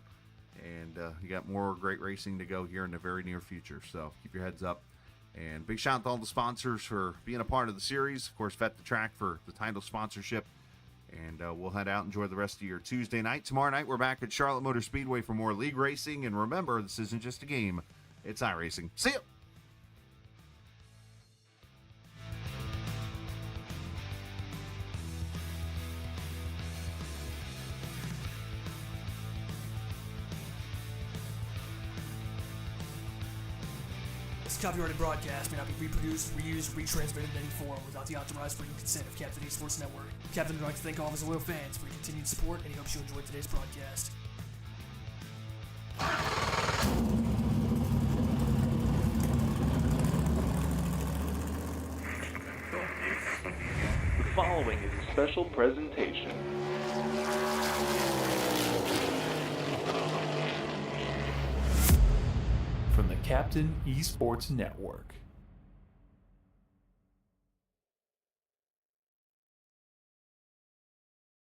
S2: And you got more great racing to go here in the very near future. So keep your heads up. And big shout out to all the sponsors for being a part of the series. Of course, Vet the Track for the title sponsorship. And we'll head out and enjoy the rest of your Tuesday night. Tomorrow night, we're back at Charlotte Motor Speedway for more league racing. And remember, this isn't just a game. It's iRacing. See you!
S10: This copyrighted broadcast may not be reproduced, reused, retransmitted in any form without the authorized written consent of Captain eSports Network. Captain would like to thank all of his loyal fans for your continued support, and he hopes you enjoyed today's broadcast.
S1: The following is a special presentation. From the Captain eSports Network.